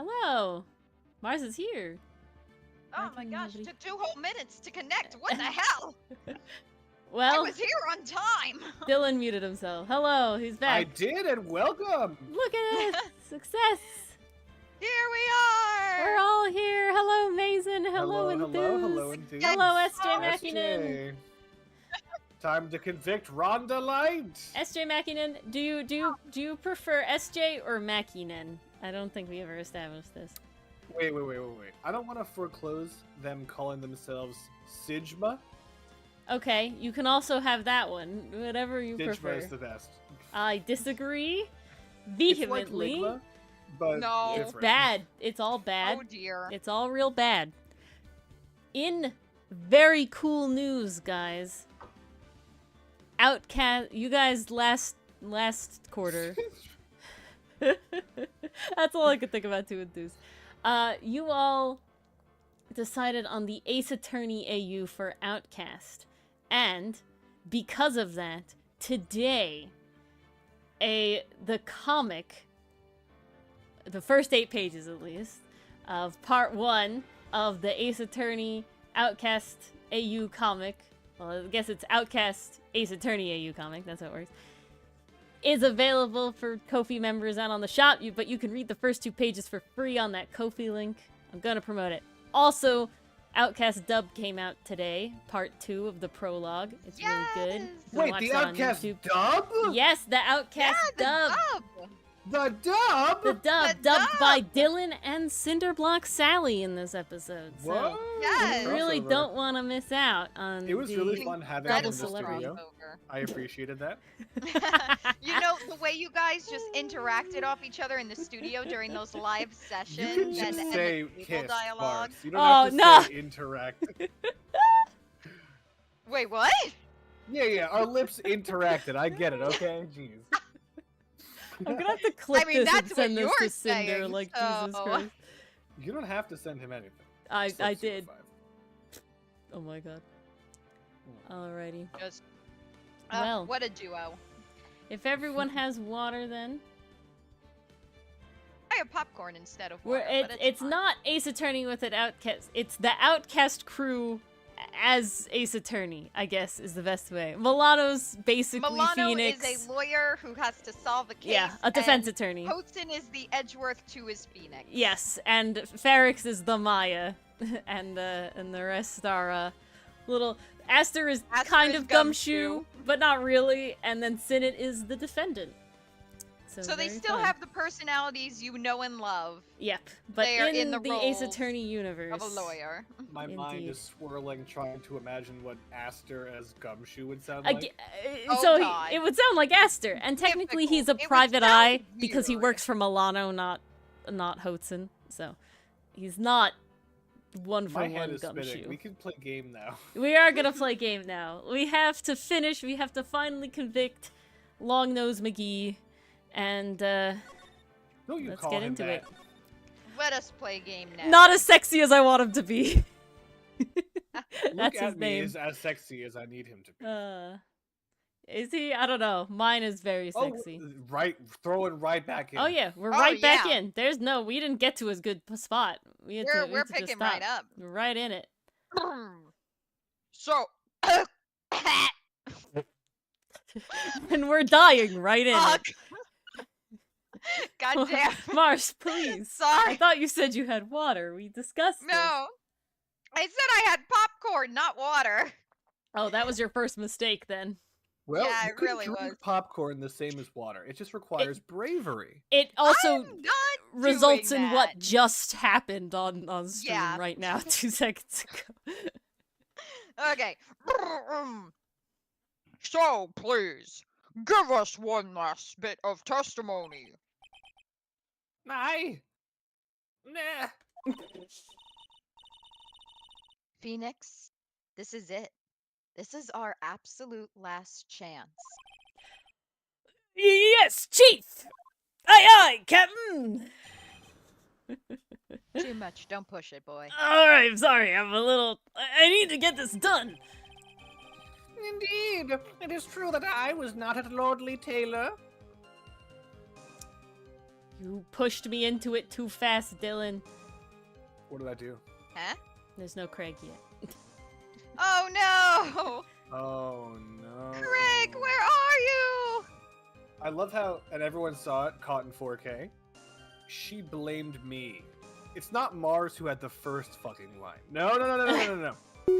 Hello. Mars is here. Oh my gosh, it took 2 whole minutes to connect. What the hell? Well, I was here on time. Dylan muted himself. Hello, he's back. I did, and welcome. Look at this. Success. Here we are. We're all here. Hello, Mason. Hello, Enthuse. Hello, Enthuse. Hello, SJ Oh, Makinen. Time to convict Rhonda Light. SJ Makinen, do you prefer SJ or Makinen? I don't think we ever established this. Wait. I don't want to foreclose them calling themselves Sigma. Okay, you can also have that one. Whatever you Sigma prefer. is the best. I disagree It's like vehemently. Ligma, but No. It's different. bad. It's all bad. Oh dear. It's all real bad. In very cool news, guys. Outcast, you guys last quarter. That's all I could think about to enthuse. You all decided on the Ace Attorney AU for Outcast. And because of that, today, the comic, the first 8 pages at least, of part 1 of the Ace Attorney Outcast AU comic, well, I guess it's Outcast Ace Attorney AU comic, that's how it works, is available for Ko-fi members out on the shop, but you can read the first 2 pages for free on that Ko-fi link. I'm gonna promote it. Also, Outcast dub came out today, part 2 of the prologue. It's really good. You can Wait, watch the that on Outcast YouTube. dub? Yes, the Outcast dub. The dub? The dub, dubbed by Dylan and Cinderblock Sally in this episode. So Whoa. Yes. you really Crossover. don't want to miss out on It was the really fun having double it in the celebrity. studio. I appreciated that. You know, the way you guys just interacted off each other in the studio during those live You sessions can just and say the legal kiss, dialogue. Bart. You don't Oh, have to no. say interact. Wait, what? Yeah, our lips interacted. I get it, okay? Jeez. I'm gonna have to clip I mean, this and that's what send this to you're Cinder, saying, like, so- Jesus Christ. You don't have to send him anything. I Sub-Zero did. 5. Oh my god. Alrighty. Just, Well. what a duo. If everyone has water then. I have popcorn instead of We're, water, but it's fine. not Ace Attorney with an Outcast. It's the Outcast crew as Ace Attorney, I guess, is the best way. Milano's basically Milano Phoenix. is a lawyer who has to solve a case. Yeah, a defense and attorney. Hudson is the Edgeworth to his Phoenix. Yes, and Ferrix is the Maya, and the rest are little. Aster is Aster kind is of gumshoe, but not really, and then Sinnett is the defendant. So they very still fun. have the personalities you know and love Yep, but They are in in the the Ace roles Attorney universe. of a lawyer. My mind Indeed. is swirling, trying to imagine what Aster as Gumshoe would sound Ag- like. Oh, so God. it would sound like Aster, and technically he's a Typical. It would private sound eye because he weird. works for Milano, not Hudson. So he's not one for My one head is gumshoe. spinning. We can play game now. We are gonna play game now. We have to finish. We have to finally convict Long Nose McGee, and No, you let's call get him into that. it. Let us play game now. Not as sexy as I want him to be. Look That's at his me name. as sexy as I need him to be. Is he? I don't know. Mine is very sexy. Oh, right, throwing right back in. Oh yeah, we're Oh, right back yeah. in. There's no, we didn't get to his good spot. We had to, we We're had to just picking stop. right up. We're right in it. So, And we're dying right in fuck. it. God damn. Mars, please. I Sorry. thought you said you had water. We discussed this. No. I said I had popcorn, not water. Oh, that was your first mistake then. Well, Yeah, you it can really drink was. popcorn the same as water. It just requires bravery. It also I'm not results doing in what that. just happened on stream Yeah. right now, 2 seconds ago. Okay. So, please, give us one last bit of testimony. Aye. Nah. Phoenix, this is it. This is our absolute last chance. Yes, Chief! Aye, aye, Captain! Too much. Don't push it, boy. Alright, I'm sorry, I'm a little... I need to get this done! Indeed, it is true that I was not at Lordly Taylor. You pushed me into it too fast, Dylan. What did I do? Huh? There's no Craig yet. Oh no! Oh no. Craig, where are you? I love how, and everyone saw it, caught in 4K. She blamed me. It's not Mars who had the first fucking line. No.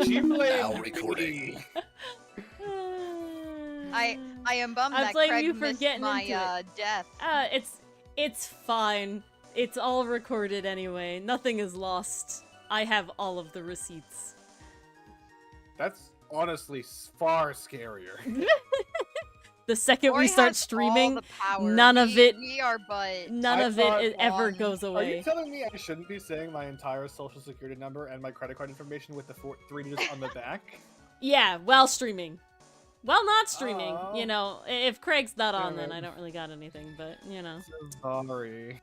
She blamed me. I am bummed I that blame Craig you for missed getting my into it. death. It's fine. It's all recorded anyway. Nothing is lost. I have all of the receipts. That's honestly far scarier. The second Ori we start has streaming, all the power. none of it- We are but. none I of thought it ever one- goes Are you away. telling me I shouldn't be saying my entire social security number and my credit card information with the 3 digits on the back? Yeah, while streaming. While not streaming, Aw. you know. If Craig's not on, Damn then it. I don't really got anything, but, you know. So sorry.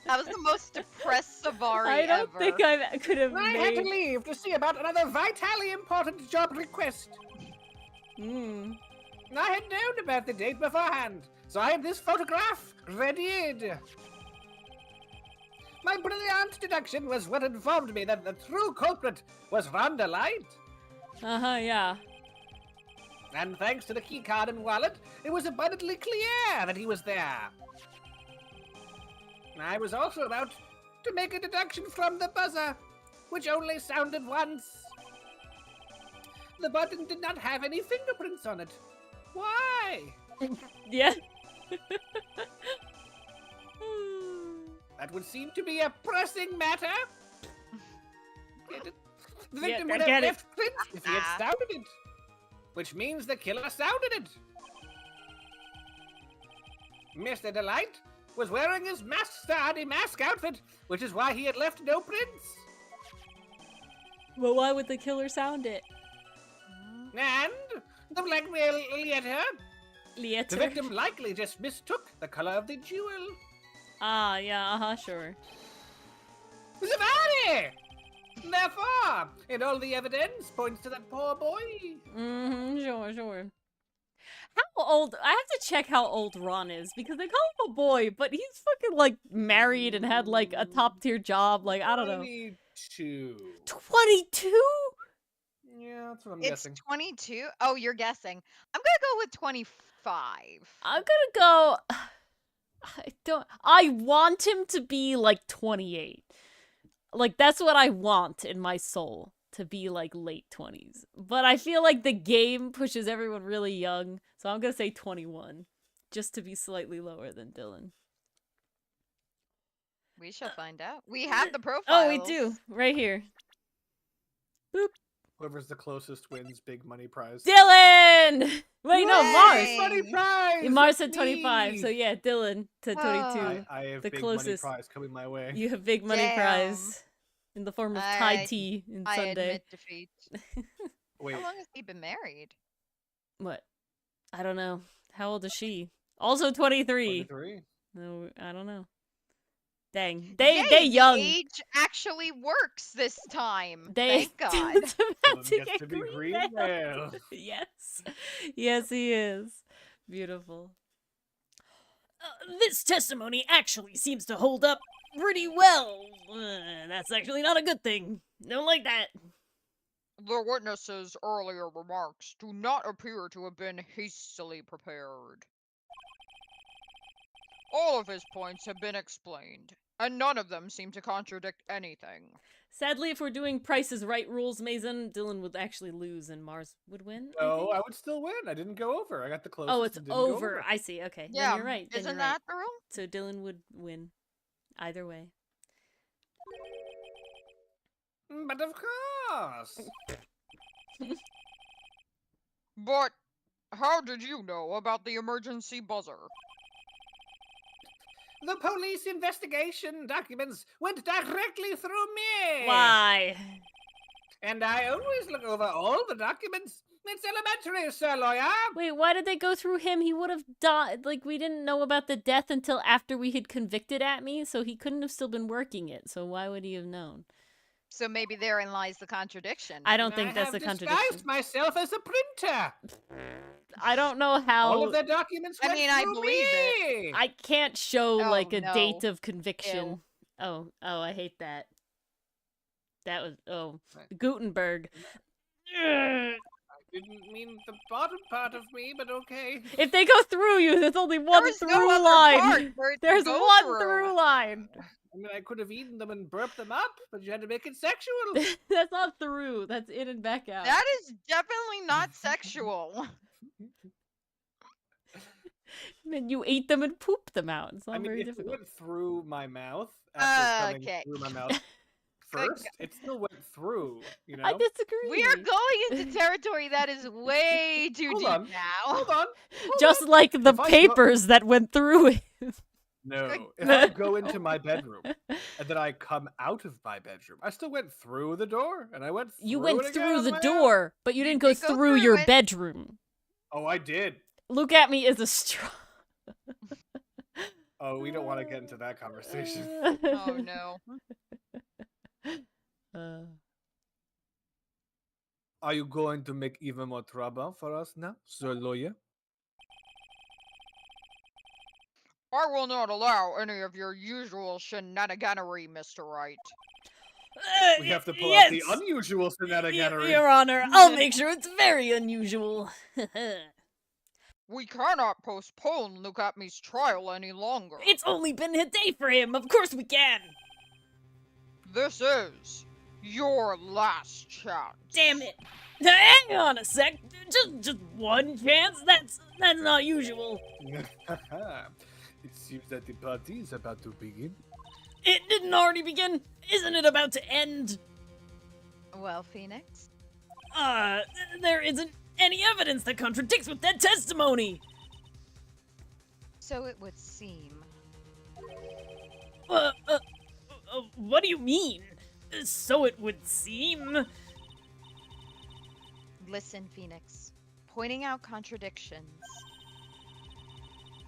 That was the most depressed Savari I don't ever. think I could have I had to made... leave to see about another vitally important job request. Mm. I had known about the date beforehand, so I had this photograph readied. My brilliant deduction was what informed me that the true culprit was Rhonda Light. Uh-huh, yeah. And thanks to the keycard and wallet, it was abundantly clear that he was there. I was also about to make a deduction from the buzzer, which only sounded once. The button did not have any fingerprints on it. Why? Yeah. That would seem to be a pressing matter. The victim I would have get it. left prints if he had sounded it, which means the killer sounded it. Mr. Delight was wearing his mask outfit, which is why he had left no prints. Well, why would the killer sound it? And the blackmail letter, the Letter? victim likely just mistook the color of the jewel. Ah, yeah, uh-huh, sure. Zavari! Therefore, and all the evidence points to that poor boy. Mm-hmm, sure. How old? I have to check how old Ron is, because they call him a boy, but he's fucking, like, married and had, like, a top-tier job, like, I don't know. 22. 22? Yeah, that's what I'm It's guessing. 22. Oh, you're guessing. I'm gonna go with 25. I'm gonna go... I want him to be, like, 28. Like, that's what I want in my soul. To be, like, late 20s. But I feel like the game pushes everyone really young, so I'm gonna say 21. Just to be slightly lower than Dylan. We shall find out. We have the profile. Oh, we do! Right here. Boop. Whoever's the closest wins big money prize. Dylan! Wait, no, Mars! Yay! Money prize! Mars That's said 25, me! so yeah, Dylan to 22. I have the big closest. money prize coming my way. You have big money Damn. prize. In the form of Thai I- tea in I Sunday. admit defeat. Wait, How long has he been married? What? I don't know. How old is she? Also 23. 23? No, I don't know. Dang. Yay, They young. The age actually works this time. They Thank God. Dylan's about Dylan to gets get to be green green mail. mail. Yes. Yes, he is. Beautiful. This testimony actually seems to hold up pretty well. That's actually not a good thing. Don't like that. The witness's earlier remarks do not appear to have been hastily prepared. All of his points have been explained, and none of them seem to contradict anything. Sadly, if we're doing Price is Right rules, Mason, Dylan would actually lose and Mars would win. I No, think? I would still win. I didn't go over. I got the closest. Oh, it's and didn't go over. I see. Okay. Yeah, Then you're right. Then isn't you're right. that the rule? So Dylan would win. Either way. But of course. But how did you know about the emergency buzzer? The police investigation documents went directly through me. Why? And I always look over all the documents. It's elementary, sir lawyer. Wait, why did they go through him? He would have died. Like, we didn't know about the death until after we had convicted at me, so he couldn't have still been working it. So why would he have known? So maybe therein lies the contradiction. I don't think that's a contradiction. disguised myself as a printer. I don't know how. All of the documents I went mean, I through believe me. I can't show Oh, like a no. date of conviction. Ew. Oh, I hate that. That was Right. Gutenberg. I didn't mean the bottom part of me, but okay. If they go through you, there's only one There's through no other line. part for it to There's go one through. through line. I mean, I could have eaten them and burped them up, but you had to make it sexual. That's not through. That's in and back out. That is definitely not sexual. And you ate them and pooped them out. It's not I mean, very if it difficult. went through my mouth after coming Okay. through my mouth first, it still went through, you know? I disagree. We are going into territory that is way too Hold deep on. now. Hold on. Just like the If I go- papers that went through it. No. If I go into my bedroom and then I come out of my bedroom, I still went through the door and I went through You went it again through on the my way out. door, but you didn't go did go through through your it. bedroom. Oh, I did. Look at me as a straw. Oh, we don't want to get into that conversation. Oh no. Are you going to make even more trouble for us now, sir lawyer? I will not allow any of your usual shenaniganery, Mr. Wright. We have to pull out the unusual shenaniganery. Your Honor, I'll make sure it's very unusual. We cannot postpone Lukatmi's trial any longer. It's only been a day for him. Of course we can. This is your last chance. Damn it. Hang on a sec. Just one chance? That's not usual. It seems that the party is about to begin. It didn't already begin. Isn't it about to end? Well, Phoenix. There isn't any evidence that contradicts with that testimony. So it would seem. What do you mean? So it would seem. Listen, Phoenix. Pointing out contradictions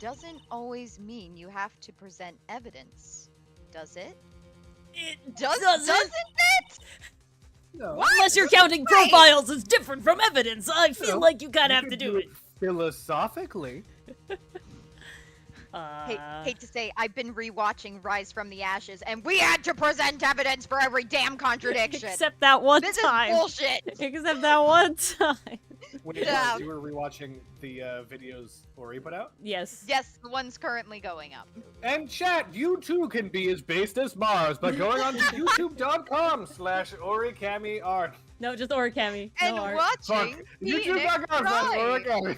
doesn't always mean you have to present evidence, does it? It Doesn't it? No. What? Unless you're counting Wait. profiles as different from evidence, I feel No, like you kind You of have to could do it. philosophically. Hate to say, I've been rewatching Rise from the Ashes, and we had to present evidence for every damn contradiction. Except that one This time. is bullshit. Except that one time. Wait, Yeah. you were rewatching the videos Ori put out? Yes. Yes, the one's currently going up. And chat, you too can be as based as Mars by going on to youtube.com/origamiart. No, just origami. And No art. watching Fuck. Phoenix youtube.com/origami.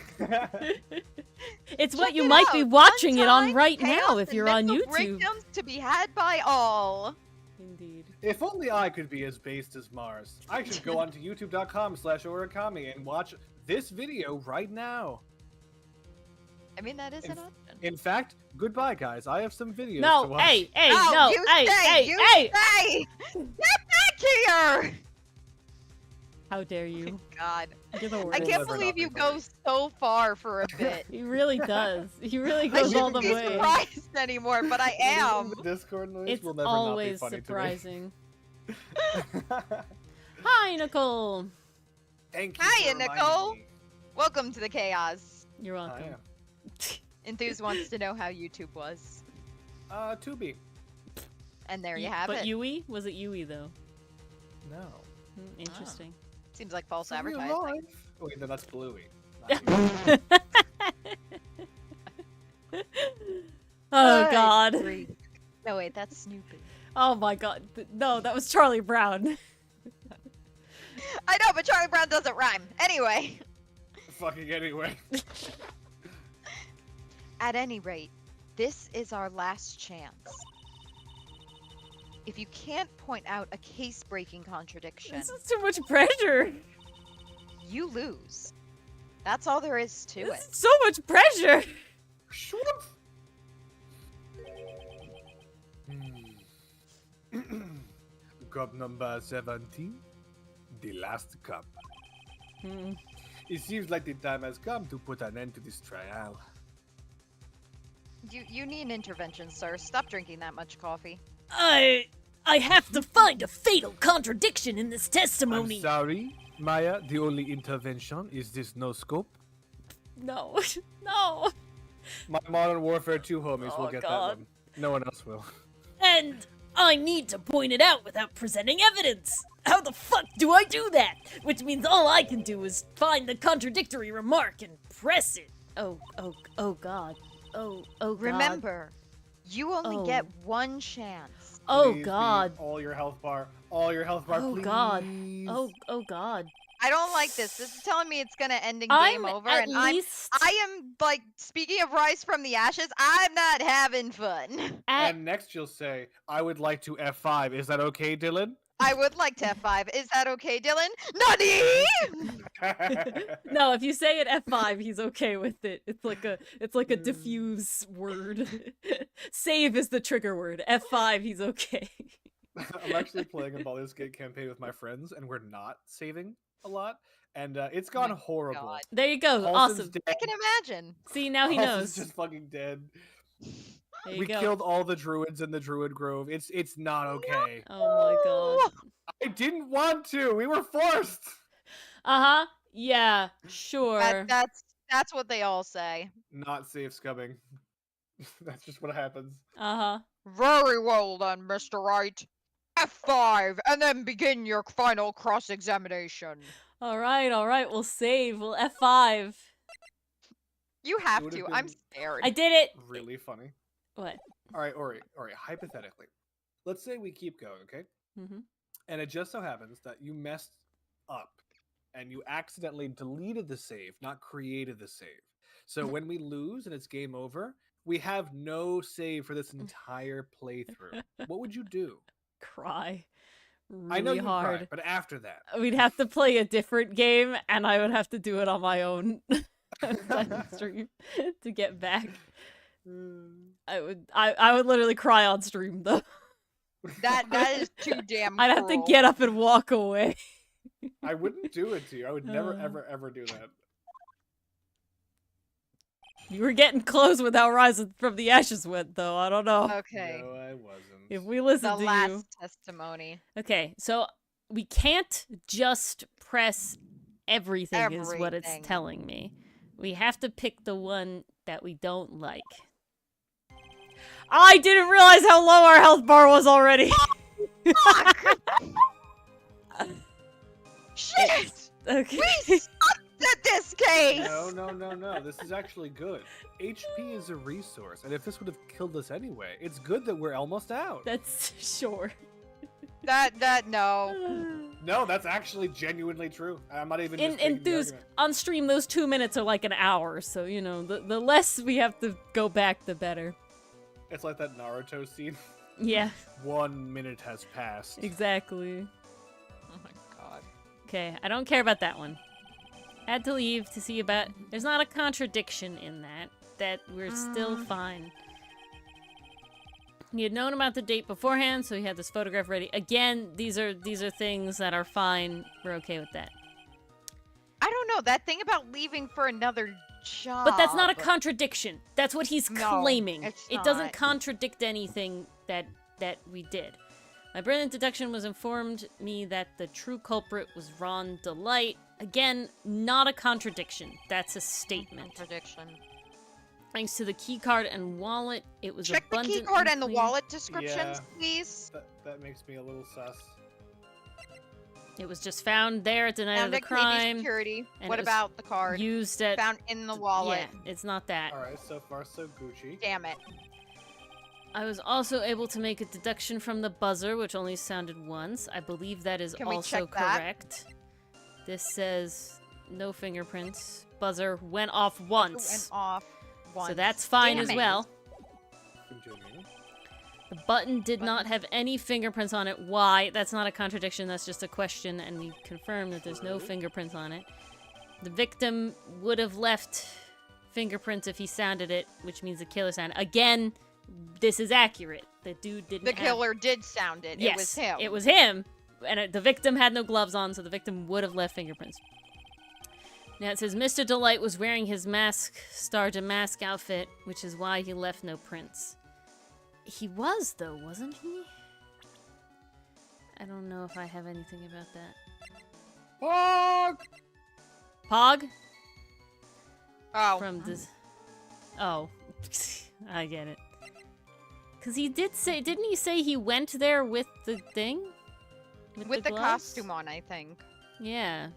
It's what Check you it might out. be watching it on Fun right time, now chaos, if and you're on mental YouTube. breakdowns to be had by all. Indeed. If only I could be as based as Mars. I should go on to youtube.com/origami and watch this video right now. I mean, that is an option. In fact, goodbye guys. I have some videos to No, watch. hey, No, no, you hey, stay, hey, you hey! stay! Get back here! How dare you? God. You're the I worst. can't never believe not you be go funny. so far for a bit. He really does. He really I goes all shouldn't the be way. surprised anymore, but I am. The Discord noise It's will never always not be funny surprising. to me. Hi, Nicole. Thank you. Hiya, for reminding Nicole. me. Welcome to the chaos. You're I welcome. Enthuse wants to know how YouTube was. am. Tubi. And there you have But it. Yui? Was it Yui, though? No. Interesting. Seems like false It's real advertising. life. Oh, wait, no, that's Bluey. Not Yui. Oh, Good God. grief. No, wait, that's Snoopy. Oh, my God. No, that was Charlie Brown. I know, but Charlie Brown doesn't rhyme. Anyway. Fucking anyway. At any rate, this is our last chance. If you can't point out a case-breaking contradiction, This is too much pressure. you lose. That's all there is to This it. is so much pressure. Shut Cup number 17. The last cup. It seems like the time has come to put an end to this trial. You need an intervention, sir. Stop drinking that much coffee. I I have to find a fatal contradiction in this I'm testimony. sorry, Maya. The only intervention is this no scope. No, no. My Modern Warfare 2 homies will Oh, get God. that one. No one else will. And I need to point it out without presenting evidence. How the fuck do I do that? Which means all I can do is find the contradictory remark and press it. Oh God. Oh God. Remember, you only get Oh. one chance. Oh Please be God. all your health bar. All your health bar, Oh please. God. Oh God. I don't like this. This is telling me it's gonna end in I'm game over, at and least I am like, speaking of Rise from the Ashes, I'm not having fun. at And next you'll say, I would like to F5. Is that okay, Dylan? I would like to F5. Is that okay, Dylan? Nani? no. If you say it F5, he's okay with it. It's like a diffuse word. Save is the trigger word. F5, he's okay. I'm actually playing a Baldur's Gate campaign with my friends, and we're not saving a lot. And it's gone horrible. God. There you go. Paulson's Awesome. dead. I can imagine. See, now he Paulson's knows. just fucking dead. There you We go. killed all the druids in the druid grove. It's not okay. Oh my God. I didn't want to. We were forced. Uh-huh. Yeah, sure. That's what they all say. Not safe scubbing. That's just what happens. Uh-huh. Very well then, Mr. Wright. F5, and then begin your final cross-examination. All right. We'll save. We'll F5. You have would've to. I'm been- scared. I did it. Really funny. What? All right, Ori. Hypothetically, let's say we keep going, okay? Mm-hmm. And it just so happens that you messed up and you accidentally deleted the save, not created the save. So when we lose and it's game over, we have no save for this entire playthrough. What would you do? Cry. Really I know you hard. cry, but after that, We'd have to play a different game, and I would have to do it on my own stream to get back. I would literally cry on stream though. That is too damn I'd have to cruel. get up and walk away. I wouldn't do it to you. I would never, ever do that. You were getting close with how Rise from the Ashes went, though. I don't know Okay. No, I wasn't. if we listen The to last you. testimony. Okay, so we can't just press everything, is what it's Everything. telling me. We have to pick the one that we don't like. I didn't realize how low our health bar was already. Fuck! Shit! Okay. We sucked at this case! No. This is actually good. HP is a resource, and if this would have killed us anyway, it's good that we're almost out. That's sure. No. No, that's actually genuinely true. I'm not even. In just making the Enthuse, argument. on stream, those 2 minutes are like an hour, so, you know, the less we have to go back, the better. It's like that Naruto scene. Yeah, 1 minute has passed. exactly. Oh my god. Okay, I don't care about that one. Had to leave to see about... There's not a contradiction in that we're still fine. He had known about the date beforehand, so he had this photograph ready. Again, these are things that are fine. We're okay with that. I don't know, that thing about leaving for another job. But that's not a contradiction. That's what he's No, claiming. it's It doesn't not. contradict anything that we did. My brilliant deduction was informed me that the true culprit was Ron Delight. Again, not a contradiction. That's a statement. Contradiction. Thanks to the keycard and wallet, it was Check the abundantly keycard and the clear. wallet descriptions, Yeah. please. That makes me a little sus. It was just found there at the night Found of the at KD crime. security. and What it was about the card? Used at... Found in the wallet. Yeah, it's not that. Alright, so far so Gucci. Damn it. I was also able to make a deduction from the buzzer, which only sounded once. I believe that is Can we also check that? correct. This says no fingerprints. Buzzer went off once. Went off once. So that's fine Damn as it. well. Continue. The button did not have any fingerprints on it. Why? That's not a contradiction, that's just a question, and we confirmed that there's no True. fingerprints on it. The victim would have left fingerprints if he sounded it, which means the killer sounded. Again, this is accurate. The dude didn't The have... killer did sound it. Yes, It was him. It was him. And the victim had no gloves on, so the victim would have left fingerprints. Now it says Mr. Delight was wearing his Star Damask outfit, which is why he left no prints. He was, though, wasn't he? I don't know if I have anything about that. Fuck! Pog? Oh. From this. Oh. I get it. Because he did say. Didn't he say he went there with the thing? With the gloves? costume on, I think. Yeah.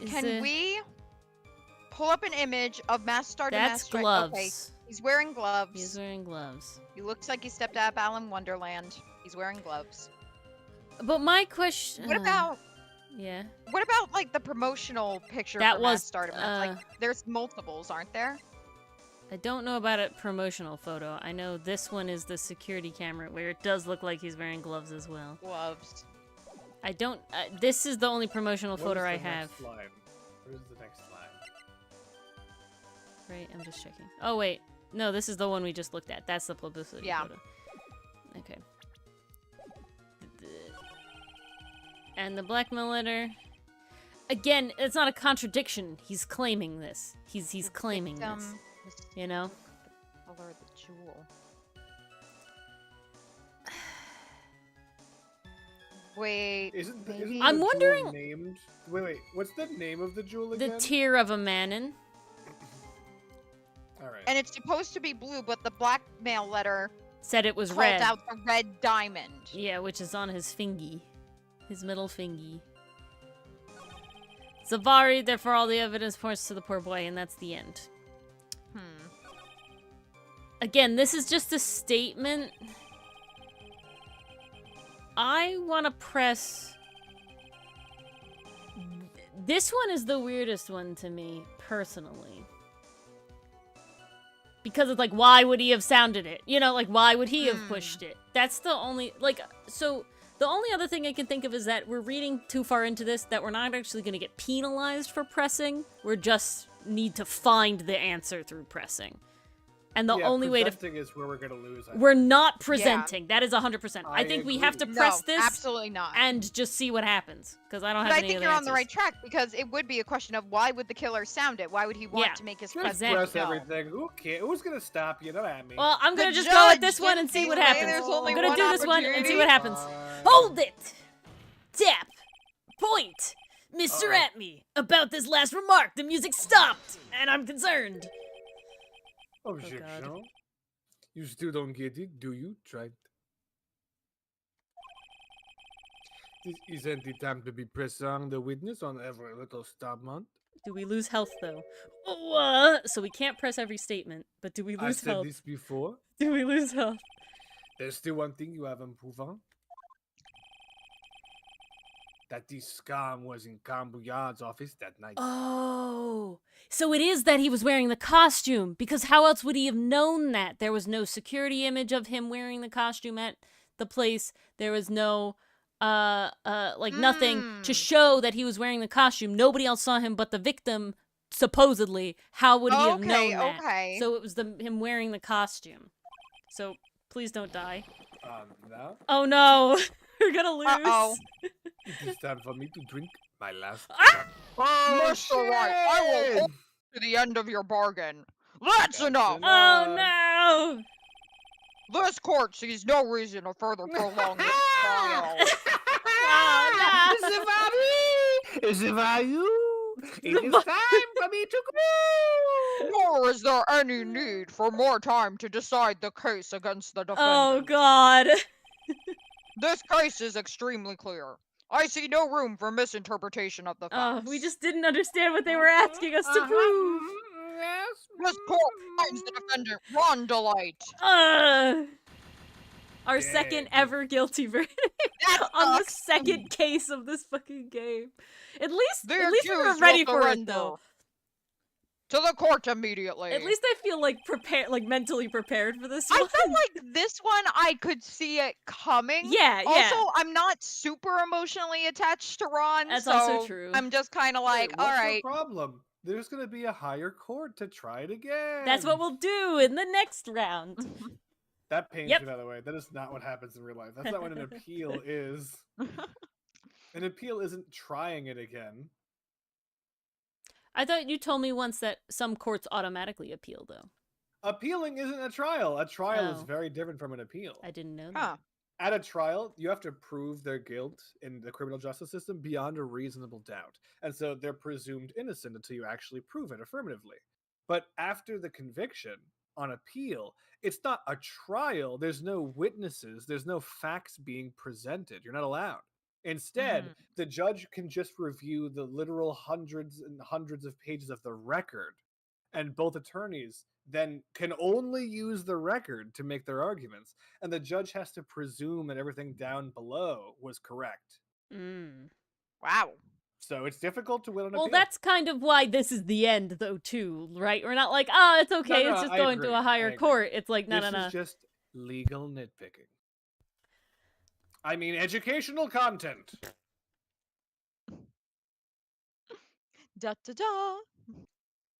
Can we pull up an image of Master That's Master? gloves. Okay, he's wearing gloves. He's wearing gloves. He looks like he stepped out of Alan Wonderland. He's wearing gloves. But my question. What about? Yeah. What about like the promotional picture? That for was, Master like there's multiples, aren't there? I don't know about a promotional photo. I know this one is the security camera where it does look like he's wearing gloves as well. Gloves. I don't. This is the only promotional What photo is the I next have. line? What is the next line? Right, I'm just checking. Oh wait, no, this is the one we just looked at. That's the publicity photo. Okay. And the blackmail letter. Again, it's not a contradiction. He's claiming this. He's claiming this. You know? The color of the jewel. Wait. Isn't maybe- the I'm jewel wondering- named? Wait. What's the name of the jewel The again? tear of a manon. All right. And it's supposed to be blue, but the blackmail letter Said it was called red. out the red diamond. Yeah, which is on his fingy. His middle fingy. Zavari, therefore all the evidence points to the poor boy, and that's the end. Again, this is just a statement. I want to press... This one is the weirdest one to me, personally. Because it's like, why would he have sounded it? You know, like, why would he have pushed it? That's the only... Like, so... The only other thing I can think of is that we're reading too far into this, that we're not actually going to get penalized for pressing. We just need to find the answer through pressing. And the only way to... presenting is where we're gonna lose. I We're think. not presenting. That is 100%. I I think we have to agree. press No, this absolutely not. and just see what happens. Because I don't But have I any think other you're on the answers. right track because it would be a question of why would the killer sound it? Why would he want Yeah. to make his Just presence press known? everything. Who cares? Who's gonna stop you? Don't at me. Well, I'm The going to just go with this judge one and see didn't what say happens. there's only I'm going to one do this one and see what happens. Fine. Hold it! Tap! Point! Mr. Uh-oh. Atme, about this last remark, the music stopped, and I'm concerned. Objection. You still don't get it, do you? Try it. This isn't the time to be pressing the witness on every little statement. Do we lose health, though? So we can't press every statement, but do we I lose said health? this before. Do we lose health? There's still one thing you haven't proven. That this scam was in Camboyard's office that night. Oh, so it is that he was wearing the costume, because how else would he have known that? There was no security image of him wearing the costume at the place. There was no, nothing to show that he was wearing the costume. Nobody else saw him but the victim, supposedly. How would he have known that? Okay. So it was him wearing the costume. So please don't die. Now Oh no, we're gonna lose. Uh-oh. it is time for me to drink my last. Ah! Oh, Mr. White, I will hold you to the end of your bargain. That's enough! Oh no! This court sees no reason to further prolong this trial. Oh no! It is time for me to go. Nor is there any need for more time to decide the case against the defendant. Oh god! This case is extremely clear. I see no room for misinterpretation of the Oh, facts. we just didn't understand what they were asking us to prove. Yes. This court finds the defendant Ron Delight. Our Yeah, second good. ever guilty verdict That on the sucks. second case of this fucking game. At least The we were accused ready will for it surrender. though. To the court immediately. At least I feel like prepared, like mentally prepared for this I one. felt like this one I could see it coming. Yeah, yeah. Also, I'm not super emotionally attached to Ron. That's so also true. I'm just kind of like, Wait, all what's right. the problem? There's gonna be a higher court to try it again. That's what we'll do in the next round. That pains Yep. me, by the way. That is not what happens in real life. That's not what an appeal is. An appeal isn't trying it again. I thought you told me once that some courts automatically appeal, though. Appealing isn't a trial. A trial is Oh. very different from an appeal. I didn't know that. Huh. at a trial, you have to prove their guilt in the criminal justice system beyond a reasonable doubt. And so they're presumed innocent until you actually prove it affirmatively. But after the conviction on appeal, it's not a trial. There's no witnesses. There's no facts being presented. You're not allowed. Instead, the judge can just review the literal hundreds and hundreds of pages of the record. And both attorneys then can only use the record to make their arguments. And the judge has to presume that everything down below was correct. Wow. So it's difficult to win an Well, appeal. that's kind of why this is the end, though, too, right? We're not like, oh, it's okay, No, it's just I going agree, to a I higher agree. court. It's like, no. This is just legal nitpicking. I mean, educational content. Da da da.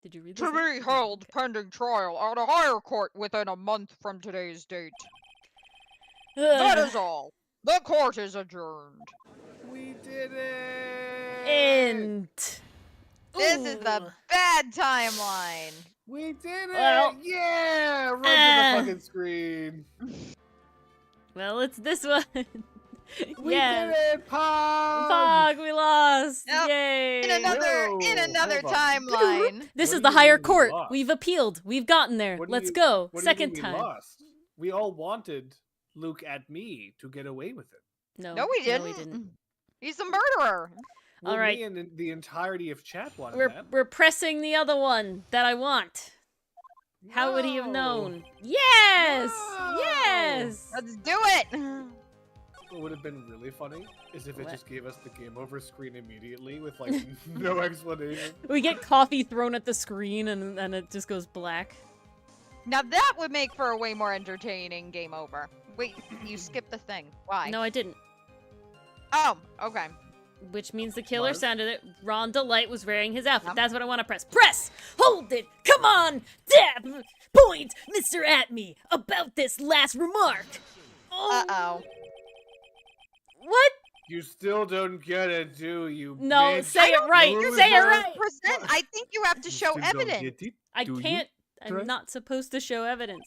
Did you read this? To be held pending trial at a higher court within a month from today's date. That is all. The court is adjourned. We did it! End. This is the bad timeline. We did it! Well, yeah! Run to the fucking screen. Well, it's this one. We Yes. did it, Pog! Pog, we lost. Yep. Yay. In another hold on. timeline. This What is do the you higher mean we court. lost? We've appealed. We've gotten there. What do Let's you- go. What do you Second mean time. we lost? We all wanted Luke at me to get away with it. No, we didn't. He's a murderer. Well, All right. Me and the entirety of chat wanted We're that. we're pressing the other one that I want. How would he have No. known? Yes! No. Yes! Let's do it. What would have been really funny is if it What? just gave us the game over screen immediately with like no explanation. We get coffee thrown at the screen and it just goes black. Now that would make for a way more entertaining game over. Wait, you skipped the thing. Why? No, I didn't. Oh, okay. Which means the killer Marv? sounded it. Ron Delight was wearing his outfit. Yep. That's what I want to press. Press! Hold it! Come on! Dab! Point! Mr. At Me! About this last remark! Oh, Uh-oh. what? You still don't get it, do you? No, bitch? say it right! loser. Say it right! Present. I think you have to You show still don't evidence. get it? I Do you? can't. I'm Try? not supposed to show evidence.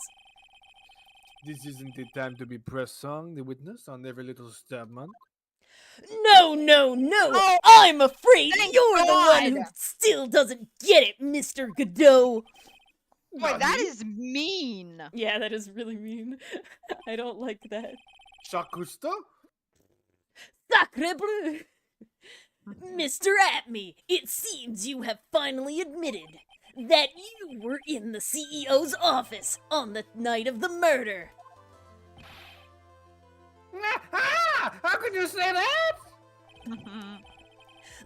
This isn't the time to be pressing the witness on every little statement. No! Oh, I'm afraid thank you're the one who God. still doesn't get it, Mr. Godot! Boy, that is mean. Yeah, that is really mean. I don't like that. Shakusta? Sacre bleu! Mr. At Me, it seems you have finally admitted that you were in the CEO's office on the night of the murder. How could you say that?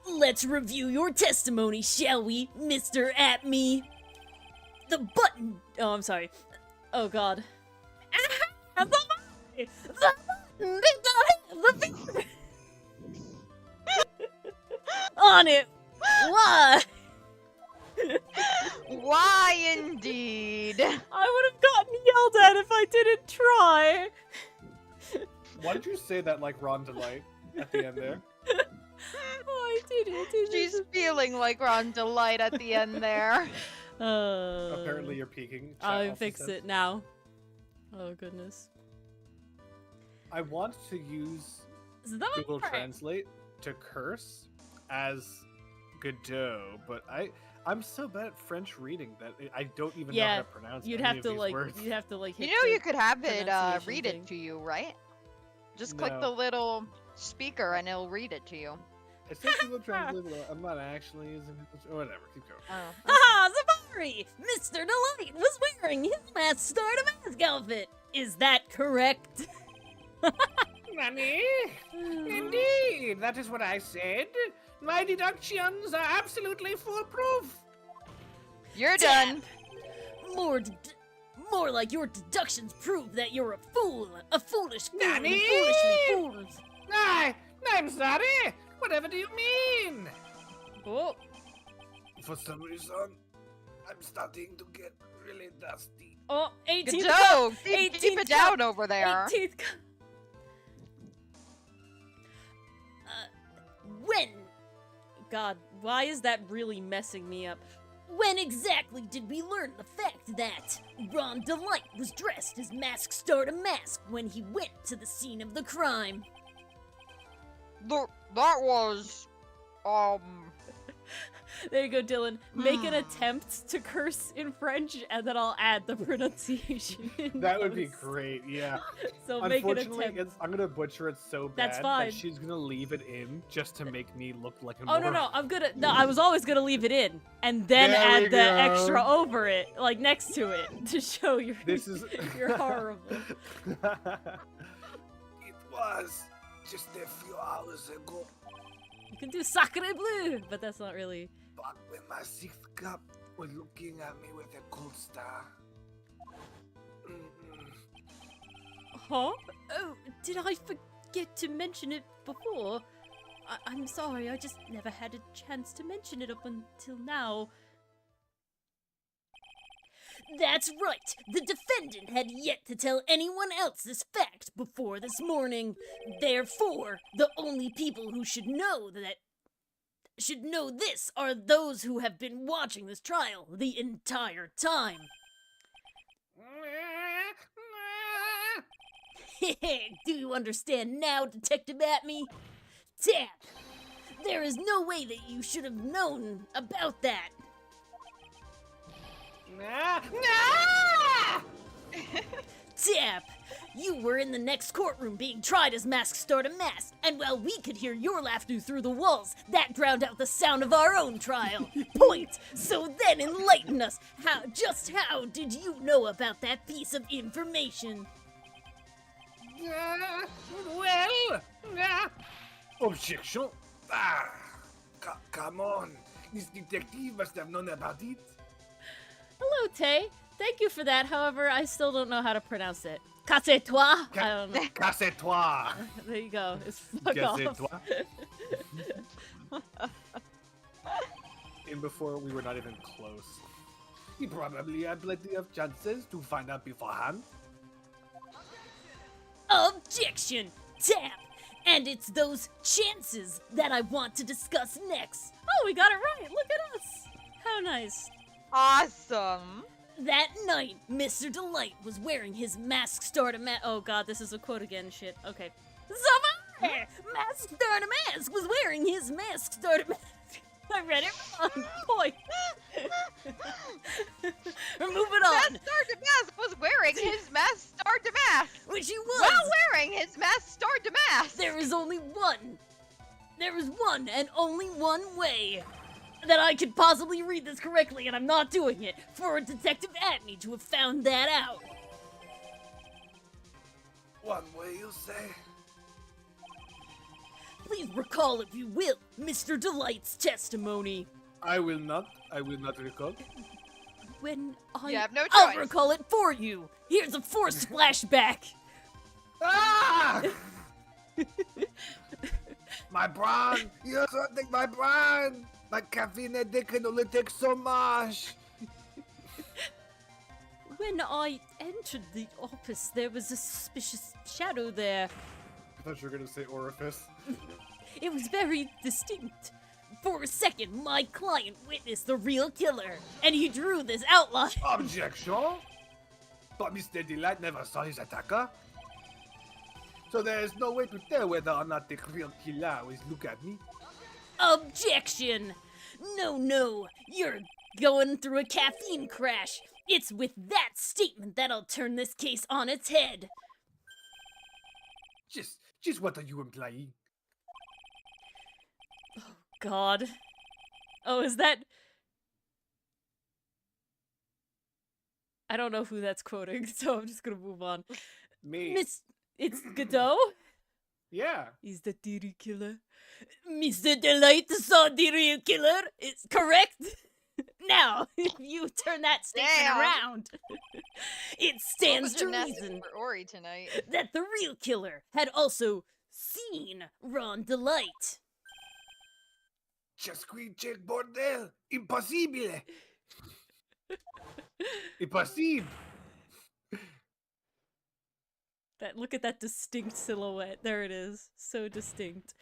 Let's review your testimony, shall we, Mr. At Me? The button. Oh, I'm sorry. Oh, God. The button! The button! The finger! On it! Why? Why indeed? I would have gotten yelled at if I didn't try. Why did you say that like Ron Delight at the end there? Oh, I did it. She's feeling like Ron Delight at the end there. Apparently you're peeking. Chat I'll also fix says. it now. Oh, goodness. I want to use Is that Google right? Translate to curse as Godot, but I'm so bad at French reading that I don't even know how Yeah, to pronounce You'd any have of to these like. words. You'd have to like. You hit know the you could have it pronunciation read thing. it to you, right? Just click No. the little speaker and it'll read it to you. It says Google Translate, but I'm not actually using it. Whatever, keep going. Oh. Haha, Zabari! Mr. Delight was wearing his last Star Mask outfit. Is that correct? Nanny? Indeed, that is what I said. My deductions are absolutely foolproof. You're Damn. done. More like your deductions prove that you're a fool, a foolish fool, and Nanny! foolishly fools. I'm sorry. Whatever do you mean? Oh, For some reason, I'm starting to get really dusty. oh, 18th Go! Keep 18th it down over there. 18th when? God, why is that really messing me up? When exactly did we learn the fact that Ron Delight was dressed as Mask Starter Mask when he went to the scene of the crime? That was, There you go, Dylan. Make an attempt to curse in French, and then I'll add the pronunciation. That would be great, yeah. So make an Unfortunately, attempt. I'm gonna butcher it so bad That's fine. that she's gonna leave it in just to make me look like a Oh, no, I was always gonna leave it in, and then There we add the go. extra over it, like next to it, to show you're, This is... you're horrible. It was just a few hours ago, You can do Sacre Bleu, but that's not really... back when my sixth cup was looking at me with a cold star. Huh? Oh, did I forget to mention it before? I'm sorry, I just never had a chance to mention it up until now. That's right! The defendant had yet to tell anyone else this fact before this morning. Therefore, the only people who should know this are those who have been watching this trial the entire time. Do you understand now, Detective Atme? Tap! There is no way that you should have known about that. Tap! You were in the next courtroom being tried as Mask Starter Mask, and while we could hear your laughter through the walls, that drowned out the sound of our own trial. Point! So then enlighten us. Just how did you know about that piece of information? Objection! Come on. This detective must have known about it. Hello, Tay. Thank you for that. However, I still don't know how to pronounce it. Casse-toi? I don't know. Casse-toi! There you go. It's fuck off. Casse-toi. And before, we were not even close. He probably had plenty of chances to find out beforehand. Objection! Tap! And it's those chances that I want to discuss next. Oh, we got it right. Look at us. How nice. Awesome. That night, Mr. Delight was wearing his Mask Starter Mask. Oh god, this is a quote again. Shit. Okay. Savannah! Mask Starter Mask was wearing his Mask Starter Mask. I read it wrong. Boy. We're moving on. Mask Starter Mask was wearing his Mask Starter Mask. Which he was. While wearing his Mask Starter Mask. There is only one. There is one and only one way that I could possibly read this correctly, and I'm not doing it, for a Detective Atme to have found that out. One way, you say? Please recall, if you will, Mr. Delight's testimony. I will not recall. When You have no I'll choice. recall it for you. Here's a forced flashback. Ah! My brain! You're something, my brain! My caffeine addict can only take so much! When I entered the office, there was a suspicious shadow there. I thought you were gonna say orifice. It was very distinct. For a second, my client witnessed the real killer, and he drew this outline. Objection! But Mr. Delight never saw his attacker. So there is no way to tell whether or not the real killer was look at me. Objection! No, you're going through a caffeine crash. It's with that statement that I'll turn this case on its head. Just what are you implying? God. Oh, is that... I don't know who that's quoting, so I'm just gonna move on. Me. It's Godot? Yeah. He's the serial killer. Mr. Delight saw the real killer. It's correct. Now, if you turn that statement Damn. around, it stands to Gymnastics reason for Ori tonight. that the real killer had also seen Ron Delight. Chasquinche bordel! Impossible! Impossible! Look at that distinct silhouette. There it is. So distinct.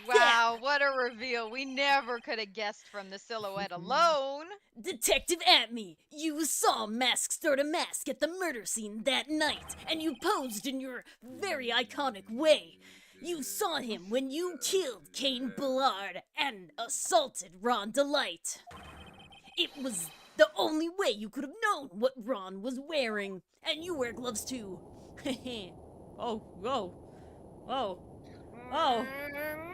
Wow, what a reveal. We never could have guessed from the silhouette alone. Detective Atme, you saw Mask start a mask at the murder scene that night, and you posed in your very iconic way. You saw him when you killed Kane Bullard and assaulted Ron Delight. It was the only way you could have known what Ron was wearing, and you wear gloves too. Oh, whoa. Whoa. Oh.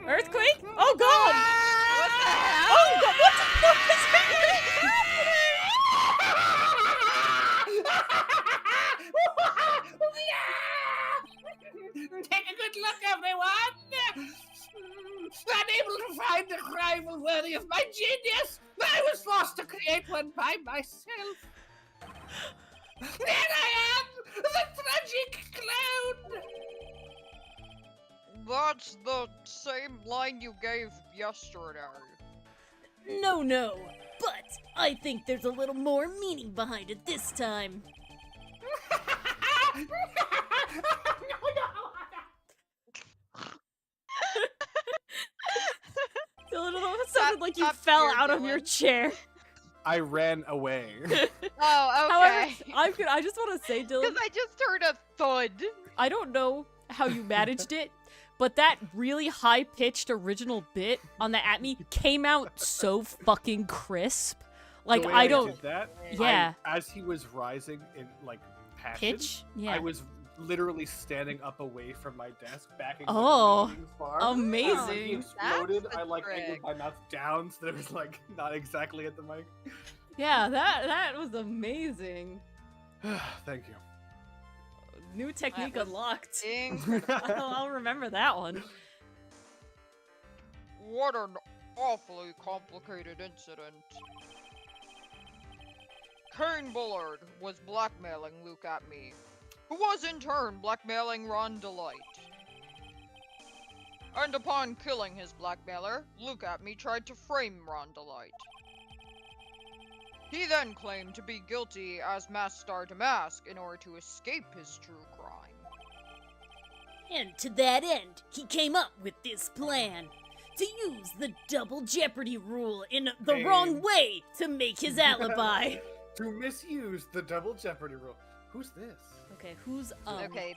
Earthquake? Oh, God! What the hell? Oh, God, what the fuck is happening? Take a good look, everyone! Unable to find a rival worthy of my genius, I was forced to create one by myself. Here I am, the tragic clown! That's the same line you gave yesterday. No, but I think there's a little more meaning behind it this time. It sounded like you fell out of your chair. I ran away. Oh, However, okay. I just want to say, Dylan, Because I just heard a thud. I don't know how you managed it, but that really high-pitched original bit on the Atme came out so fucking crisp. Like, The way I don't... did that, Yeah. as he was rising in, like, passion, Pitch? Yeah. I was literally standing up away from my desk, backing Oh, really far. amazing. When he exploded, That's the I, like, trick. angled my mouth down so that it was, like, not exactly at the mic. Yeah, that was amazing. Thank you. New technique was unlocked. Incredible. I'll remember that one. What an awfully complicated incident. Kane Bullard was blackmailing Luke Atme, who was in turn blackmailing Ron Delight. And upon killing his blackmailer, Luke Atme tried to frame Ron Delight. He then claimed to be guilty as Mask Star to Mask in order to escape his true crime. And to that end, he came up with this plan. To use the double jeopardy rule in the wrong way to make his alibi. To misuse the double jeopardy rule. Who's this? Okay, who's Okay,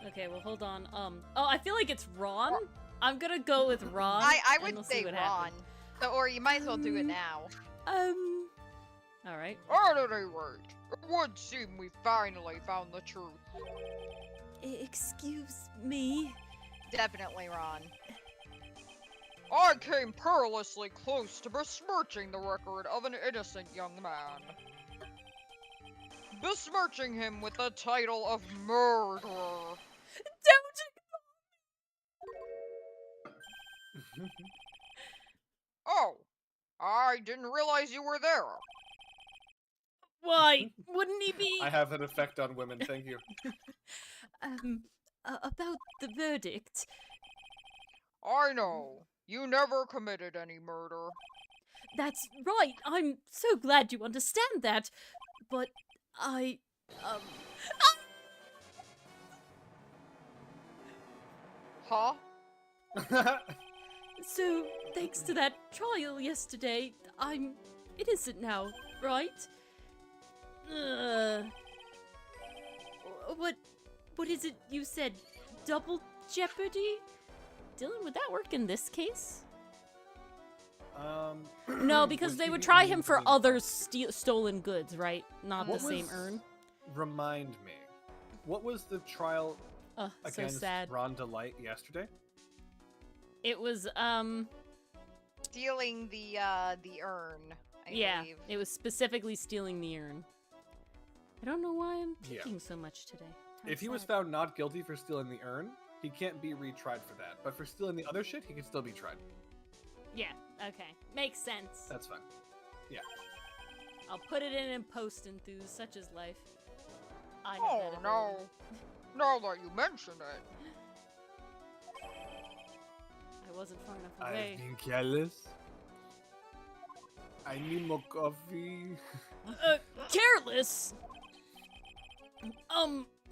Okay, well hold on. Oh, I feel like it's Ron. I'm gonna go with Ron. I and would we'll see say what Ron. happens. So, or you might as well do it now. All right. At any rate, it would seem we finally found the truth. Excuse me. Definitely Ron. I came perilously close to besmirching the record of an innocent young man. Besmirching him with the title of murderer. Oh, I didn't realize you were there. Why wouldn't he be? I have an effect on women, thank you. About the verdict. I know. You never committed any murder. That's right. I'm so glad you understand that. But Huh? So, thanks to that trial yesterday, I'm innocent now, right? What is it you said? Double jeopardy? Dylan, would that work in this case? No, because was they he would the try only him for one- other stolen goods, right? Not What the same was- urn. Remind me, what was the trial Oh, so against sad. Ron Delight yesterday? It was, Stealing the urn, I yeah, believe. it was specifically stealing the urn. I don't know why I'm Yeah. thinking so much today. How If he was sad. found not guilty for stealing the urn, he can't be retried for that. But for stealing the other shit, he can still be tried. Yeah, okay. Makes sense. That's fine. I'll put it in post enthuse, such is life. I have Oh that ability. no. Now that you mention it. I wasn't far enough away. I've been careless. I need more coffee. Careless?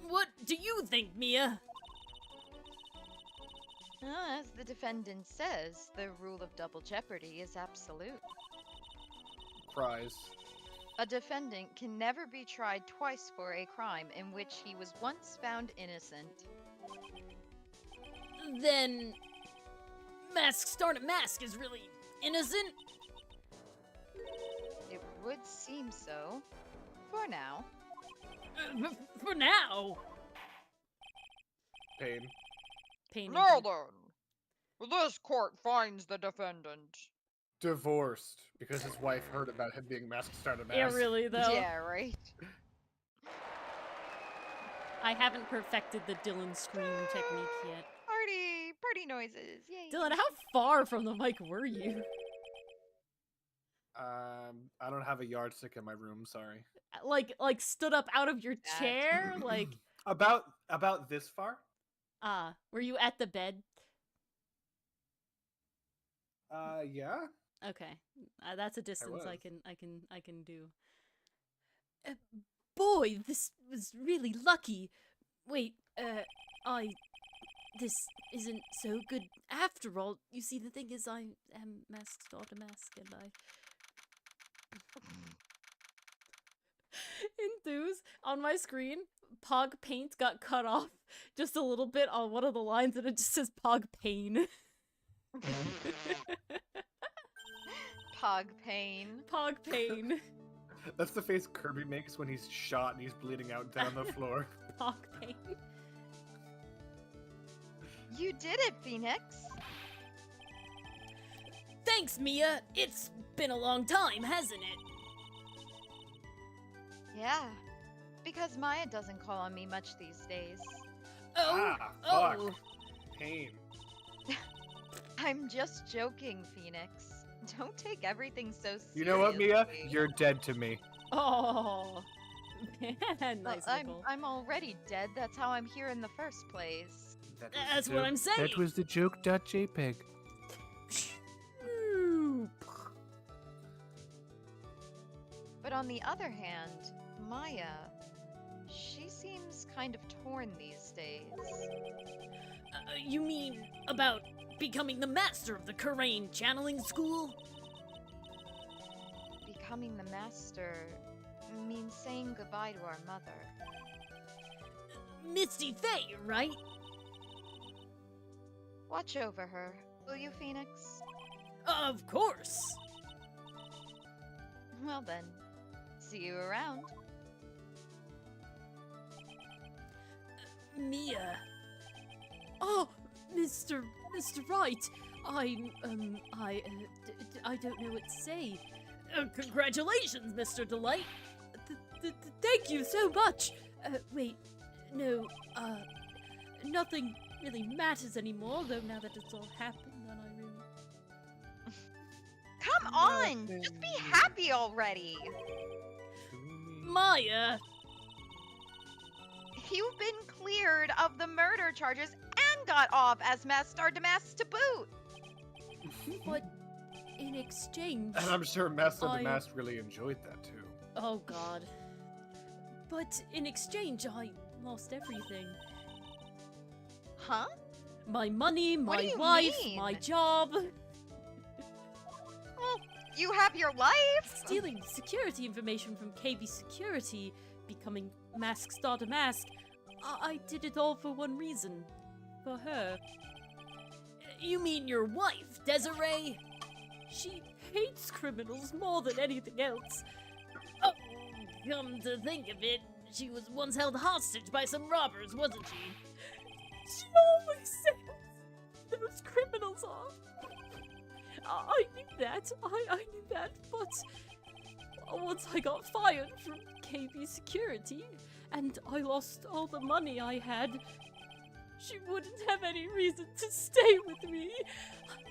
What do you think, Mia? As the defendant says, the rule of double jeopardy is absolute. Prize. A defendant can never be tried twice for a crime in which he was once found innocent. Then... Mask Start a Mask is really innocent? It would seem so. For now. For now. Pain. Pain. Now then, this court finds the defendant. Divorced because his wife heard about him being masked Start a Mask. Yeah, really, though. Yeah, right. I haven't perfected the Dylan scream technique yet. Party noises. Yay. Dylan, how far from the mic were you? I don't have a yardstick in my room. Sorry. Like stood up out of your That. chair? Like, About this far? were you at the bed? Yeah. Okay, that's a distance I was. can do. Boy, this was really lucky. Wait, this isn't so good after all. You see, the thing is, I am Mask Start a Mask, and I. Enthuse, on my screen, Pog Paint got cut off just a little bit on one of the lines, and it just says Pog Pain. Pog pain. Pog Pain. That's the face Kirby makes when he's shot and he's bleeding out down the floor. Pog Pain. You did it, Phoenix. Thanks, Mia. It's been a long time, hasn't it? Yeah. Because Maya doesn't call on me much these days. Oh, Fuck. oh. Pain. I'm just joking, Phoenix. Don't take everything so seriously. You know what, Mia? You're dead to me. Oh. Nice. Well, Nicole. I'm already dead. That's how I'm here in the first place. That's what I'm saying. That was the joke.jpg. But on the other hand, Maya, she seems kind of torn these days. You mean about becoming the master of the Karain channeling school? Becoming the master means saying goodbye to our mother. Misty Faye, right? Watch over her, will you, Phoenix? Of course. Well then, see you around. Mia. Oh, Mr. Wright. I don't know what to say. Congratulations, Mr. Delight. Thank you so much. Wait, no, nothing really matters anymore, though now that it's all happened, then I really... Come on! Just be happy already! Maya! You've been cleared of the murder charges and got off as Mask Star Damask to boot! But in exchange... And I'm sure Master I- the Mask really enjoyed that too. Oh god. But in exchange, I lost everything. Huh? My money, What do my you wife, mean? my job. Well, you have your life! Stealing security information from KB Security, becoming Mask Start a Mask. I did it all for one reason. For her. You mean your wife, Desiree? She hates criminals more than anything else. Oh, come to think of it, she was once held hostage by some robbers, wasn't she? She always says those criminals are. I knew that. I knew that, but once I got fired from KB Security and I lost all the money I had, she wouldn't have any reason to stay with me.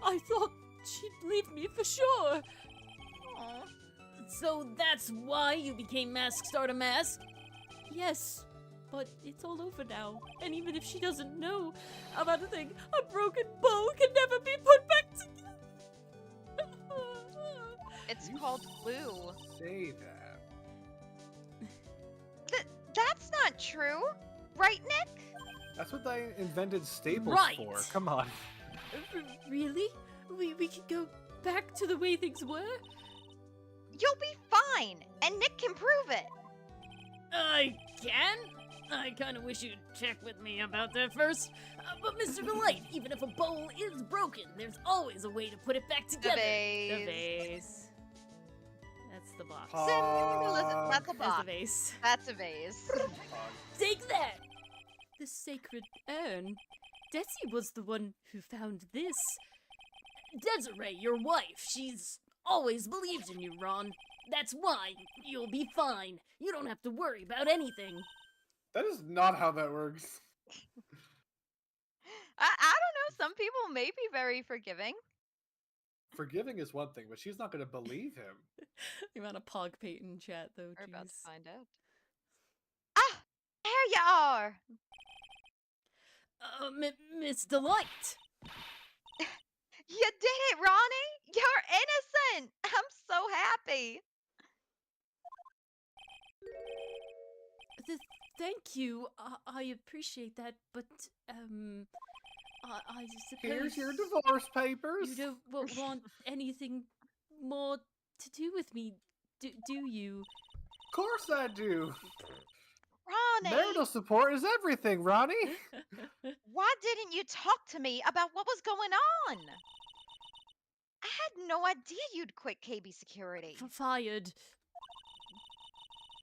I thought she'd leave me for sure. Aw. So that's why you became Mask Start a Mask? Yes, but it's all over now. And even if she doesn't know about a thing, a broken bow can never be put back together. It's You called glue. Say that. That's not true! Right, Nick? That's what I invented staples Right. for. Come on. Really? We could go back to the way things were? You'll be fine, and Nick can prove it. I can? I kind of wish you'd check with me about that first. But Mr. Delight, even if a bowl is broken, there's always a way to put it back together. The vase. That's the box. Pog. That's a That's the box. vase. That's a vase. Take that! The sacred urn. Desi was the one who found this. Desiree, your wife, she's always believed in you, Ron. That's why you'll be fine. You don't have to worry about anything. That is not how that works. I don't know. Some people may be very forgiving. Forgiving is one thing, but she's not going to believe him. The amount of Pog Peyton chat, though. We're about to Jeez. find out. Ah, there you are. Miss Delight. You did it, Ronnie. You're innocent. I'm so happy. Thank you. I appreciate that, but I suppose Here's your divorce papers. you don't want anything more to do with me, do you? Of course I do. Ronnie, Marital support is everything, Ronnie. why didn't you talk to me about what was going on? I had no idea you'd quit KB Security. Fired.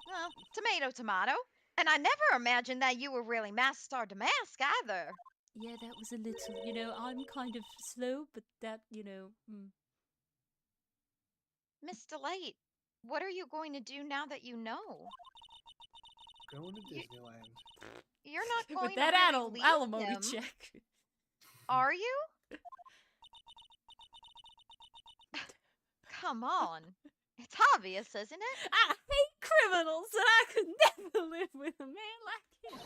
Well, tomato, tomato. And I never imagined that you were really mask star to mask either. Yeah, that was a little, I'm kind of slow, but that, Miss Delight, what are you going to do now that you know? Going to Disneyland. You're not going with that to really leave alimony him, check. are you? Come on. It's obvious, isn't it? I hate criminals, and I could never live with a man like him.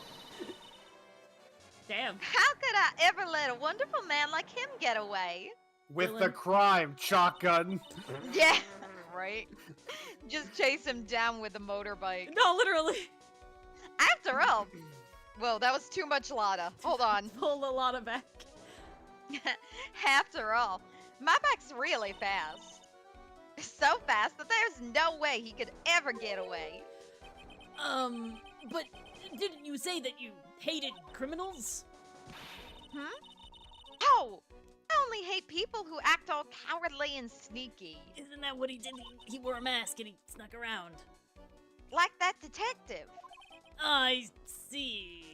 Damn. How could I ever let a wonderful man like him get away? With Dylan. the crime, shotgun. Yeah, right. Just chase him down with a motorbike. No, literally. After all, whoa, that was too much Lada. Hold on. Pull a lot of back. After all, my bike's really fast. So fast that there's no way he could ever get away. But didn't you say that you hated criminals? Oh, I only hate people who act all cowardly and sneaky. Isn't that what he did? He wore a mask and he snuck around. Like that detective. I see.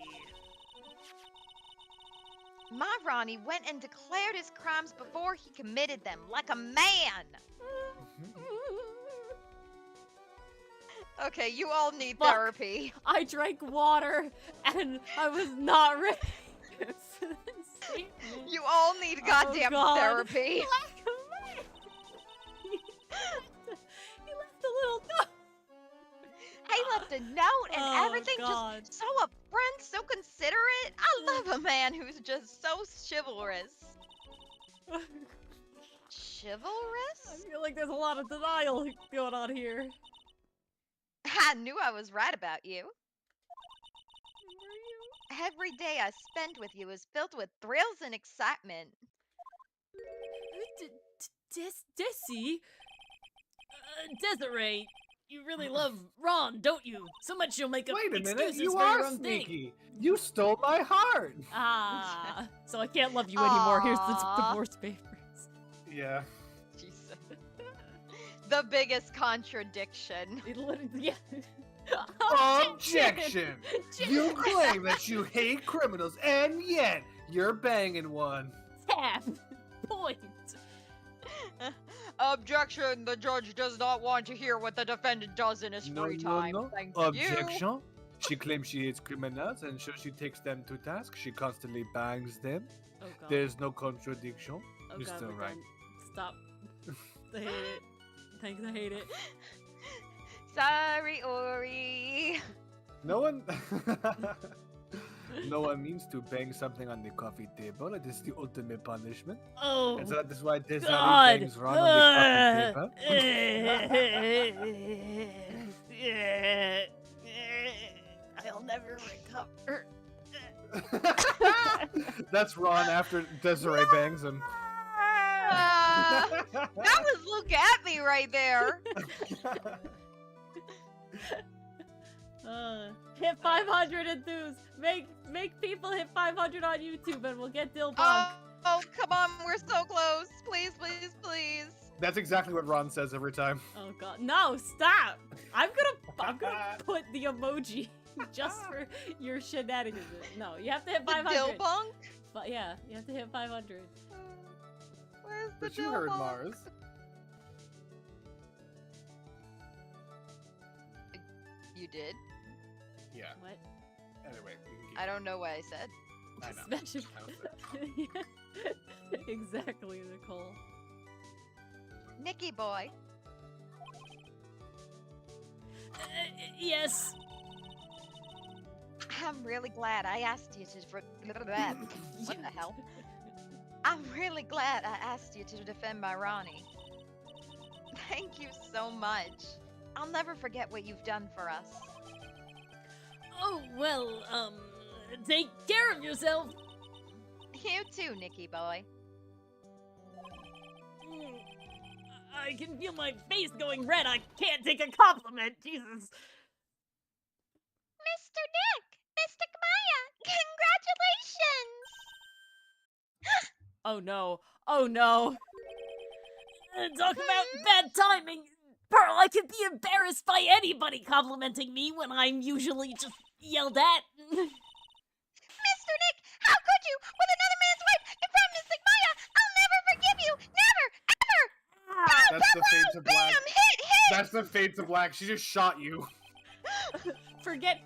My Ronnie went and declared his crimes before he committed them, like a man. Okay, you all need Fuck. therapy. I drank water and I was not ready for this statement. You all need goddamn God. therapy. Like a man. He left a little note. He left a note and Oh, everything, God. just so upfront, so considerate. I love a man who's just so chivalrous. I Chivalrous? feel like there's a lot of denial going on here. I knew I was right about you. Every day I spend with you is filled with thrills and excitement. Desi? Desiree, you really love Ron, don't you? So much you'll make up Wait a minute, excuses you for your are own thing. sneaky. You stole my heart. Ah, so I can't love you anymore. Here's the Aw. divorce papers. Yeah. Jesus. The biggest contradiction. It literally, yeah. Objection! You claim that you hate criminals, and yet you're banging one. Half point. Objection! The judge does not want to hear what the defendant does in his free time. Thank you. Objection. She claims she hates criminals, and so she takes them to task. She constantly bangs them. Oh god. There's no contradiction. Oh You're god, still we're right. done. Stop. I hate it. Thanks, I hate it. Sorry, Ori. No one. No one means to bang something on the coffee table. It is the ultimate punishment. Oh. And so that is why Desiree God. bangs Ron on the coffee table. I'll never recover. That's Ron after Desiree bangs him. That was look at me right there. Hit 500 enthuse. Make people hit 500 on YouTube, and we'll get Dilbonk. Oh, come on, we're so close. Please, please, please. That's exactly what Ron says every time. Oh god, no! Stop! I'm gonna put the emoji just for your shenanigans. No, you have to hit The 500. Dilbonk? But yeah, you have to hit 500. Where's the But you heard Dilbonk? Mars. You did? Yeah. What? Anyway, we can keep I don't know what I said. I know. Especially. Yeah. Exactly, Nicole. Nicky boy. Yes. I'm really glad I asked you to. What the hell? I'm really glad I asked you to defend my Ronnie. Thank you so much. I'll never forget what you've done for us. Oh, well, take care of yourself. You too, Nicky boy. I can feel my face going red. I can't take a compliment. Jesus. Mr. Nick! Mr. Kamaya! Congratulations! Oh no. Oh no. Talk about bad timing. Pearl, I can be embarrassed by anybody complimenting me when I'm usually just yelled at. Mr. Nick, how could you? With another man's wife in front of Miss Maya! I'll never forgive you! Never! Ever! That's the Fates of Black. Bam! Hit! That's the Fates of Black. She just shot you. Forget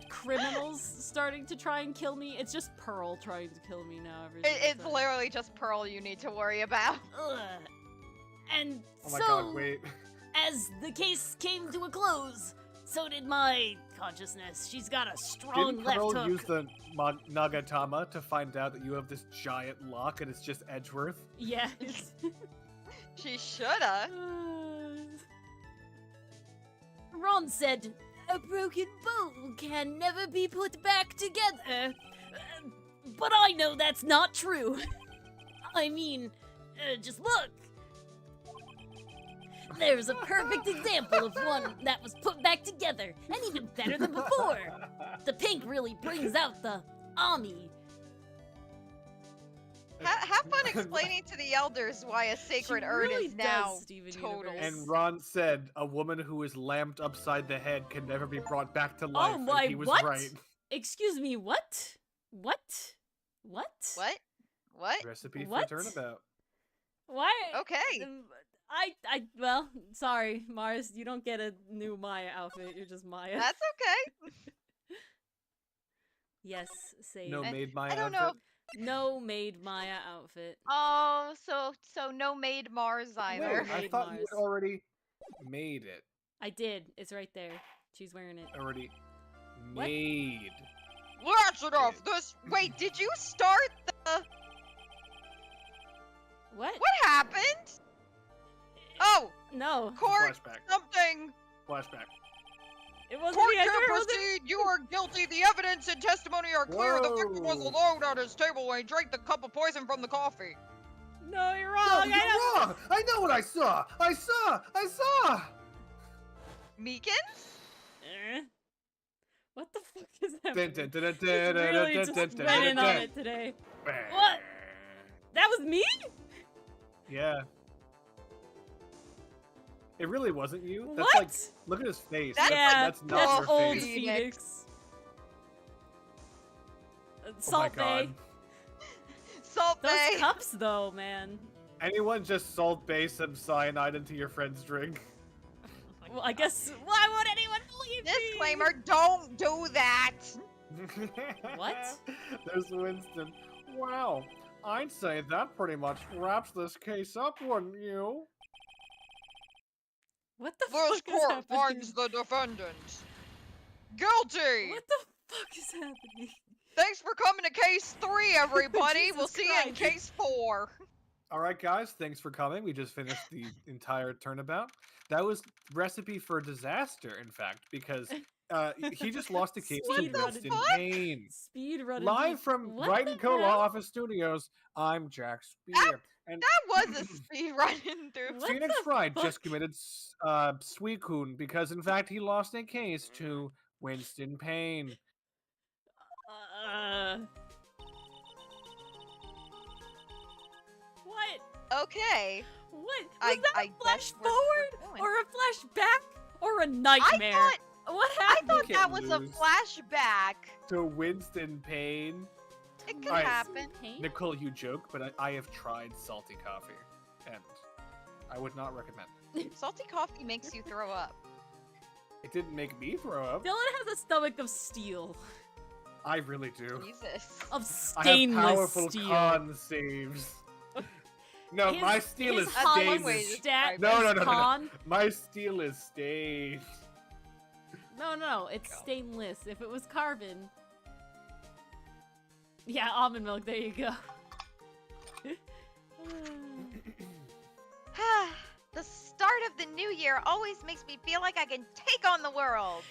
criminals starting to try and kill me. It's just Pearl trying to kill me now. Every single It's time. literally just Pearl you need to worry about. Ugh. And Oh my so, god, wait. as the case came to a close, so did my consciousness. She's got a strong Didn't left Pearl hook. use the Nagatama to find out that you have this giant lock and it's just Edgeworth? Yes. She shoulda. Ron said, a broken bone can never be put back together. But I know that's not true. I mean, just look. There's a perfect example of one that was put back together, and even better than before. The pink really brings out the Ami. Have fun explaining to the elders why a sacred She urn really is now does, Steven total. Universe. And Ron said, a woman who is lamped upside the head can never be brought back to life. Oh my, and he was what? right. Excuse me, what? What? What? What? What? Recipe What? for turnabout. Why? Okay. Well, sorry, Mars, you don't get a new Maya outfit. You're just Maya. That's okay. Yes, save. No maid my I don't outfit. No made Maya outfit. Oh, so no maid Mars either. Wait, I Maid thought you Mars. had already made it. I did. It's right there. She's wearing it. Already What? made. That's enough. This. Wait, did you start the... What? What happened? Oh, No, court Flashback. something. Flashback. it wasn't Court me. I can swear it wasn't- proceed. You are guilty. The evidence and testimony are clear. The victim was Whoa. alone at his table when he drank the cup of poison from the coffee. No, you're No, wrong. you're I know. wrong. I know what I saw. I saw. Meekins? Eh. What the fuck is Dun, happening? dun, dun, dun, Just dun, dun, really dun, just dun, dun, went dun, in on dun. it today. Bang. What? That was me? Yeah. It really wasn't you. That's What? like, look at his face. That's yeah, that's not that's your old face. Phoenix. Oh my Salt Bay. god. Salt Those Bay. cups, though, man. Anyone just Salt Bay some cyanide into your friend's drink? Well, I guess. Why would anyone believe me? Disclaimer, don't do that. What? There's Winston. Wow. I'd say that pretty much wraps this case up, wouldn't you? What the This fuck is court happening? finds the defendant guilty. What the fuck is happening? Thanks for coming to case 3, everybody. We'll Jesus see you in Christ. case 4. All right, guys. Thanks for coming. We just finished the entire turnabout. That was recipe for disaster, in fact, because He just lost a case to Speed running. Winston Payne. Speed running. Live from What Brighton the Co. hell? Law Office Studios, I'm Jack Spear. And That was a speed running through. What Phoenix the Wright fuck? just committed Suicune because, in fact, he lost a case to Winston Payne. What? Okay. What? Was that I a flash guess we're forward? going. Or a flashback? Or a nightmare? What I happened? thought can't that was a lose. flashback. To Winston Payne. It could Alright. happen. Nicole, you joke, but I have tried salty coffee, and I would not recommend it. Salty coffee makes you throw up. It didn't make me throw up. Dylan has a stomach of steel. I really do. Jesus. Of I have stainless powerful steel. con saves. No, my steel his is That's one stained. way to stat No, is no, no, no, no. con. My steel is stained. No, it's stainless. If it was carbon. Yeah, almond milk, there you go. The start of the new year always makes me feel like I can take on the world.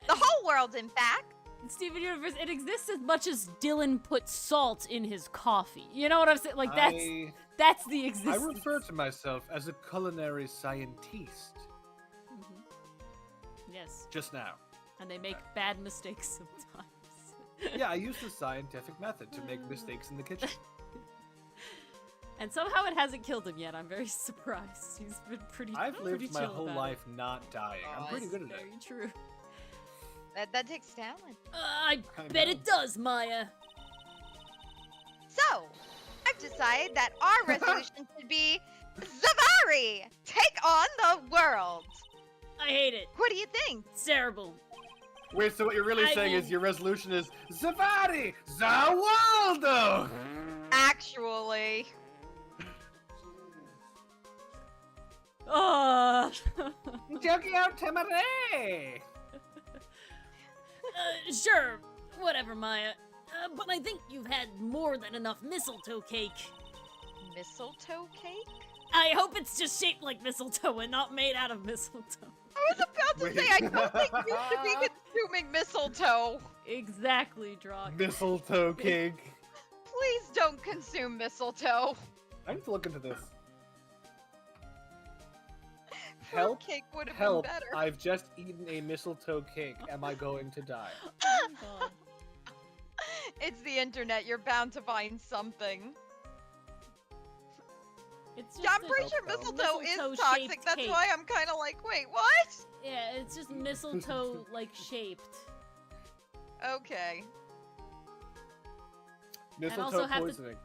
The whole world, in fact. Steven Universe, it exists as much as Dylan put salt in his coffee. You know what I'm saying? Like, that's the I existence. refer to myself as a culinary scientist. Yes, Just now. and they make bad mistakes sometimes. Yeah, I use the scientific method to make mistakes in the kitchen. And somehow it hasn't killed him yet. I'm very surprised. He's been pretty I've pretty lived my chill whole about life not dying. Oh, I'm pretty good at it. Very true. That takes talent. I I bet know. it does, Maya. So, I've decided that our resolution should be Zavari! Take on the world! I hate it. What do you think? It's terrible. Wait, so what you're really I saying will- is your resolution is Zavari! Zawaldo! Actually, Tokyo Temere! Sure. Whatever, Maya. But I think you've had more than enough mistletoe cake. mistletoe cake? I hope it's just shaped like mistletoe and not made out of mistletoe. I was about to Wait. say, I don't think you should be consuming mistletoe. Exactly, Drock. Mistletoe cake. Please don't consume mistletoe. I need to look into this. Help, Fruitcake would have help, been better. I've just eaten a mistletoe cake. Am I going to die? Oh my God. It's the internet. You're bound to find something. It's just Yeah, I'm a- pretty sure Mistletoe. mistletoe is Mistletoe-shaped toxic. That's cake. why I'm kind of like, wait, what? Yeah, it's just mistletoe like shaped. Okay. Mistletoe also have to- poisoning.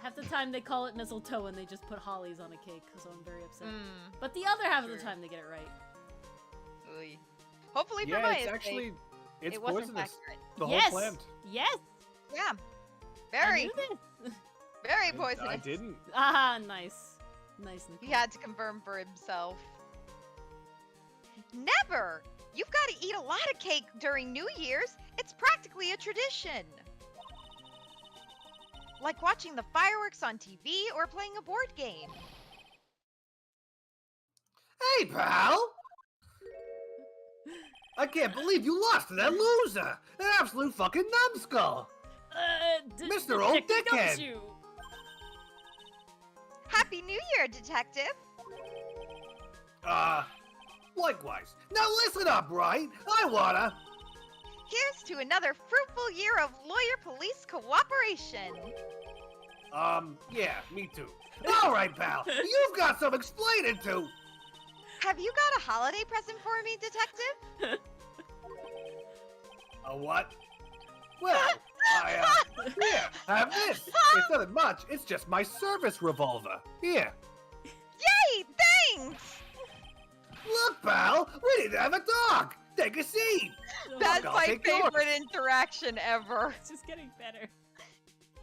Half the time they call it mistletoe and they just put hollies on a cake, so I'm very upset. Hmm. But the other half of the True. time they get it right. Oy. Hopefully for Yeah, my it's sake, actually it's it wasn't poisonous. accurate. The yes! whole plant. Yes! Yeah. I Very, knew this. very poisonous. I didn't. Ah, nice. Nice, Nicole. He had to confirm for himself. Never! You've got to eat a lot of cake during New Year's. It's practically a tradition. Like watching the fireworks on TV or playing a board game. Hey, pal! I can't believe you lost to that loser! An absolute fucking numbskull! Mr. Old Detective Dickhead. Gumshoe. Happy New Year, detective! Likewise. Now listen up, right? I wanna... Here's to another fruitful year of lawyer-police cooperation. Yeah, me too. Alright, pal, you've got some explaining to! Have you got a holiday present for me, detective? A what? Well, here, have this! It's nothing much. It's just my service revolver. Here. Yay, thanks! Look, pal, we need to have a talk! Take a seat! That's I'll my take yours. favorite interaction ever. It's just getting better.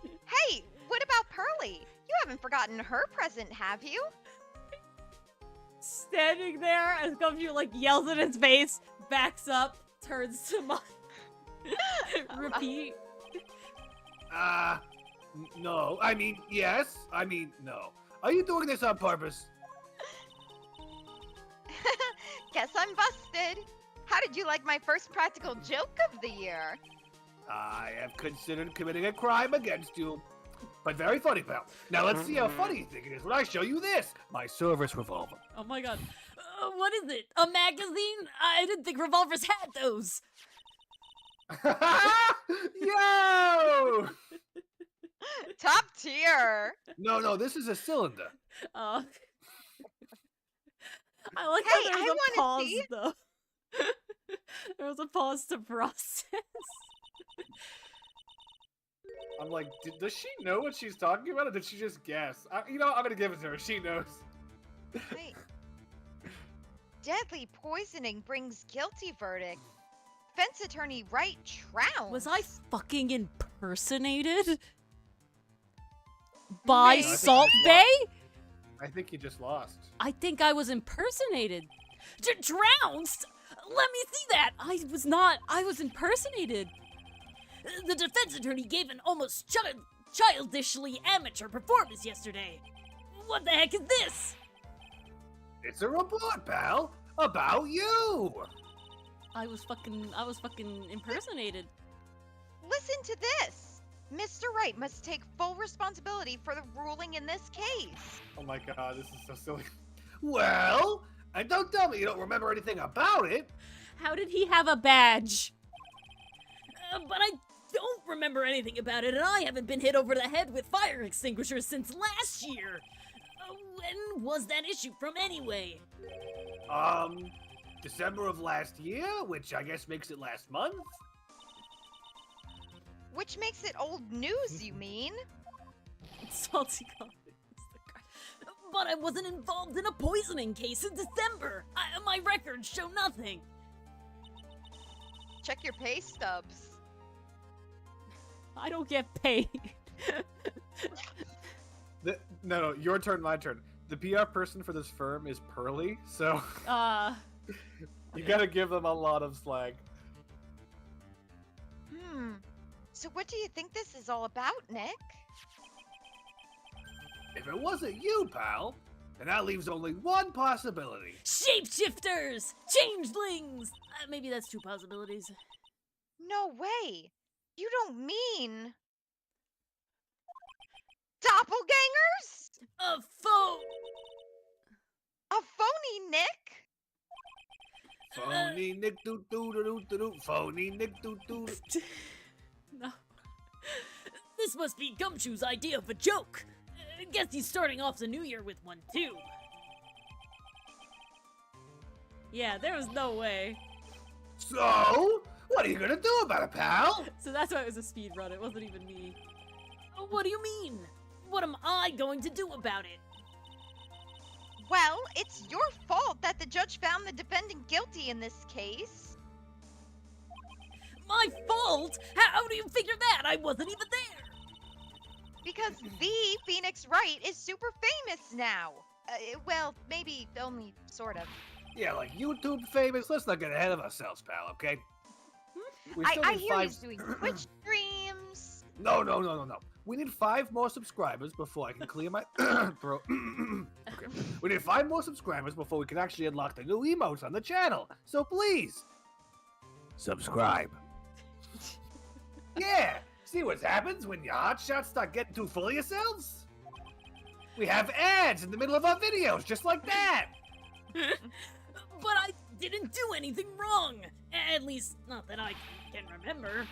Hey, what about Pearly? You haven't forgotten her present, have you? Standing there as Gumshoe like yells in his face, backs up, turns to mine. Repeat. No. I mean, yes. I mean, no. Are you doing this on purpose? Guess I'm busted. How did you like my first practical joke of the year? I have considered committing a crime against you. But very funny, pal. Now let's see how funny you think it is when I show you this. My service revolver. Oh my god. What is it? A magazine? I didn't think revolvers had those. Yo! Top tier. No, this is a cylinder. I like Hey, how there I was a wanna pause, see. though. There was a pause to process. I'm like, does she know what she's talking about, or did she just guess? I'm gonna give it to her. She knows. Wait. Deadly poisoning brings guilty verdict. Defense attorney Wright trounced. Was I fucking impersonated? By Maybe. Salt Bay? I think you just lost. I think I was impersonated. Trounced? Let me see that. I was impersonated. The defense attorney gave an almost childishly amateur performance yesterday. What the heck is this? It's a report, pal, about you. I was fucking impersonated. Listen to this. Mr. Wright must take full responsibility for the ruling in this case. Oh my god, this is so silly. Well, and don't tell me you don't remember anything about it. How did he have a badge? But I don't remember anything about it, and I haven't been hit over the head with fire extinguishers since last year. When was that issue from anyway? December of last year, which I guess makes it last month. Which makes it old news, you mean? Salty comments. But I wasn't involved in a poisoning case in December. My records show nothing. Check your pay stubs. I don't get paid. No, your turn, my turn. The PR person for this firm is Pearly, so you gotta give them a lot of slag. So what do you think this is all about, Nick? If it wasn't you, pal, then that leaves only one possibility. Shapeshifters! Changelings! Maybe that's two possibilities. No way. You don't mean... doppelgangers? A foe! A phony Nick? Phony Nick doo doo doo doo doo. Phony Nick doo doo. No. This must be Gumshoe's idea of a joke. Guess he's starting off the new year with one too. Yeah, there was no way. So, what are you gonna do about it, pal? So that's why it was a speed run. It wasn't even me. What do you mean? What am I going to do about it? Well, it's your fault that the judge found the defendant guilty in this case. My fault? How do you figure that? I wasn't even there. Because the Phoenix Wright is super famous now. Well, maybe only sort of. Yeah, like YouTube famous. Let's not get ahead of ourselves, pal. Okay? We still I need hear he's doing Twitch streams. No. We need 5 more subscribers before I can clear my throat. Okay. We need 5 more subscribers before we can actually unlock the new emotes on the channel. So please, subscribe. Yeah. See what happens when your hotshots start getting too full of yourselves? We have ads in the middle of our videos, just like that. But I didn't do anything wrong. At least, not that I can remember.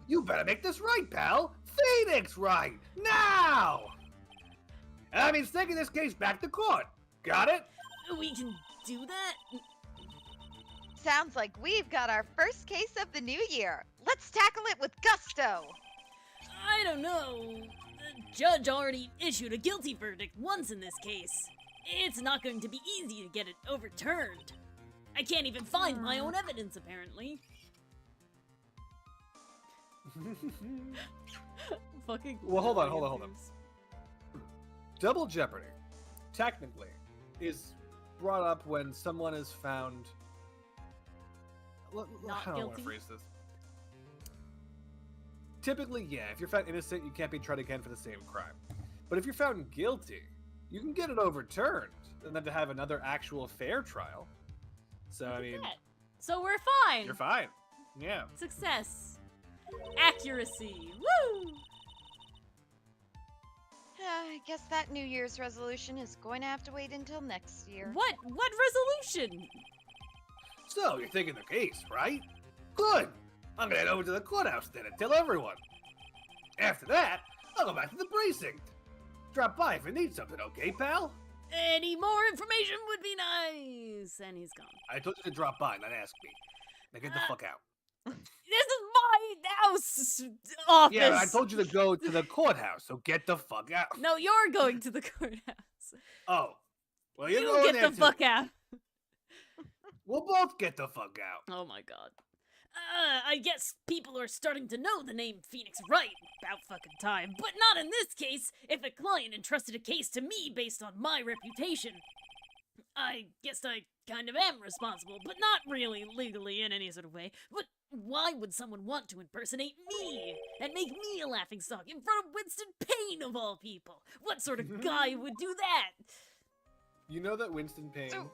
You better make this right, pal. Phoenix right now. And that means taking this case back to court. Got it? We can do that? Sounds like we've got our first case of the new year. Let's tackle it with gusto. I don't know. The judge already issued a guilty verdict once in this case. It's not going to be easy to get it overturned. I can't even find my own evidence, apparently. Fucking. Well, hold on. Double jeopardy, technically, is brought up when someone is found. Not How do I want guilty? to phrase this? Typically, yeah, if you're found innocent, you can't be tried again for the same crime. But if you're found guilty, you can get it overturned, and then to have another actual fair trial. So, I mean, So we're fine. You're fine. Yeah. Success. Accuracy. Woo! I guess that New Year's resolution is going to have to wait until next year. What resolution? So, you're taking the case, right? Good! I'm gonna head over to the courthouse then and tell everyone. After that, I'll go back to the precinct. Drop by if you need something, okay, pal? Any more information would be nice. And he's gone. I told you to drop by, not ask me. Now get the fuck out. This is my house office. Yeah, I told you to go to the courthouse, so get the fuck out. No, you're going to the courthouse. Oh. Well, you're You going get there the too. fuck out. We'll both get the fuck out. Oh my god. I guess people are starting to know the name Phoenix Wright. About fucking time. But not in this case. If a client entrusted a case to me based on my reputation, I guess I kind of am responsible, but not really legally in any sort of way. But why would someone want to impersonate me and make me a laughingstock in front of Winston Payne of all people? What sort of guy would do that? You know that Winston Payne, So-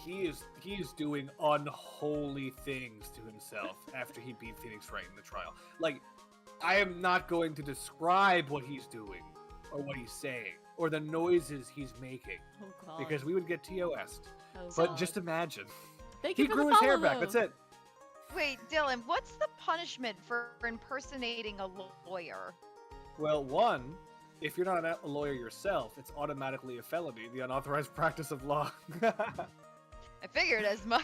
he is doing unholy things to himself after he beat Phoenix Wright in the trial. Like, I am not going to describe what he's doing, or what he's saying, or the noises he's making, Oh god. because we would get TOS'd. Oh, But God. just imagine. Thank He you for grew the his hair follow, back, though. that's it. Wait, Dylan, what's the punishment for impersonating a lawyer? Well, one, if you're not a lawyer yourself, it's automatically a felony, the unauthorized practice of law. I figured as much.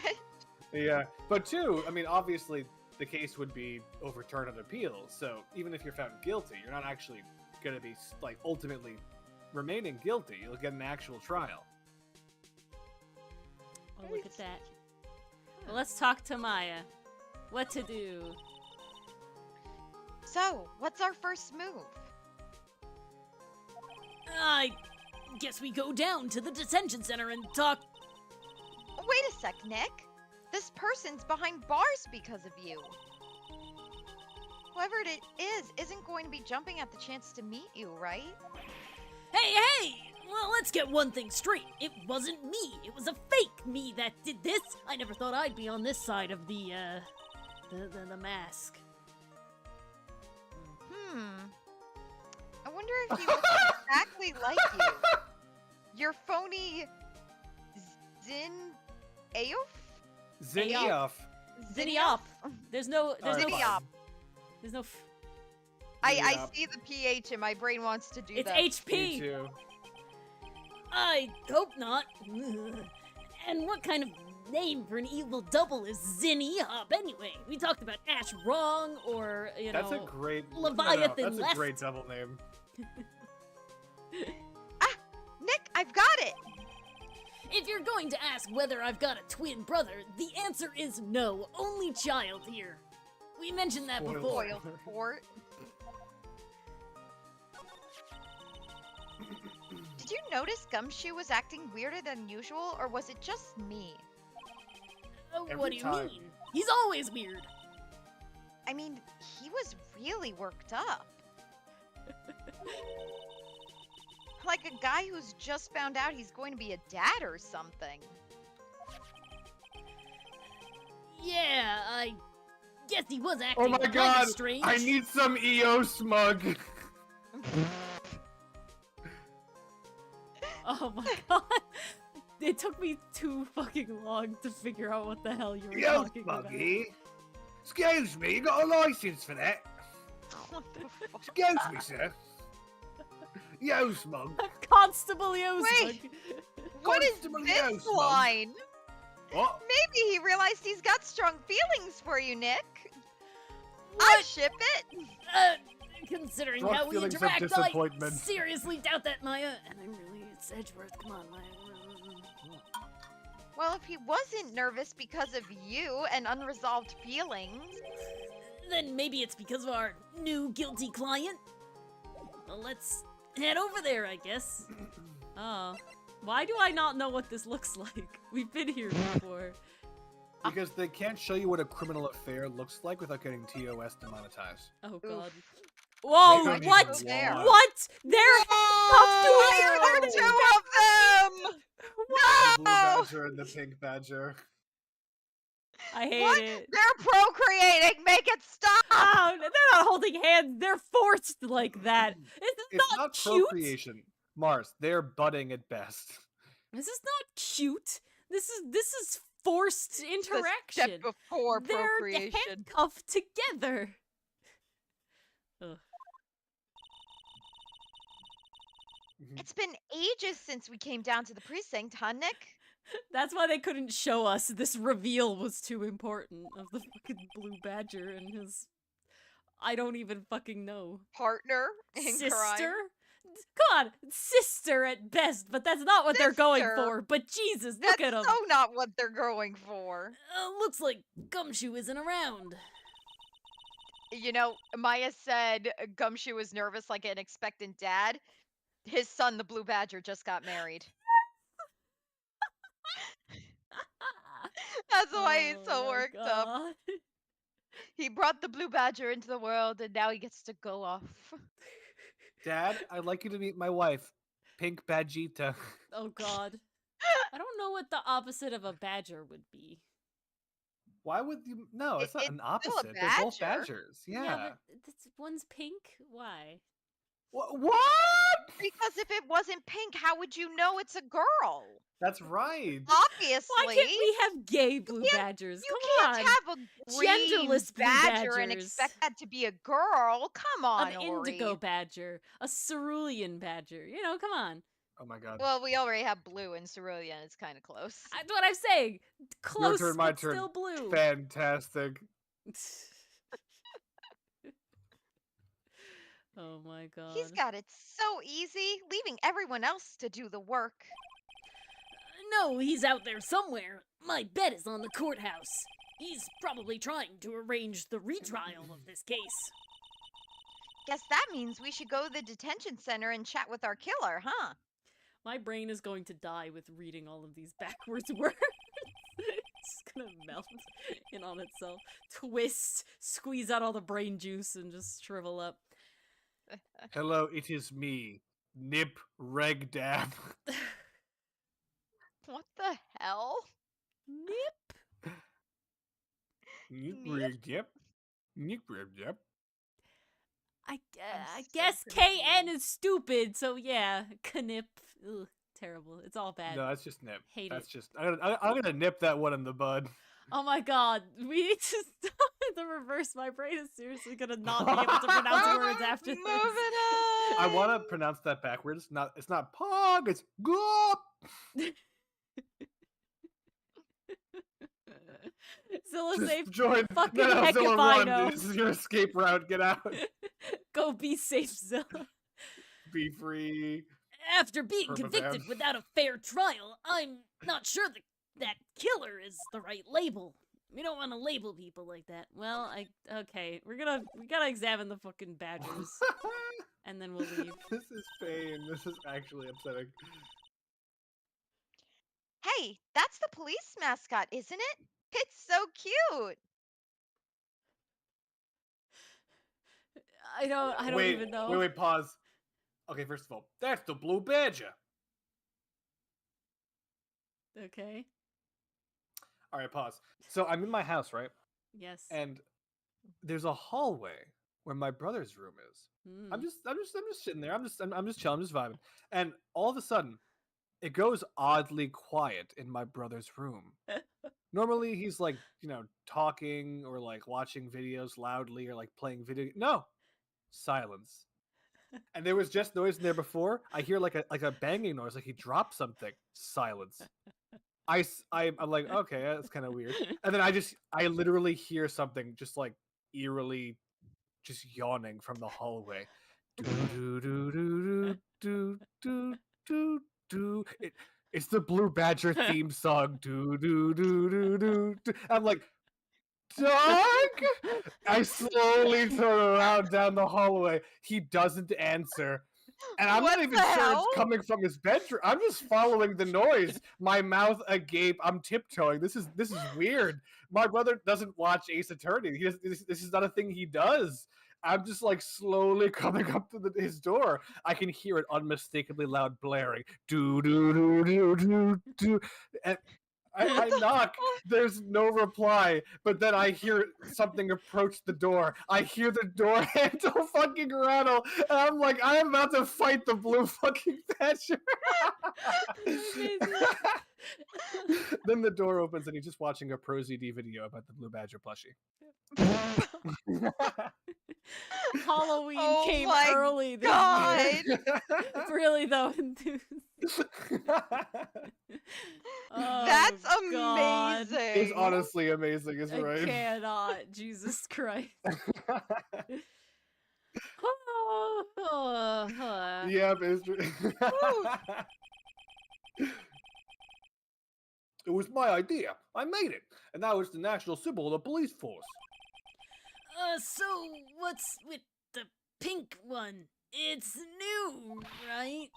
Yeah, but two, I mean, obviously, the case would be overturned on appeal, so even if you're found guilty, you're not actually going to be, like, ultimately remaining guilty. You'll get an actual trial. Oh, look at that. Well, let's talk to Maya. What to do? So, what's our first move? I guess we go down to the detention center and talk. Wait a sec, Nick. This person's behind bars because of you. Whoever it is isn't going to be jumping at the chance to meet you, right? Hey! Well, let's get one thing straight. It wasn't me. It was a fake me that did this. I never thought I'd be on this side of the mask. I wonder if he looks exactly like you. Your phony Aof? Zinioff. Zinniop. There's no Zinniop. There's no I Zinniop. see the PH and my brain wants to do It's that. Me HP. too. I hope not. And what kind of name for an evil double is Zinniop anyway? We talked about Ash Wrong or, you know, That's a great... Leviathan that's left. a great double name. Nick, I've got it! If you're going to ask whether I've got a twin brother, the answer is no. Only child here. We mentioned that Spoiled. before. Foil sport. Did you notice Gumshoe was acting weirder than usual, or was it just me? Oh, Every what do you time. mean? He's always weird. I mean, he was really worked up. Like a guy who's just found out he's going to be a dad or something. Yeah, I guess he was acting Oh my kinda god! strange. I need some EO smug! Oh my god. It took me too fucking long to figure out what the hell you were EO talking smug, about. eh? Excuse me, you got a license for that? What the fuck? Excuse me, sir. EO smug. Constable Yosmug. Wait. What is Constable this EO smug. line? What? Maybe he realized he's got strong feelings for you, Nick. I What? ship it. Considering Strong how we feelings of interact, I disappointment. seriously doubt that, Maya. And I'm really, it's Edgeworth. Come on, Maya. Well, if he wasn't nervous because of you and unresolved feelings, Then maybe it's because of our new guilty client. Well, let's head over there, I guess. Oh. Why do I not know what this looks like? We've been here before. Because they can't show you what a criminal affair looks like without getting TOS demonetized. Oh Oof. god. Whoa, don't even what? want. What? They're not doing why are there it! two of them? The blue No! badger and the pink badger. I hate What? it. They're procreating. Make it stop. Oh, they're not holding hands. They're forced like that. This is It's not not cute. procreation, Mars. They're budding at best. This is not cute. This is forced The interaction. step before They're procreation. handcuffed together. Ugh. It's been ages since we came down to the precinct, huh, Nick? That's why they couldn't show us. This reveal was too important of the fucking blue badger and his... I don't even fucking know. Partner in Sister? crime. God, sister at best, but that's not what they're going Sister? for. But Jesus, look That's at them. so not what they're going for. Looks like Gumshoe isn't around. You know, Maya said Gumshoe was nervous like an expectant dad. His son, the Blue Badger, just got married. That's why he's so my worked up. God. He brought the Blue Badger into the world, and now he gets to go off. Dad, I'd like you to meet my wife, Pink Badgita. Oh God. I don't know what the opposite of a badger would be. Why would you? No, it's not It's an still a opposite. They're both badger. badgers. Yeah. but one's pink. Why? What? Because if it wasn't pink, how would you know it's a girl? That's right. Obviously. Why can't we have gay blue can't- badgers? You Come can't on. have a green Genderless blue badger and badgers. expect that to be a girl. Come on, An Ori. indigo badger, a cerulean badger. You know, come on. Oh my god. Well, we already have blue and cerulean. It's kind of close. That's what I'm saying. Close, Your turn, my but turn. still blue. Fantastic. Oh my God. He's got it so easy, leaving everyone else to do the work. No, he's out there somewhere. My bet is on the courthouse. He's probably trying to arrange the retrial of this case. Guess that means we should go to the detention center and chat with our killer, huh? My brain is going to die with reading all of these backwards words. It's gonna melt in on itself. Twist, squeeze out all the brain juice, and just shrivel up. Hello, it is me, Nip Regdab. What the hell? Nip. Nip Nip? Regdab. Nip Regdab. I so guess KN is stupid, so yeah, Knip. Ugh, terrible. It's all bad. No, that's just Nip. Hate That's it. just. I'm gonna nip that one in the bud. Oh my God, we need to stop the reverse. My brain is seriously gonna not be able to pronounce words after Move this. it on! I want to pronounce that backwards. It's not pog. It's gop. Zilla Just safe. join. fucking No, heck Zilla, if I run. know. This is your escape route. Get out. Go be safe, Zilla. Be free. After being Perma convicted fam. without a fair trial, I'm not sure that killer is the right label. We don't want to label people like that. Well, okay. We gotta examine the fucking badgers, and then we'll leave. This is pain. This is actually upsetting. Hey, that's the police mascot, isn't it? It's so cute. I don't wait, even know. Wait, pause. Okay, first of all, that's the blue badger. Okay. All right, pause. So I'm in my house, right? Yes. And there's a hallway where my brother's room is. Hmm. I'm just sitting there. I'm just chilling, I'm just vibing. And all of a sudden, it goes oddly quiet in my brother's room. Normally, he's like, talking or like watching videos loudly or like playing video. No, silence. And there was just noise in there before. I hear like a banging noise, like he dropped something. Silence. I'm like, okay, that's kind of weird. And then I literally hear something just like eerily just yawning from the hallway. Do, do, do, do, do, do, do. It's the Blue Badger theme song. Do, do, do, do, do, do. I'm like, Doug? I slowly turn around down the hallway. He doesn't answer. And I'm What not even the sure hell? it's coming from his bedroom. I'm just following the noise. My mouth agape. I'm tiptoeing. This is weird. My brother doesn't watch Ace Attorney. This is not a thing he does. I'm just like slowly coming up to his door. I can hear it unmistakably loud blaring. Do do do do do do. And I knock. There's no reply. But then I hear something approach the door. I hear the door handle fucking rattle. And I'm like, I'm about to fight the blue fucking badger. Amazing. Then the door opens and he's just watching a ProZD video about the blue badger plushie. Halloween Oh came my early this God. year. Really though, enthused. Oh, That's God. amazing. It's honestly amazing, is I right. cannot. Jesus Christ. Yep, it's true. It was my idea. I made it. And now it's the national symbol of the police force. So what's with the pink one? It's new, right?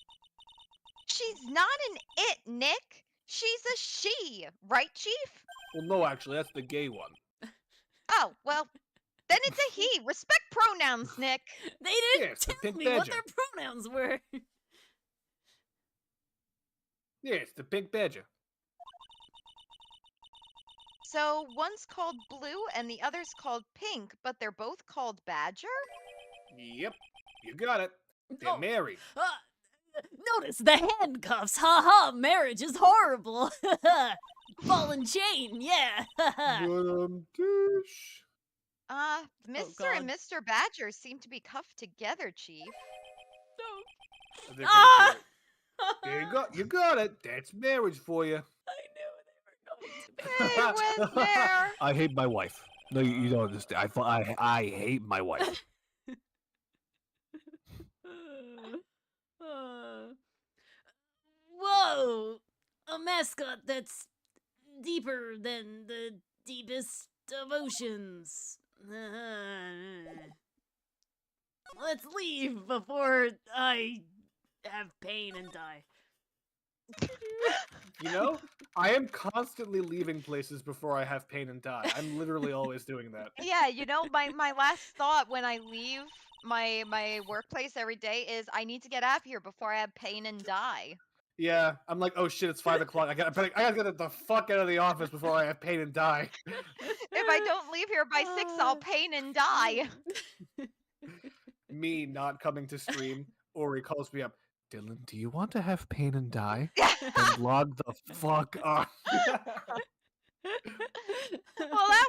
She's not an it, Nick. She's a she, right, Chief? Well, no, actually, that's the gay one. Oh, well, then it's a he. Respect pronouns, Nick. They didn't Yes, the tell pink me what badger. their pronouns were. Yeah, it's the pink badger. So one's called Blue and the other's called Pink, but they're both called Badger? Yep, you got it. They're Oh, married. notice the handcuffs. Ha ha, marriage is horrible. Ball and chain, yeah. Dish. Mr. and God. Mr. Badger seem to be cuffed together, Chief. They're Ah! There you go. You got it. That's marriage for you. They went there. I hate my wife. No, you don't understand. I hate my wife. Whoa! A mascot that's deeper than the deepest of oceans. Let's leave before I have pain and die. You know, I am constantly leaving places before I have pain and die. I'm literally always doing that. Yeah, you know, my last thought when I leave my workplace every day is I need to get out of here before I have pain and die. Yeah, I'm like, oh shit, it's 5 o'clock. I gotta get the fuck out of the office before I have pain and die. If I don't leave here by 6, I'll pain and die. Me not coming to stream, Ori calls me up. Dylan, do you want to have pain and die? Well, Then log the fuck off. that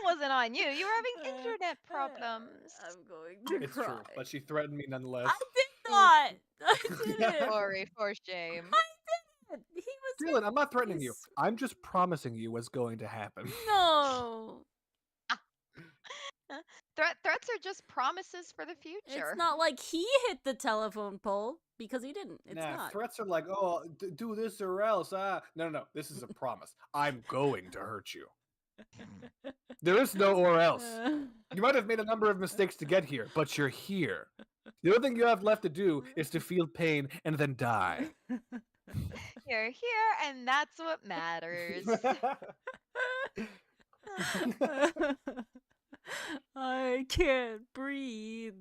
wasn't on you. You were having internet problems. I'm going to It's cry. true, but she threatened me nonetheless. I did not. I didn't. Sorry, for shame. He was. Dylan, I'm not threatening you. Yes. I'm just promising you what's going to happen. No. Threats are just promises for the future. It's not like he hit the telephone pole because he didn't. It's Nah, not. threats are like, oh, do this or else. No. This is a promise. I'm going to hurt you. There is no or else. You might have made a number of mistakes to get here, but you're here. The only thing you have left to do is to feel pain and then die. You're here, and that's what matters. I can't breathe.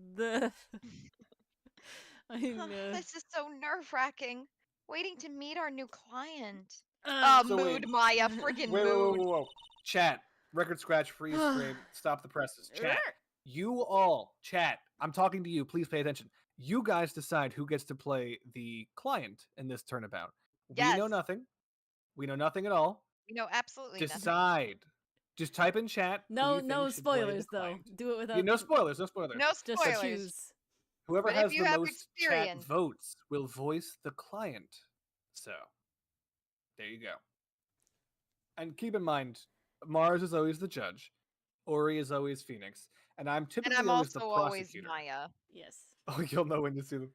I know. This is so nerve-wracking. Waiting to meet our new client. Uh, So Mood, wait. Maya, friggin' Wait, mood. whoa. Chat. Record scratch, freeze frame, stop the presses. Chat. You all, chat. I'm talking to you. Please pay attention. You guys decide who gets to play the client in this turnabout. We know Yes. nothing. We know nothing at all. We know absolutely nothing. Decide. Just type in chat. who no, you think no should play the spoilers though. client. Do it without. Yeah, no spoilers. No spoilers. No Just spoilers. choose. Whoever But if has you the have most chat experience- votes will voice the client. So, there you go. And keep in mind, Mars is always the judge. Ori is always Phoenix. And I'm And typically I'm always the also always prosecutor. Maya. Yes. Oh, you'll know when you see them.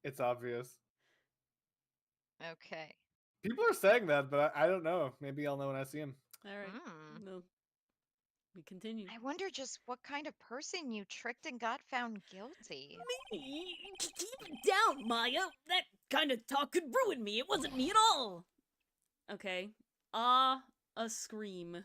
It's obvious. Okay. People are saying that, but I don't know. Maybe I'll know when I see him. All right. Mm. No. We continue. I wonder just what kind of person you tricked and got found guilty. Keep it down, Maya. That kind of talk could ruin me. It wasn't me at all. Okay. A scream.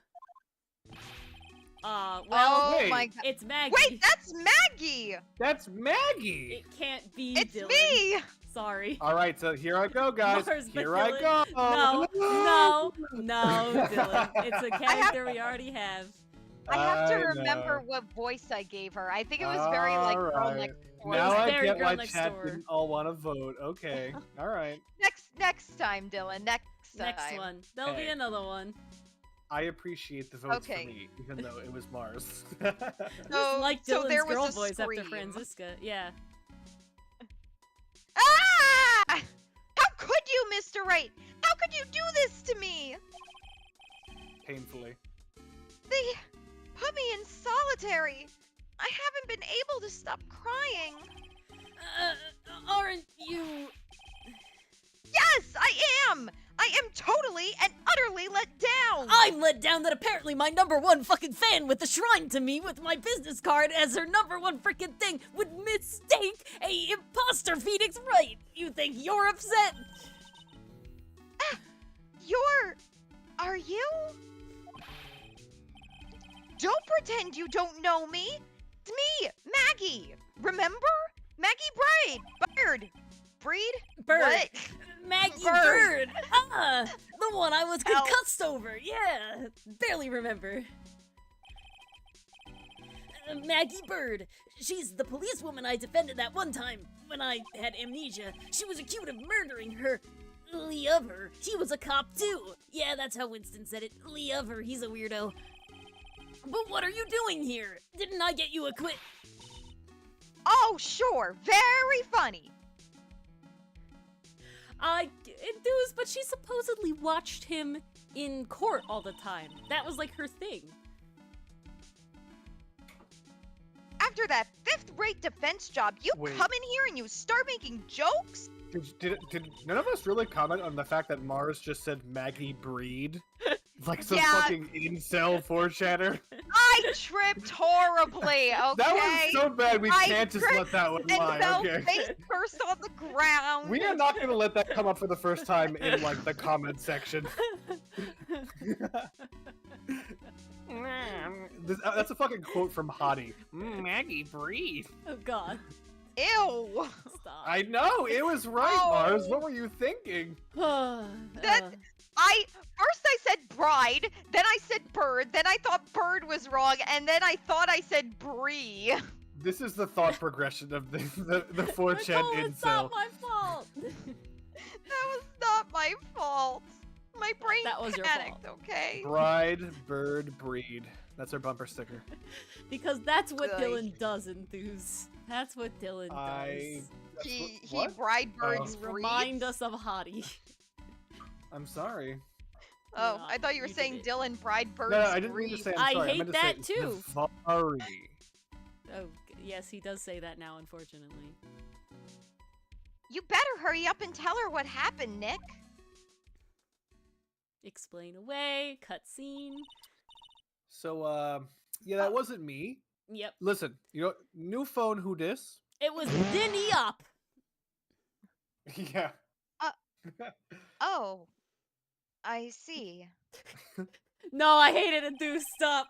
Well, Oh wait. my god. it's Maggie. Wait, that's Maggie! That's Maggie! It can't be It's Dylan. me! Sorry. All right, so here I go, guys. Mars, but Here I Dylan- go. No, Dylan. It's a character we already have. I have to I remember know. what voice I gave her. I think it was very like girl Alright. next door. Now I very get girl why next chat door. didn't all want to vote. Okay. All right. Next time, Dylan. Next time. Next one. There'll be Hey. another one. I appreciate the votes Okay. for me, even though it was Mars. So, Like so Dylan's there was girl a voice after scream. Franziska. Yeah. Ah! How could you, Mr. Wright? How could you do this to me? Painfully. They put me in solitary. I haven't been able to stop crying. Aren't you... Yes, I am! I am totally and utterly let down! I'm let down that apparently my #1 fucking fan with the shrine to me with my business card as her #1 freaking thing would mistake a imposter Phoenix Wright. You think you're upset? Are you? Don't pretend you don't know me. It's me, Maggie. Remember? Maggie Bird. Bird. What? Maggie Bird. Bird. Ah, the one I was Ow. concussed over. Yeah, barely remember. Maggie Bird. She's the policewoman I defended that one time when I had amnesia. She was accused of murdering her lover. He was a cop too. Yeah, that's how Winston said it. Lover. He's a weirdo. But what are you doing here? Didn't I get you a quit? Oh, sure. Very funny. I enthused, but she supposedly watched him in court all the time. That was like her thing. After that fifth-rate defense job, you Wait. come in here and you start making jokes? Did none of us really comment on the fact that Mars just said Maggie Breed? Like some Yeah. fucking incel foreshatter? I tripped horribly, okay? That was so bad we I can't just tripped let that one and lie, fell okay? face first on the ground. We are not gonna let that come up for the first time in like the comment section. That's a fucking quote from Hottie. Maggie Breed. Oh god. Ew. Stop. I know, it was right, Oh. Mars. What were you thinking? That- First I said bride, then I said bird, then I thought bird was wrong, and then I thought I said brie. This is the thought progression of the 4chan No, incel. it's not my fault. That was not my fault. My brain That was your panicked, okay? Bride, bird, breed. That's our bumper sticker. Because that's what Good. Dylan does, Enthuse. That's what Dylan I- does. That's He what? bride birds You Oh. remind us of Hottie. I'm sorry. Oh, No, I thought you were you saying did it. Dylan bride birds No, I didn't mean to breed. say I'm I sorry. hate meant to that say too. Sorry. Oh, yes, he does say that now, unfortunately. You better hurry up and tell her what happened, Nick. Explain away, cutscene. So, yeah, that wasn't me. Yep. Listen, you know, new phone, who dis? It was Dinny Up. Yeah. Oh, I see. No, I hate it, Enthuse. Stop.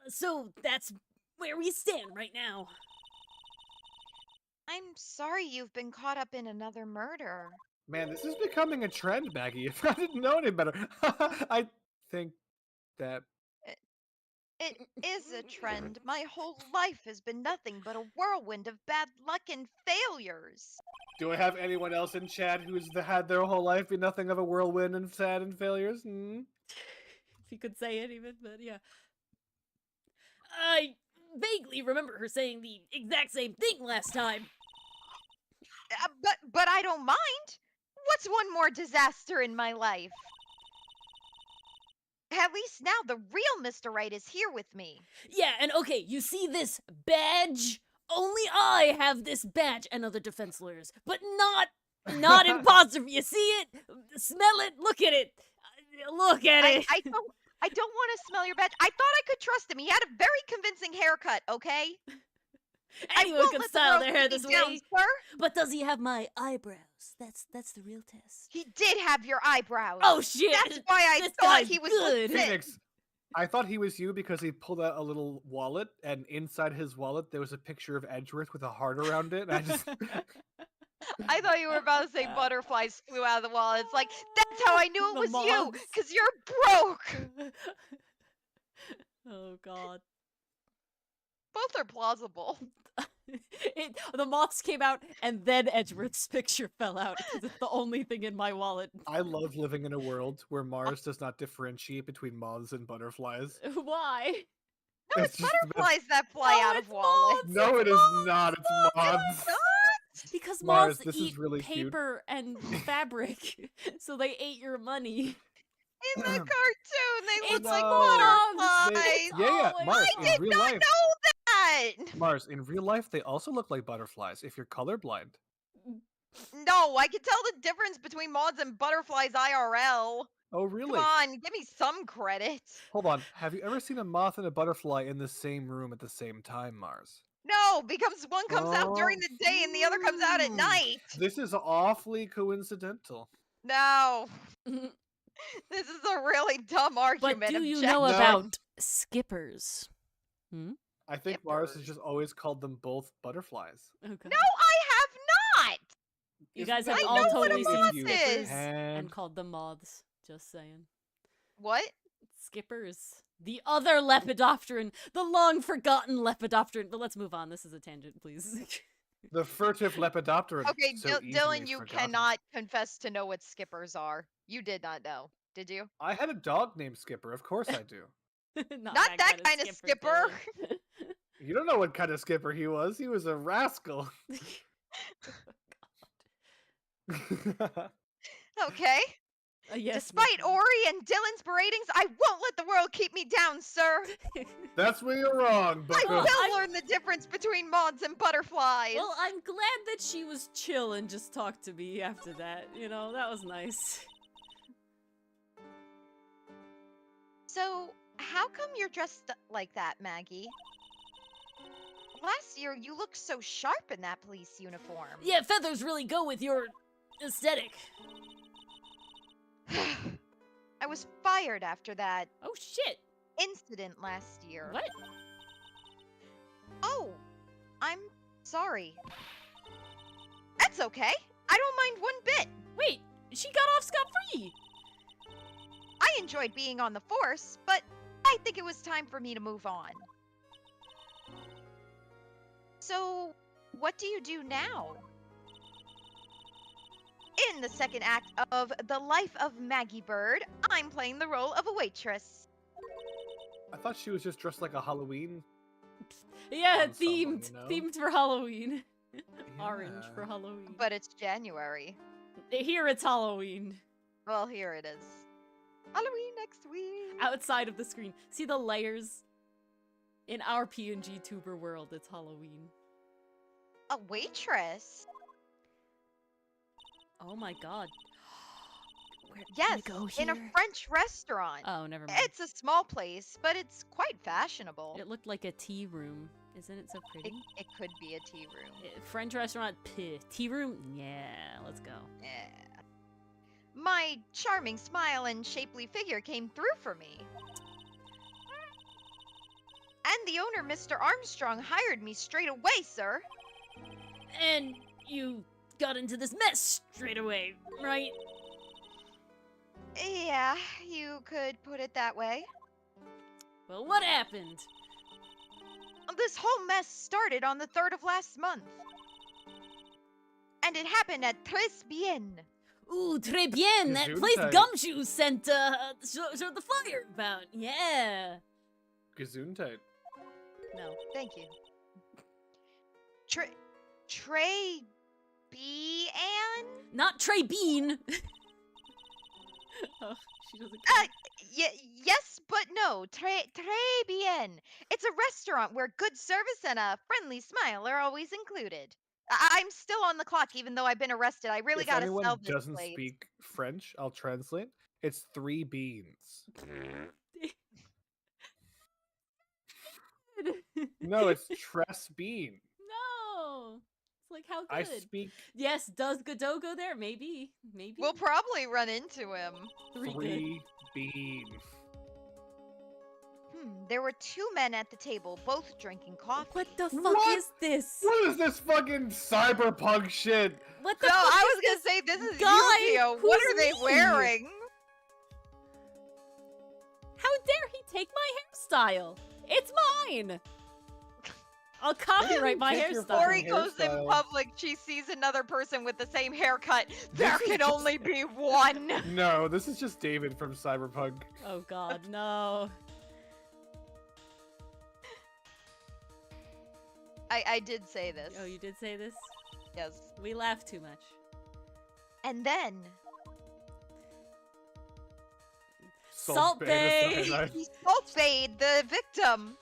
So that's where we stand right now. I'm sorry you've been caught up in another murder. Man, this is becoming a trend, Maggie. If I didn't know any better. I think that... It is a trend. My whole life has been nothing but a whirlwind of bad luck and failures. Do I have anyone else in chat who's had their whole life be nothing of a whirlwind and sad and failures? Hmm? If you could say it even, but yeah. I vaguely remember her saying the exact same thing last time. But I don't mind. What's one more disaster in my life? At least now the real Mr. Right is here with me. Yeah, and okay, you see this badge? Only I have this badge and other defense lawyers, but not imposter. You see it? Smell it? Look at it. Look at it. I don't want to smell your badge. I thought I could trust him. He had a very convincing haircut, okay? Anyone won't can let the style world their hair keep this me down, way. sir. But does he have my eyebrows? That's the real test. He did have your eyebrows. Oh shit! That's why I This thought guy's he was good. legit. Phoenix, I thought he was you because he pulled out a little wallet, and inside his wallet there was a picture of Edgeworth with a heart around it. And I just I thought you were about to say butterflies flew out of the wall. It's like, that's how I knew it The was you, moths. because you're broke. Oh god. Both are plausible. The moths came out and then Edgeworth's picture fell out because it's the only thing in my wallet. I love living in a world where Mars does not differentiate between moths and butterflies. Why? No, It's it's just the best- butterflies that fly Oh, out of it's wallets. moths! No, it is not. It's moths. Because Mars, moths this is eat really cute. paper and fabric, so they ate your money. In the cartoon, they look It's like moths! butterflies. Yeah, always Mars, moths. in real life. know that. Mars, in real life, they also look like butterflies if you're colorblind. No, I can tell the difference between moths and butterflies IRL. Oh, really? Come on, give me some credit. Hold on. Have you ever seen a moth and a butterfly in the same room at the same time, Mars? No, because one comes out during the day and the other comes out at Hmm. night. This is awfully coincidental. No. This is a really dumb argument. But do you Object- know No. about skippers? I think Mars has Skippers. just always called them both butterflies. Oh, God. No, I have not. You Isn't guys that have I all know what a totally seen moth skippers is. and called them moths. Just saying. What? Skippers. The other lepidopteran. The long forgotten lepidopteran. But let's move on. This is a tangent, please. The furtive lepidopteran. Okay, so Dylan, easily you forgotten. cannot confess to know what skippers are. You did not know, did you? I had a dog named Skipper. Of course I do. Not that kind of skipper. Dylan. You don't know what kind of skipper he was. He was a rascal. Okay. Yes, Despite Miss Ori and Dylan's beratings, I won't let the world keep me down, sir. Lee. That's where you're wrong, I Bucko. will learn the difference between moths and butterflies. Well, I'm glad that she was chill and just talked to me after that. You know, that was nice. So, how come you're dressed like that, Maggie? Last year, you looked so sharp in that police uniform. Yeah, feathers really go with your aesthetic. I was fired after that Oh, shit. incident last year. What? Oh, I'm sorry. That's okay. I don't mind one bit. Wait, she got off scot-free. I enjoyed being on the force, but I think it was time for me to move on. So, what do you do now? In the second act of The Life of Maggie Bird, I'm playing the role of a waitress. I thought she was just dressed like a Halloween. Yeah, On someone, themed. you know? Themed for Halloween. Orange for Yeah. Halloween. But it's January. Here it's Halloween. Well, here it is. Halloween next week. Outside of the screen. See the layers? In our PNG tuber world, it's Halloween. A waitress? Oh my god. Where Yes, can we go in a here? French restaurant. Oh, never mind. It's a small place, but it's quite fashionable. It looked like a tea room. Isn't it so pretty? It could be a tea room. French restaurant, tea room? Yeah, let's go. Yeah. My charming smile and shapely figure came through for me. And the owner, Mr. Armstrong, hired me straight away, sir. And you got into this mess straight away, right? Yeah, you could put it that way. Well, what happened? This whole mess started on the 3rd of last month. And it happened at Tres Bien. Ooh, très bien! That place Gesundheit. Gumshoe sent, showed the flyer about. Yeah. Gesundheit. No. Thank you. Trey Bien? Not Trey Bean! Oh, she doesn't Yes, but no. Très bien. It's a restaurant where good service and a friendly smile are always included. I'm still on the clock, even though I've been arrested. I really If gotta anyone sell this doesn't place. speak French, I'll translate. It's 3 beans. No, it's Tress Bean. No! It's like, how good? I speak Yes, does Godot go there? Maybe. Maybe. We'll probably run into him. 3 good. 3 beans. There were 2 men at the table, both drinking coffee. What the fuck What? is this? What is this fucking cyberpunk shit? What the No, fuck I is was gonna this say this is guy Yu-Gi-Oh! What who's are they me? wearing? How dare he take my hairstyle? It's mine! I'll copyright my Take your hairstyle. Before he goes in hairstyle. public, she sees another person with the same haircut. There is can just- only be one. No, this is just David from Cyberpunk. Oh god, no. I did say this. Oh, you did say this? Yes. We laugh too much. And then Salt Bae! cyanide. he salt bayed the victim.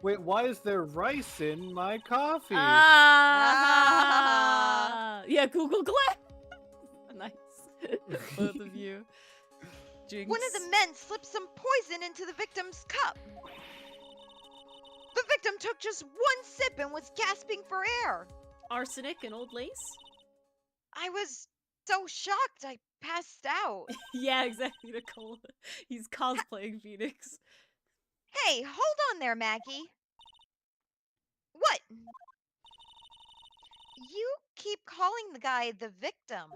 Wait, why is there rice in my coffee? Ah! Yeah, Google Glass! Nice. Both of you. Jinx. One of the men slipped some poison into the victim's cup. The victim took just 1 sip and was gasping for air. Arsenic and old lace? I was so shocked I passed out. Yeah, exactly, Nicole. He's cosplaying Phoenix. Hey, hold on there, Maggie. What? You keep calling the guy the victim.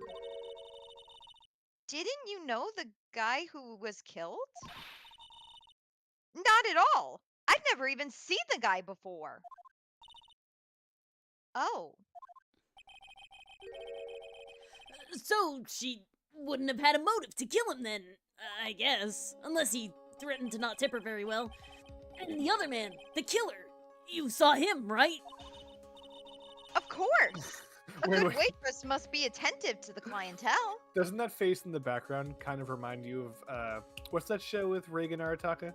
Didn't you know the guy who was killed? Not at all. I've never even seen the guy before. Oh. So, she wouldn't have had a motive to kill him then, I guess. Unless he threatened to not tip her very well. And the other man, the killer, you saw him, right? Of course. A Wait, good wait. waitress must be attentive to the clientele. Doesn't that face in the background kind of remind you of what's that show with Reagan Arataka?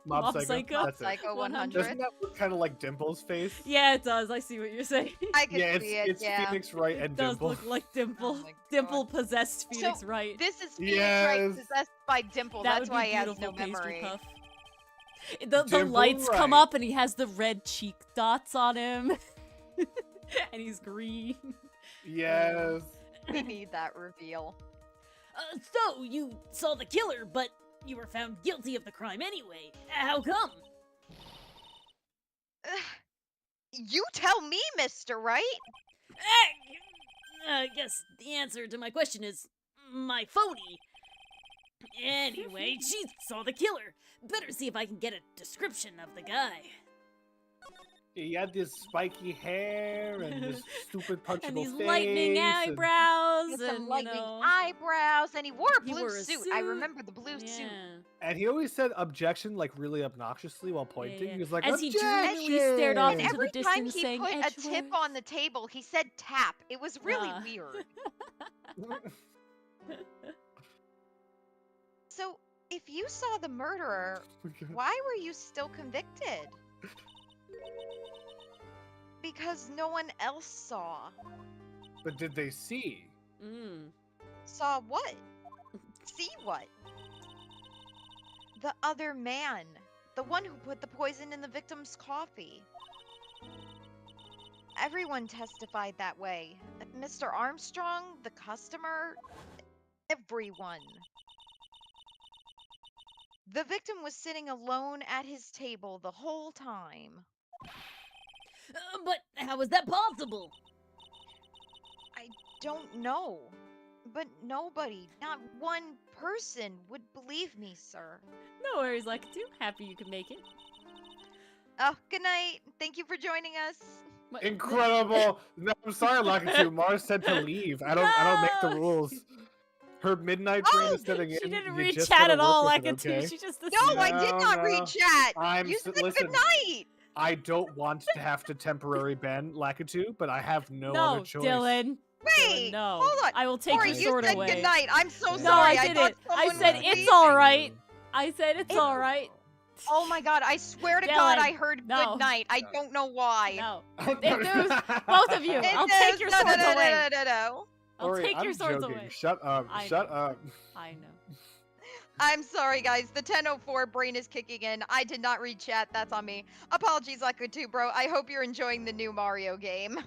Mob Psycho. That's it. Psycho 100. Doesn't that look kind of like Dimple's face? Yeah, it does. I see what you're saying. I can Yeah, see it, it's yeah. Phoenix Wright and It does Dimple. look like Dimple. Oh my Dimple God. possessed Phoenix Wright. This is Phoenix Wright Yes. possessed by Dimple. That That's would why be he has beautiful no pastry memory. puff. The Dimple lights come Wright. up and he has the red cheek dots on him. And he's green. Yes. We need that reveal. So, you saw the killer, but you were found guilty of the crime anyway. How come? You tell me, Mr. Wright. I guess the answer to my question is my phony. Anyway, she saw the killer. Better see if I can get a description of the guy. He had this spiky hair and this stupid punchable And these face. lightning and- eyebrows With and some lightning you know, eyebrows, and he wore a he blue wore a suit. I suit. remember the blue suit. yeah. And he always said objection like really obnoxiously while pointing. yeah. He was like, As he objection! dreamily stared off And into every the time distance he saying put a tip "Edgeworth." on the table, he said tap. It was really Ah. weird. So, if you saw the murderer, why were you still convicted? Because no one else saw. But did they see? Mm. Saw what? See what? The other man. The one who put the poison in the victim's coffee. Everyone testified that way. Mr. Armstrong, the customer, everyone. The victim was sitting alone at his table the whole time. But how is that possible? Don't know. But nobody, not one person, would believe me, sir. No worries, Lakitu. Happy you could make it. Oh, good night. Thank you for joining us. What- Incredible! No, I'm sorry, Lakitu. Mars said to leave. I don't make the No! rules. Her midnight brain is setting in. She didn't You read just chat gotta at all, work with it, Lakitu. okay? She just No, I did No, not no. read chat. I'm You s- said listen. good night. I don't want to have to temporary ban Lakitu, but I have no No, other choice. Dylan. Wait, Dylan, no. hold on. I will take Corey, your you sword said away. good night. I'm so No, sorry. I thought didn't. I someone said was it's leaving. all right. I said it's It- all right. Oh my god, I swear to God, Dylan, I heard no. good night. I No. don't know why. No. No. Both of you. It I'll does- take your no, swords no, no, away. No, no, no. I'll Ori, take I'm your swords joking. away. Shut up. I Shut know. up. I know. I'm sorry, guys. The 10:04 brain is kicking in. I did not read chat. That's on me. Apologies, Lakutu, bro. I hope you're enjoying the new Mario game.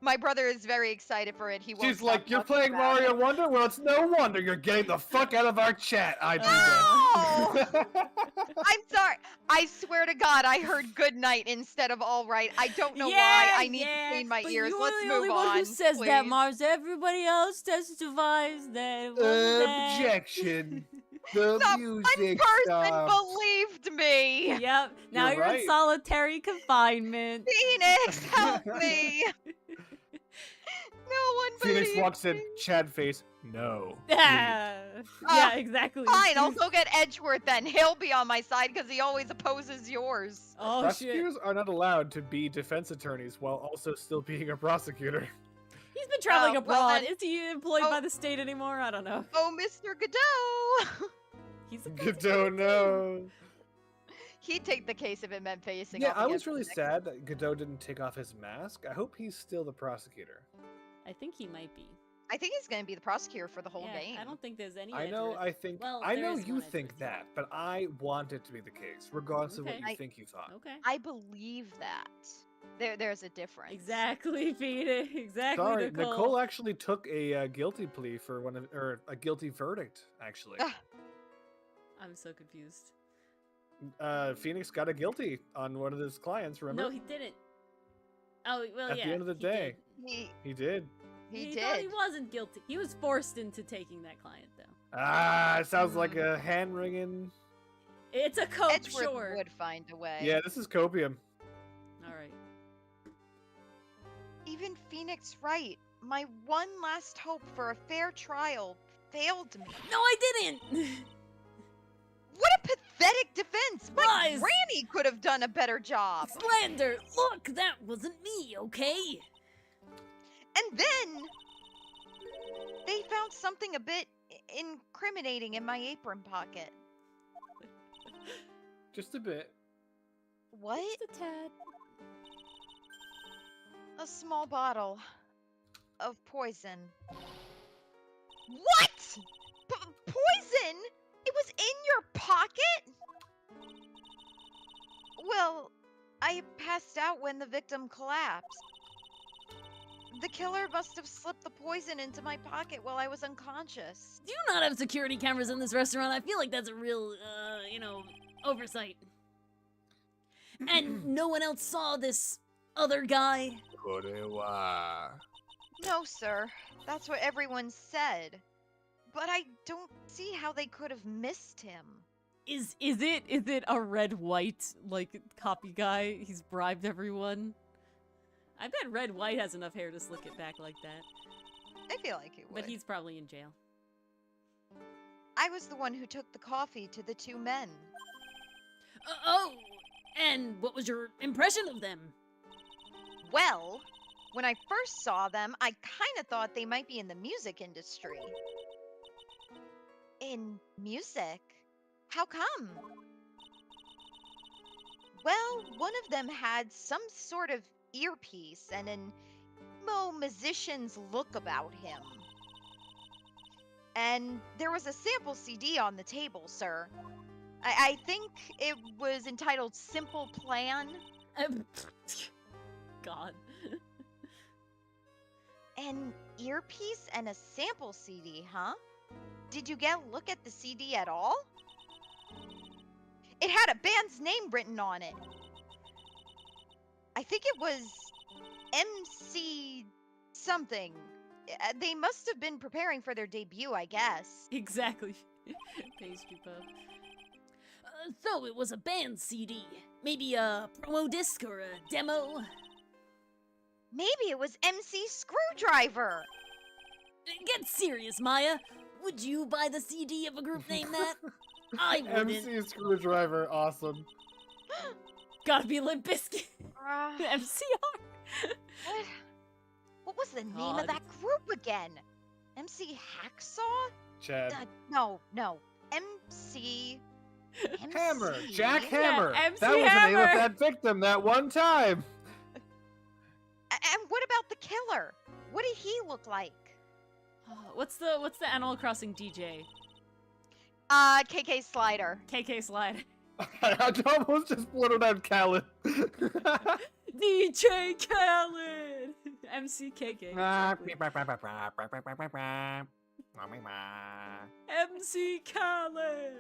My brother is very excited for it. He won't She's stop like, "You're talking playing about Mario it. Wonder? Well, it's no wonder you're getting the fuck out of our chat." I do that. I'm sorry. I swear to God, I heard good night instead of all right. I don't know why. I need to clean my but ears. you're Let's the move only on. one who says that, please. Mars. Everybody else testifies that it wasn't that. Objection. The Not music one person stopped. believed me. Yep. Now You're you're in right. solitary confinement. Phoenix, help me. No one Phoenix believed walks in, me. Chad face, no. Yeah, exactly. Fine, I'll go get Edgeworth then. He'll be on my side because he always opposes yours. Oh shit. Prosecutors are not allowed to be defense attorneys while also still being a prosecutor. He's been traveling well abroad. then- Is he employed Oh. by the state anymore? I don't know. Oh, Mr. Godot. He's a Godot, no. He'd take the case if it meant facing Yeah, off I was against really the next- sad that Godot didn't take off his mask. I hope he's still the prosecutor. I think he might be. I think he's going to be the prosecutor for the whole Yeah, game. I don't think there's any. I know, Edgeworth. I think, Well, I there know is you one think Edgeworth. that, but I want it to be the case, regardless of what Okay. you I- think you thought. Okay. I believe that. There's a difference. Exactly, Phoenix. Exactly, Sorry, Nicole. Nicole actually took a guilty plea for one of, or a guilty verdict, actually. Ugh. I'm so confused. Phoenix got a guilty on one of his clients, remember? No, he didn't. Oh, well, At yeah. the end of the he day. did. He did. He thought he did. wasn't guilty. He was forced into taking that client, though. Ah, it sounds like a hand wringing. It's a cope, Edgeworth sure. would find a way. Yeah, this is copium. All right. Even Phoenix right. My one last hope for a fair trial failed me. No, I didn't. What a pathetic defense! My Lies. granny could have done a better job. Slander. Look, that wasn't me. Okay. And then they found something a bit incriminating in my apron pocket. Just a bit. What? Just a tad. A small bottle of poison. What? Poison? It was in your pocket? Well, I passed out when the victim collapsed. The killer must have slipped the poison into my pocket while I was unconscious. Do you not have security cameras in this restaurant? I feel like that's a real, oversight. And no one else saw this other guy? No, sir. That's what everyone said. But I don't see how they could have missed him. Is it a red white like copy guy? He's bribed everyone. I bet Red White has enough hair to slick it back like that. I feel like he would. But he's probably in jail. I was the one who took the coffee to the two men. Oh, and what was your impression of them? Well, when I first saw them, I kind of thought they might be in the music industry. In music? How come? Well, one of them had some sort of earpiece and an musician's look about him. And there was a sample CD on the table, sir. I think it was entitled Simple Plan. God. An earpiece and a sample CD, huh? Did you get a look at the CD at all? It had a band's name written on it. I think it was MC something. They must have been preparing for their debut, I guess. Exactly. Pastry puff. So it was a band CD. Maybe a promo disc or a demo? Maybe it was MC Screwdriver. Get serious, Maya. Would you buy the CD of a group named that? I wouldn't. MC Screwdriver, awesome. Gotta be Limp Bizkit. MCR. What was the name God. of that group again? MC Hacksaw? Chad. No. MC... Hammer! MC? Jack Hammer! MC That was the name of Hammer. that victim that one time! And what about the killer? What did he look like? What's the Animal Crossing DJ? KK Slider. KK Slide. I almost just blurted out Khaled. DJ Khaled! MCKK. Ah, Exactly. MC Khaled.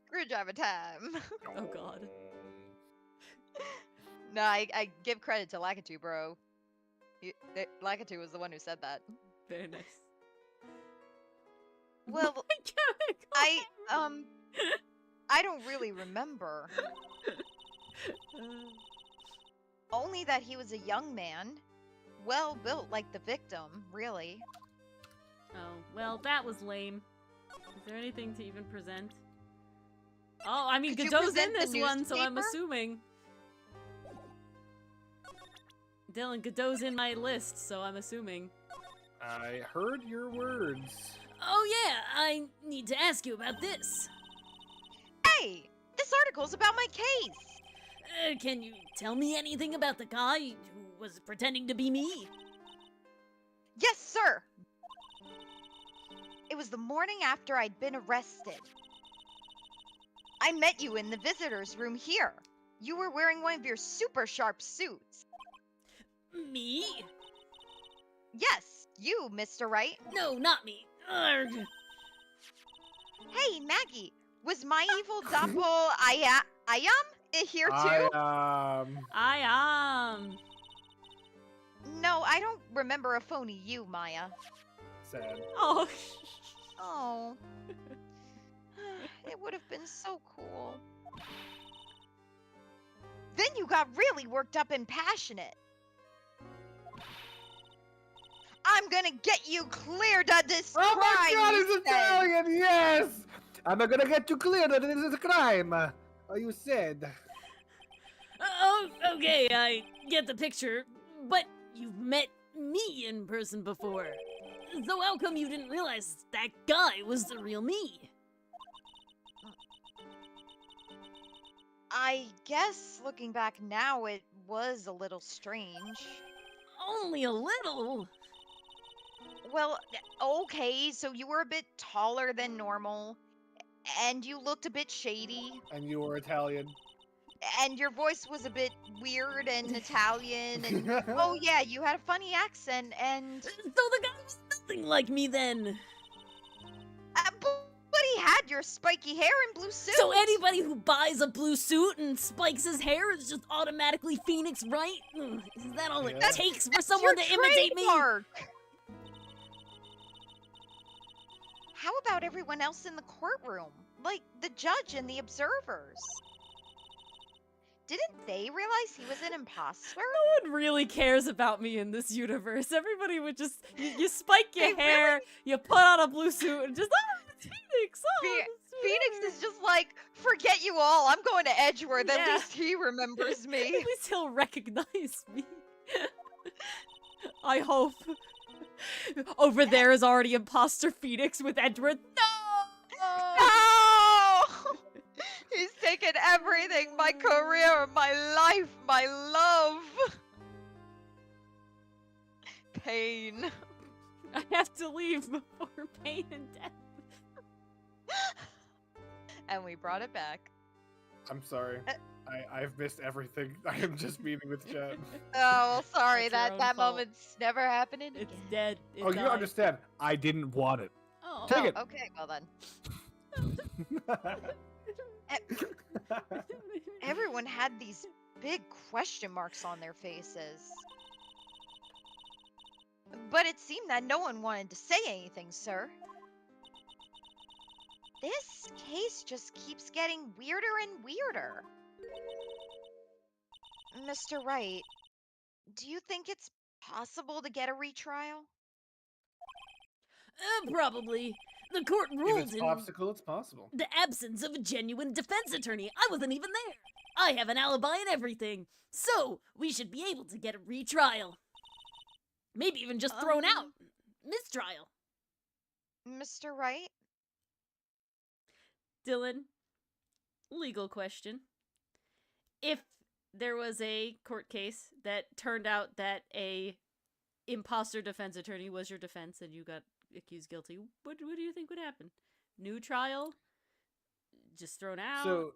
Screwdriver time. Oh god. No, I give credit to Lakitu, bro. Lakitu was the one who said that. Very nice. Well, My chemical. I don't really remember. Only that he was a young man, well built like the victim, really. Oh, well, that was lame. Is there anything to even present? Oh, I mean, Could you Godot's in present the this one, so I'm newspaper? assuming. Dylan, Godot's in my list, so I'm assuming. I heard your words. Oh yeah, I need to ask you about this. Hey, this article's about my case. Can you tell me anything about the guy who was pretending to be me? Yes, sir. It was the morning after I'd been arrested. I met you in the visitor's room here. You were wearing one of your super sharp suits. Me? Yes, you, Mr. Wright. No, not me. Urgh. Hey, Maggie, was my evil doppel here too? No, I don't remember a phony you, Maya. Sad. Oh. Oh. It would have been so cool. Then you got really worked up and passionate. I'm gonna get you cleared of this Oh my crime, god, you it's said. Italian, yes! I'm gonna get you clear that it is a crime. Oh, you said. Oh, okay, I get the picture. But you've met me in person before. So how come you didn't realize that guy was the real me? I guess looking back now, it was a little strange. Only a little. Well, okay, so you were a bit taller than normal, and you looked a bit shady, And you were Italian. and your voice was a bit weird and Italian, and oh yeah, you had a funny accent, and So the guy was nothing like me then. but he had your spiky hair and blue suit. So anybody who buys a blue suit and spikes his hair is just automatically Phoenix, right? Is that all it Yeah. takes for That's someone your to imitate me? trademark. How about everyone else in the courtroom? Like the judge and the observers? Didn't they realize he was an imposter? No one really cares about me in this universe. Everybody would just, you spike your They hair, you put on a blue suit, and just, it's Phoenix. It's Phoenix whatever." is just like, forget you all, I'm going to Edgeworth, Yeah. at least he remembers At me. least he'll recognize me. I hope. Over there is already imposter Phoenix with Edward. No! No! He's taken everything, my career, my life, my love. Pain. I have to leave before pain and death. And we brought it back. I'm sorry. I've missed everything. I am just meeting with chat. Oh, well, sorry, That's your own that fault. moment's never happening again. It's dead. It Oh, you died. understand. I didn't want it. Oh. Take it. Okay, well then. Everyone had these big question marks on their faces. But it seemed that no one wanted to say anything, sir. This case just keeps getting weirder and weirder. Mr. Wright, do you think it's possible to get a retrial? Probably. The court If ruled it's in popsicle, it's possible. the absence of a genuine defense attorney. I wasn't even there. I have an alibi and everything. So, we should be able to get a retrial. Maybe even just thrown out. Mistrial. Mr. Wright? Dylan, legal question. If there was a court case that turned out that a imposter defense attorney was your defense and you got accused guilty, what do you think would happen? New trial? Just thrown out? So,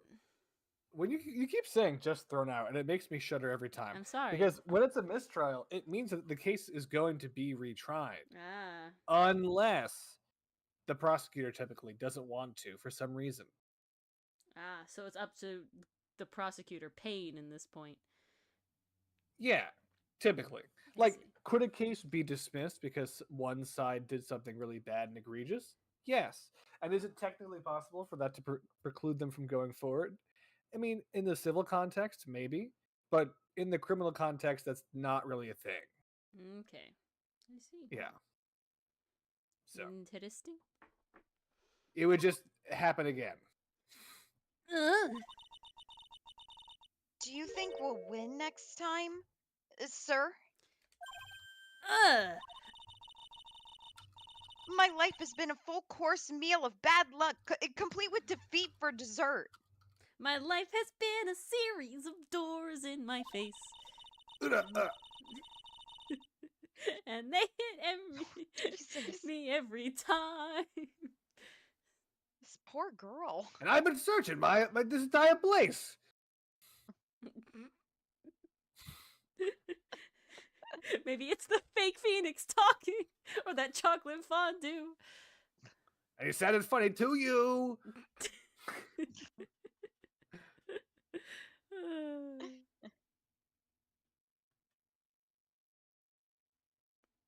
when you keep saying just thrown out, and it makes me shudder every time. I'm sorry. Because when it's a mistrial, it means that the case is going to be retried. Ah. Unless the prosecutor typically doesn't want to for some reason. Ah, so it's up to the prosecutor, Payne, in this point. Yeah, typically. I Like, see. could a case be dismissed because one side did something really bad and egregious? Yes. And is it technically possible for that to preclude them from going forward? I mean, in the civil context, maybe. But in the criminal context, that's not really a thing. Okay. I see. Yeah. So, Interesting. it would just happen again. Do you think we'll win next time, sir? My life has been a full course meal of bad luck, complete with defeat for dessert. My life has been a series of doors in my face. And they hit me every time. This poor girl. And I've been searching my this entire place. Maybe it's the fake phoenix talking, or that chocolate fondue. And it sounded funny to you.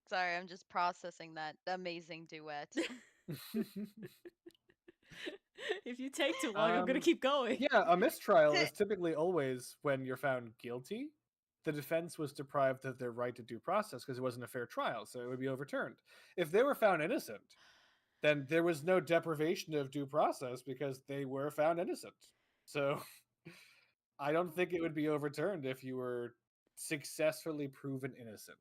Sorry, I'm just processing that amazing duet. If you take too long, I'm gonna keep going. Yeah, a mistrial is typically always when you're found guilty. The defense was deprived of their right to due process because it wasn't a fair trial, so it would be overturned. If they were found innocent, then there was no deprivation of due process because they were found innocent. So I don't think it would be overturned if you were successfully proven innocent.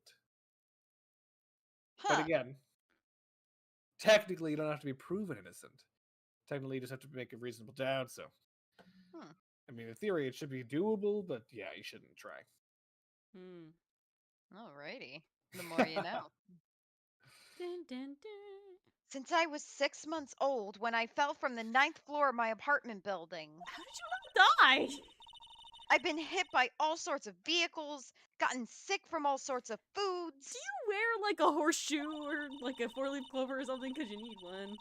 Huh. But again, technically you don't have to be proven innocent. Technically you just have to make a reasonable doubt, so. I mean, in theory it should be doable, but yeah, you shouldn't try. Alrighty. The more you know. Dun, dun, dun. Since I was 6 months old when I fell from the 9th floor of my apartment building. How did you not die? I've been hit by all sorts of vehicles, gotten sick from all sorts of foods. Do you wear like a horseshoe or like a 4-leaf clover or something because you need one?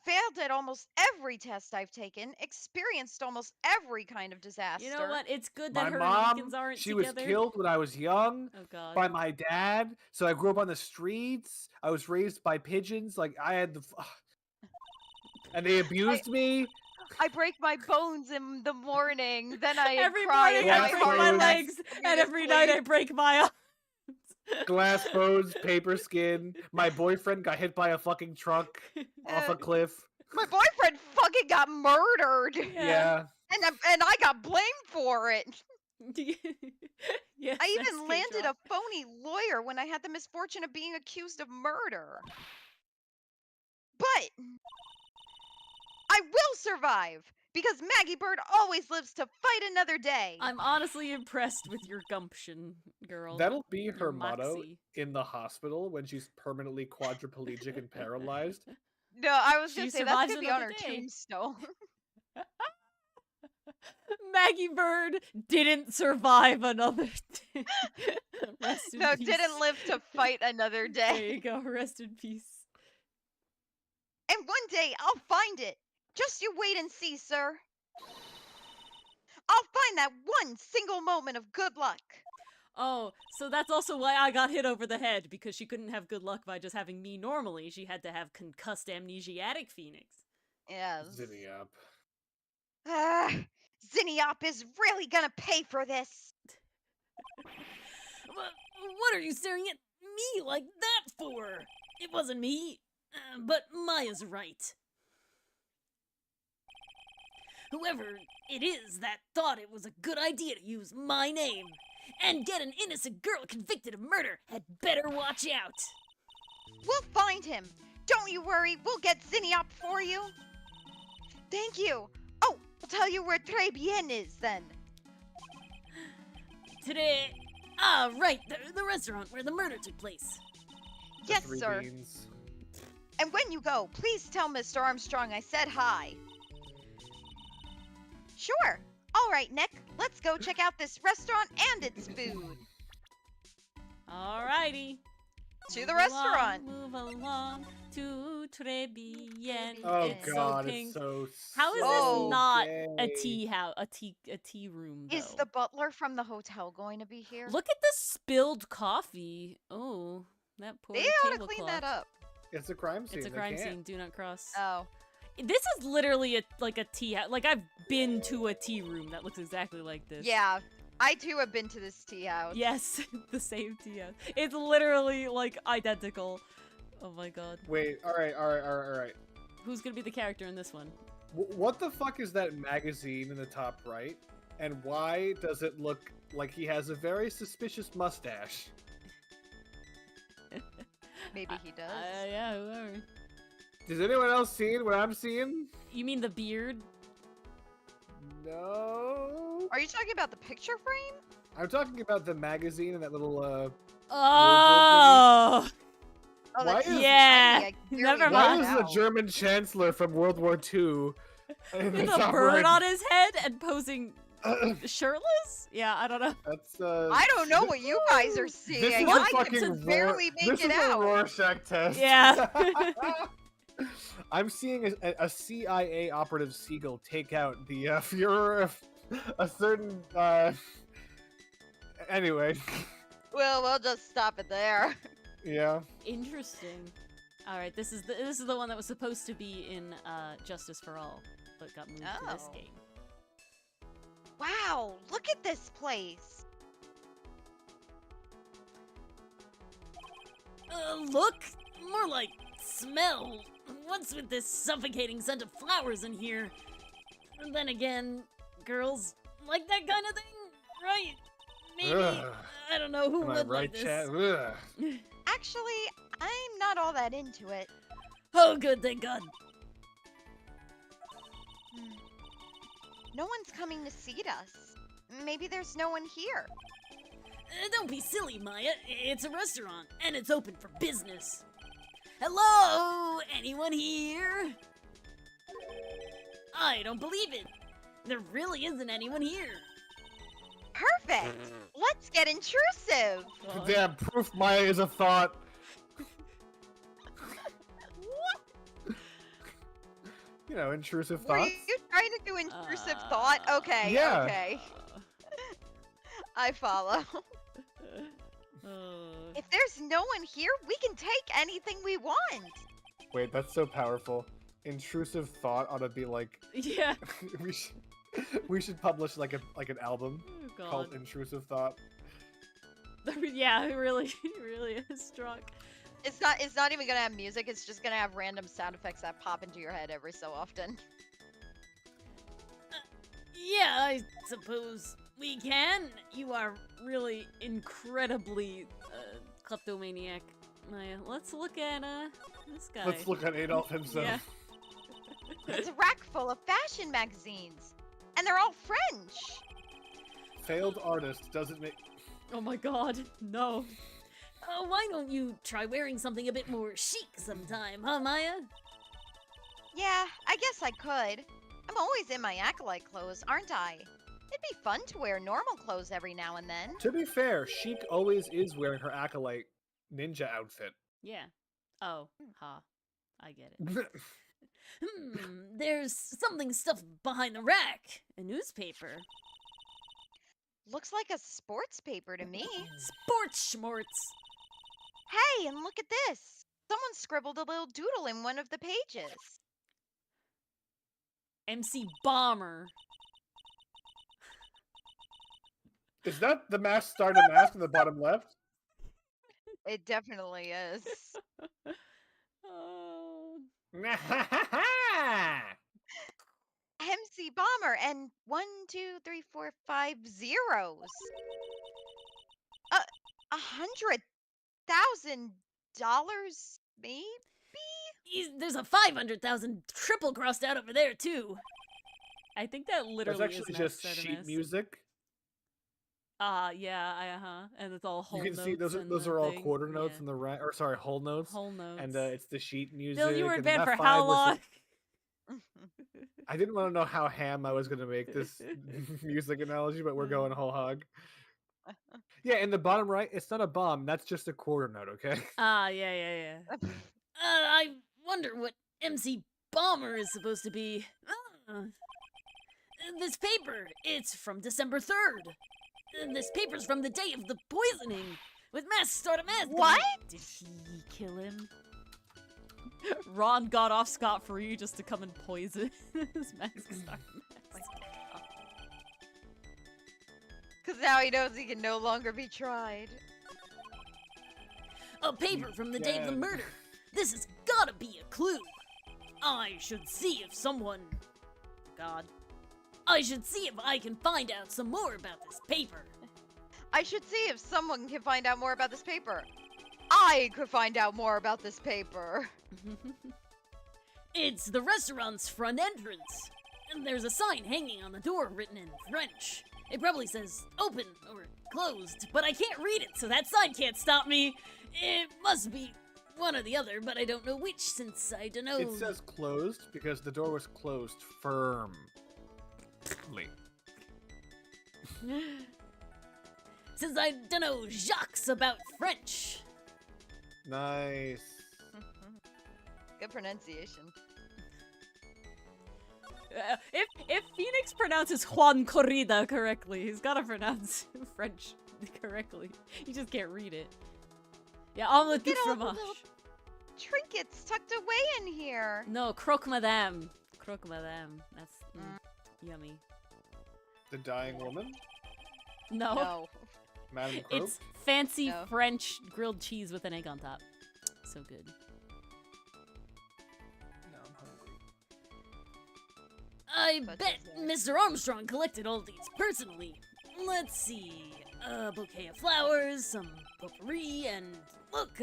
Failed at almost every test I've taken, experienced almost every kind of disaster. You know what? It's good that My her mom, Lincolns aren't she together. was killed when I was young Oh god. by my dad. So I grew up on the streets. I was raised by pigeons. Like I had the, and they abused me. I break my bones in the morning, then I Every cry. morning in I my break heart. my That's legs, and every night I break my arms. Glass bones, paper skin. My boyfriend got hit by a fucking truck off a cliff. My boyfriend fucking got murdered. Yeah. And I got blamed for it. Yes, I that's even good landed job. a phony lawyer when I had the misfortune of being accused of murder. But I will survive because Maggie Bird always lives to fight another day. I'm honestly impressed with your gumption, girl. That'll be Your her motto moxie. in the hospital when she's permanently quadriplegic and paralyzed. No, I was She gonna say that's survives gonna be on another her day. tombstone. Maggie Bird didn't survive another day. Rest in No, peace. didn't live to fight another There day. you go. Rest in peace. And one day I'll find it. Just you wait and see, sir. I'll find that one single moment of good luck. Oh, so that's also why I got hit over the head, because she couldn't have good luck by just having me normally. She had to have concussed amnesiatic Phoenix. Yes. Zinniop. Zinniop is really gonna pay for this. What are you staring at me like that for? It wasn't me, but Maya's right. Whoever it is that thought it was a good idea to use my name and get an innocent girl convicted of murder had better watch out. We'll find him. Don't you worry, we'll get Zinniop for you. Thank you. Oh, I'll tell you where Tribulations is then. Today, right, the restaurant where the murder took place. Yes, Three sir. beans. And when you go, please tell Mr. Armstrong I said hi. Sure. All right, Nick, let's go check out this restaurant and its food. Alrighty. To the restaurant. Move along to Tribulations. Oh It's god, so pink. it's so. How is so this not gay. a tea house, a tea room? Though? Is the butler from the hotel going to be here? Look at the spilled coffee. Oh, that poor They ought to tablecloth. clean that up. It's a crime scene. It's a they crime can't. scene. Do not cross. Oh. This is literally like a tea house. Like I've been to a tea room that looks exactly like this. Yeah, I too have been to this tea house. Yes, the same tea house. It's literally like identical. Oh my god. Wait, alright. Who's gonna be the character in this one? What the fuck is that magazine in the top right? And why does it look like he has a very suspicious mustache? Maybe he does. Yeah, whoever. Does anyone else seen what I'm seeing? You mean the beard? No. Are you talking about the picture frame? I'm talking about the magazine and that little Oh! Oh, Why that's is- Yeah, tiny. I can never barely Why mind. make is it the out. German chancellor from World War II in the With a top bird right? on his head and posing shirtless? Yeah, I don't know. That's I don't know what you guys are This seeing. is I a can fucking just barely Ror- make this it is out. a Rorschach test. Yeah. I'm seeing a CIA operative seagull take out the Führer of a certain. Anyway, Well, we'll just stop it there. yeah. Interesting. All right, this is the one that was supposed to be in Justice for All, but got moved to this Oh. game. Wow, look at this place. Look, more like smell. What's with this suffocating scent of flowers in here? And then again, girls like that kind of thing, right? Maybe. Ugh. I don't know who Am I would right, like this. chat? Ugh. Actually, I'm not all that into it. Oh, good, thank God. No one's coming to seat us. Maybe there's no one here. Don't be silly, Maya. It's a restaurant, and it's open for business. Hello? Anyone here? I don't believe it. There really isn't anyone here. Perfect. Let's get intrusive. Damn, proof Maya is a thought. You know, intrusive Were thoughts. you trying to do intrusive thought? Okay, Yeah. okay. I follow. If there's no one here, we can take anything we want. Wait, that's so powerful. Intrusive thought ought to be like Yeah. we should publish like an album Oh, God. called Intrusive Thought. Yeah, it really is struck. It's not even gonna have music, it's just gonna have random sound effects that pop into your head every so often. Yeah, I suppose we can. You are really incredibly kleptomaniac, Maya. Let's look at this guy. Let's look at Adolf himself. Yeah. It's a rack full of fashion magazines. And they're all French. Failed artist doesn't make. Oh my God, no. Why don't you try wearing something a bit more chic sometime, huh, Maya? Yeah, I guess I could. I'm always in my acolyte clothes, aren't I? It'd be fun to wear normal clothes every now and then. To be fair, Sheik always is wearing her acolyte ninja outfit. Yeah. Oh, ha. I get it. There's something stuffed behind the rack. A newspaper. Looks like a sports paper to me. Sports schmorts. Hey, and look at this. Someone scribbled a little doodle in one of the pages. MC Bomber. Is that the mask started mask in the bottom left? It definitely is. Oh. MC Bomber and 1, 2, 3, 4, 5 zeros. $100,000 maybe? There's a 500,000 triple crossed out over there too. I think that That's literally actually is just masked sheet as. music. Yeah, and it's all whole You can notes. see those and those the are all thing. quarter notes Yeah. in the rack, or sorry, whole notes. Whole notes. And it's the sheet music. Bill, you were in and band that for five how was long? I didn't want to know how ham I was going to make this music analogy, but we're going whole hog. Yeah, in the bottom right, it's not a bomb. That's just a quarter note, okay? Yeah. I wonder what MC Bomber is supposed to be. This paper, it's from December 3rd. This paper's from the day of the poisoning. With Mass Stardom Mass. What? Did he kill him? Ron got off scot-free just to come and poison his Mass Stardom Mass. Because now he knows he can no longer be tried. A paper from the day of the murder. This has gotta be a clue. I should see if someone... God. I should see if I can find out some more about this paper. I should see if someone can find out more about this paper. I could find out more about this paper. It's the restaurant's front entrance. And there's a sign hanging on the door written in French. It probably says open or closed, but I can't read it, so that sign can't stop me. It must be one or the other, but I don't know which since I don't know. It says closed because the door was closed firmly. Since I don't know Jacques about French. Nice. Good pronunciation. If Phoenix pronounces Juan Corrida correctly, he's gotta pronounce French correctly. You just can't read it. Yeah, omelette du Look at all the fromage. little trinkets tucked away in here. No, croque madame. Croque madame. That's yummy. The dying woman? No. No. Madame Croak? It's fancy No. French grilled cheese with an egg on top. So good. No, I'm hungry. I But bet there's Mr. Armstrong collected all these personally. Let's see. A bouquet of flowers, some potpourri, and look,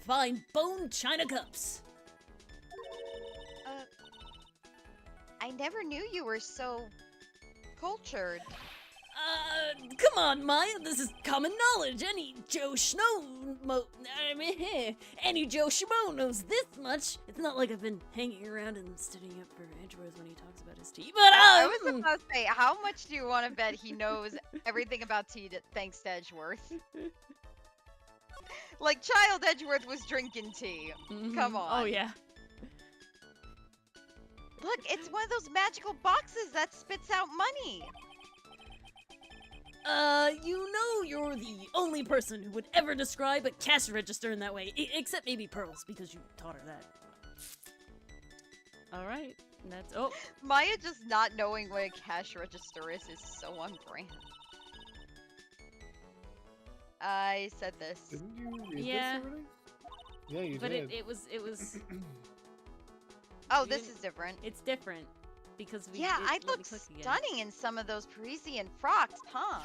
fine bone china cups. I never knew you were so cultured. Come on, Maya, this is common knowledge. Any Joe Schmo knows this much. It's not like I've been hanging around and studying up for Edgeworth when he talks about his tea, but I was about to say, how much do you want to bet he knows everything about tea thanks to Edgeworth? Like, child Edgeworth was drinking tea. Come on. Oh, yeah. Look, it's one of those magical boxes that spits out money. You know you're the only person who would ever describe a cash register in that way, except maybe Pearls, because you taught her that. Alright, that's- oh. Maya just not knowing what a cash register is so on brand. I said this. Didn't you read Yeah. this already? Yeah, you But did. it was Oh, You this didn't- is different. it's different because we Yeah, it I let me look click again. stunning in some of those Parisian frocks, huh?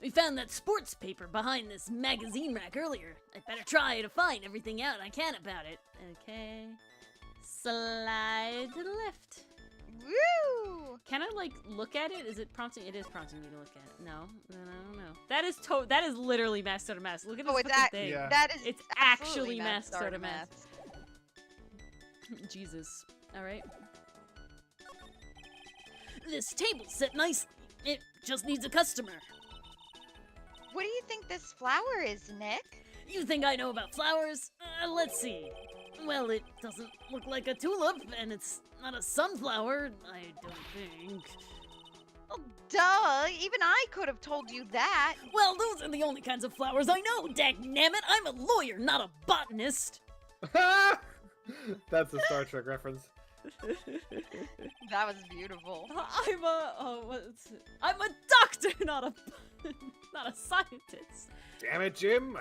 We found that sports paper behind this magazine rack earlier. I better try to find everything out I can about it. Okay. Slide to the left. Woo! Can I like look at it? Is it prompting? It is prompting me to look at it. No, then I don't know. That is literally Mass Out of Mass. Look at this Oh, it's fucking thing. Yeah. That is It's absolutely actually Mass Start Out of Mass. Jesus. All right. This table's set nicely. It just needs a customer. What do you think this flower is, Nick? You think I know about flowers? Let's see. Well, it doesn't look like a tulip, and it's not a sunflower, I don't think. Oh, duh! Even I could have told you that. Well, those are the only kinds of flowers I know, dagnammit! I'm a lawyer, not a botanist! That's a Star Trek reference. That was beautiful. I'm a doctor, not a not a scientist. Damn it, Jim!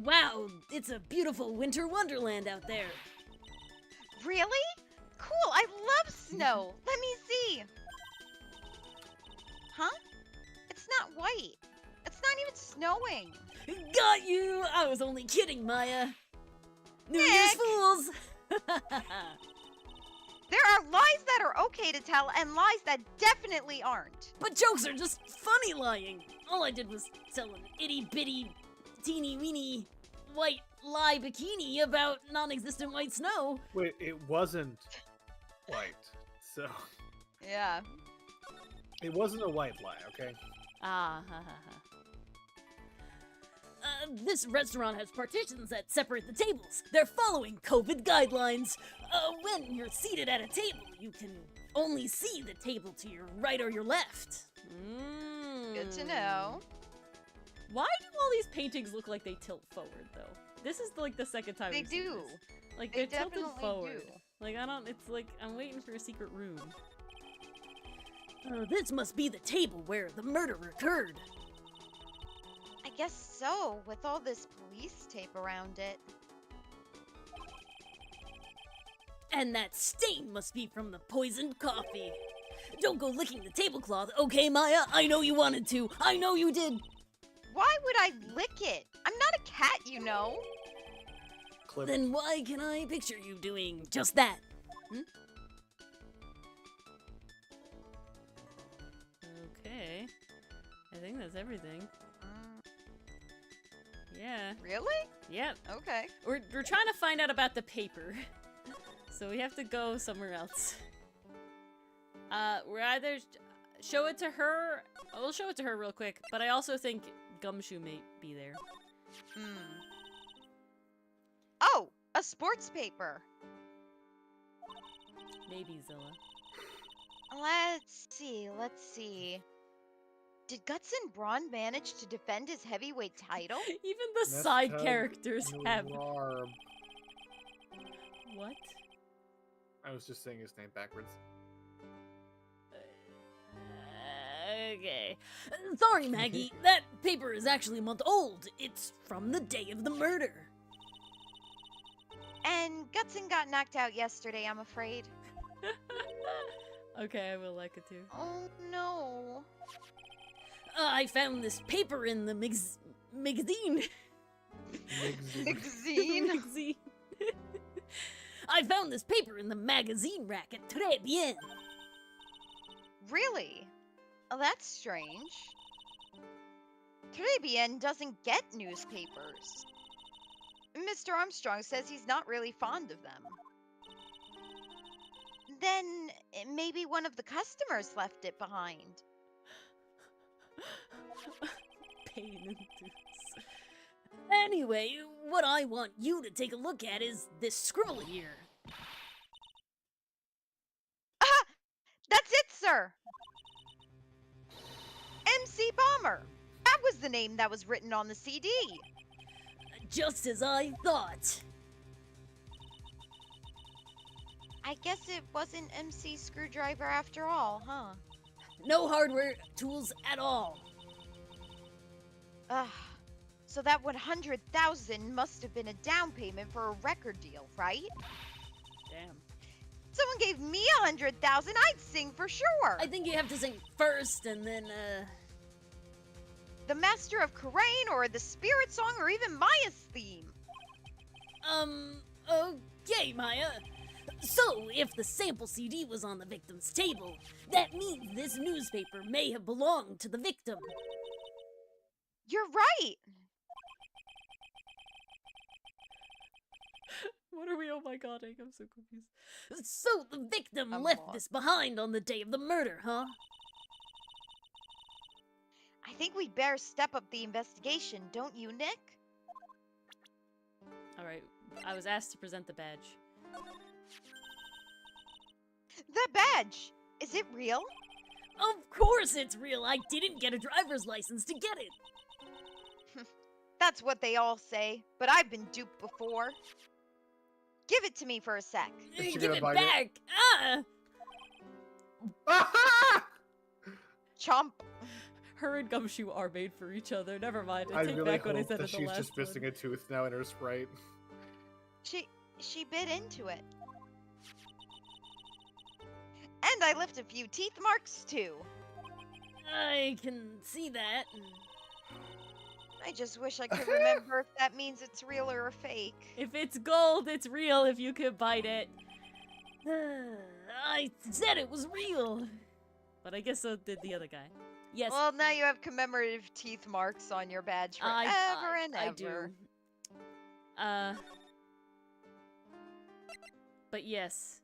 Wow, it's a beautiful winter wonderland out there. Really? Cool, I love snow. Let me see. Huh? It's not white. It's not even snowing. Got you! I was only kidding, Maya. New Year's Nick! Fools! There are lies that are okay to tell and lies that definitely aren't. But jokes are just funny lying. All I did was tell an itty bitty, teeny weeny, white lie bikini about non-existent white snow. Wait, it wasn't white. So, Yeah. it wasn't a white lie, okay? Ah, ha ha ha. This restaurant has partitions that separate the tables. They're following COVID guidelines. When you're seated at a table, you can only see the table to your right or your left. Good to know. Why do all these paintings look like they tilt forward, though? This is like the second time They we've seen do. this. Like, They they're tilted definitely forward. do. Like, I don't, it's like, I'm waiting for a secret room. This must be the table where the murder occurred. I guess so, with all this police tape around it. And that stain must be from the poisoned coffee. Don't go licking the tablecloth, okay, Maya? I know you wanted to. I know you did. Why would I lick it? I'm not a cat, you know. Clip. Then why can I picture you doing just that? Okay. I think that's everything. Yeah. Really? Yep. Okay. We're trying to find out about the paper. So we have to go somewhere else. We're either show it to her. We'll show it to her real quick, but I also think Gumshoe may be there. Oh, a sports paper. Maybe Zilla. Let's see. Did Guts and Braun manage to defend his heavyweight title? Even the Let's side have characters have. Larb. What? I was just saying his name backwards. Okay. Sorry, Maggie. That paper is actually a month old. It's from the day of the murder. And Gutson got knocked out yesterday, I'm afraid. Okay, I will like it too. Oh no. I found this paper in the magazine. Magazine? Magazine. I found this paper in the magazine rack at Tribulations. Really? Oh, that's strange. Tribien doesn't get newspapers. Mr. Armstrong says he's not really fond of them. Then maybe one of the customers left it behind. Pain induce. Anyway, what I want you to take a look at is this scribble here. Ah! That's it, sir! MC Bomber! That was the name that was written on the CD. Just as I thought. I guess it wasn't MC Screwdriver after all, huh? No hardware tools at all. Ugh. So that 100,000 must have been a down payment for a record deal, right? Damn. Someone gave me 100,000, I'd sing for sure. I think you have to sing first and then, The Master of Karain, or the Spirit Song, or even Maya's theme. Okay, Maya. So, if the sample CD was on the victim's table, that means this newspaper may have belonged to the victim. You're right. What are we? Oh my god, I'm so confused. So, the victim I'm left lost. this behind on the day of the murder, huh? I think we'd better step up the investigation, don't you, Nick? Alright, I was asked to present the badge. The badge! Is it real? Of course it's real! I didn't get a driver's license to get it! That's what they all say, but I've been duped before. Give it to me for a sec. Is she Give gonna it bite it? back! Ah! Aha! Chomp. Her and Gumshoe are made for each other. Never mind. I I take really back what I hope said that at the she's last just missing one. a tooth now in her sprite. She bit into it. And I left a few teeth marks, too. I can see that. I just wish I could remember if that means it's real or a fake. If it's gold, it's real if you could bite it. I said it was real. But I guess so did the other guy. Yes, Well, now you have commemorative teeth marks on your badge forever and ever. I do. But yes,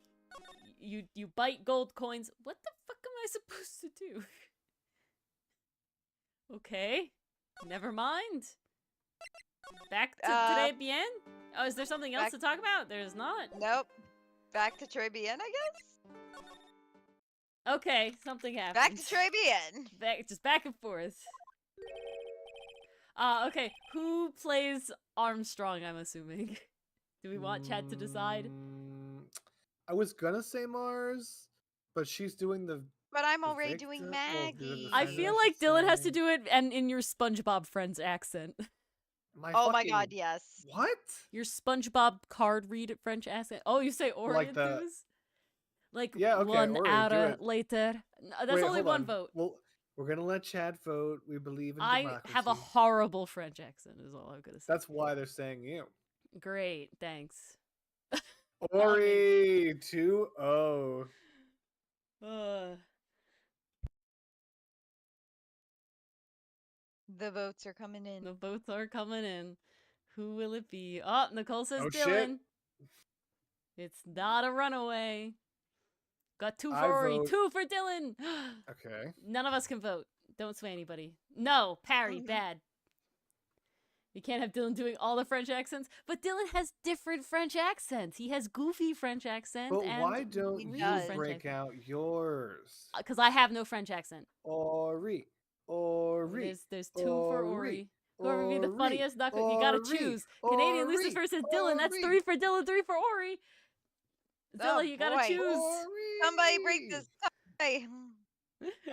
you bite gold coins. What the fuck am I supposed to do? Okay, never mind. Back to Très Bien? Oh, is there something else to talk about? There's not. Nope. Back to Tribulations, I guess? Okay, something happened. Back to Tribulations! Just back and forth. Okay, who plays Armstrong, I'm assuming? Do we want Chad to decide? I was gonna say Mars, but she's doing the... But I'm the already victim? doing Well, Maggie. I defender, feel I like should Dylan has say. to do it and in your SpongeBob friend's accent. Oh my god, yes. What? Your SpongeBob card read French accent. Oh, you say Ori Like the- enthuse? Like Yeah, okay, 1 Ori, do hour it. later. No, that's Wait, only hold one on. vote. Well, we're gonna let Chad vote. We believe in I democracy. have a horrible French accent, is all I'm gonna say. That's why they're saying you. Great, thanks. Ori 2-0. The votes are coming in. The votes are coming in. Who will it be? Oh, Nicole says Oh, Dylan. shit. It's not a runaway. Got 2 for I Ori, vote- 2 for Dylan. Okay. None of us can vote. Don't sway anybody. No, parry, bad. We can't have Dylan doing all the French accents, but Dylan has different French accents. He has goofy French accent But and why don't he you does. break out yours? because I have no French accent. Ori. There's 2 for Ori. Whoever be the Ori, funniest, not you gotta Ori, choose. Canadian Ori, Lucifer says Dylan. That's Ori. 3 for Dylan, 3 for Ori. Zilla, Oh, you gotta boy. choose. Somebody break this tie.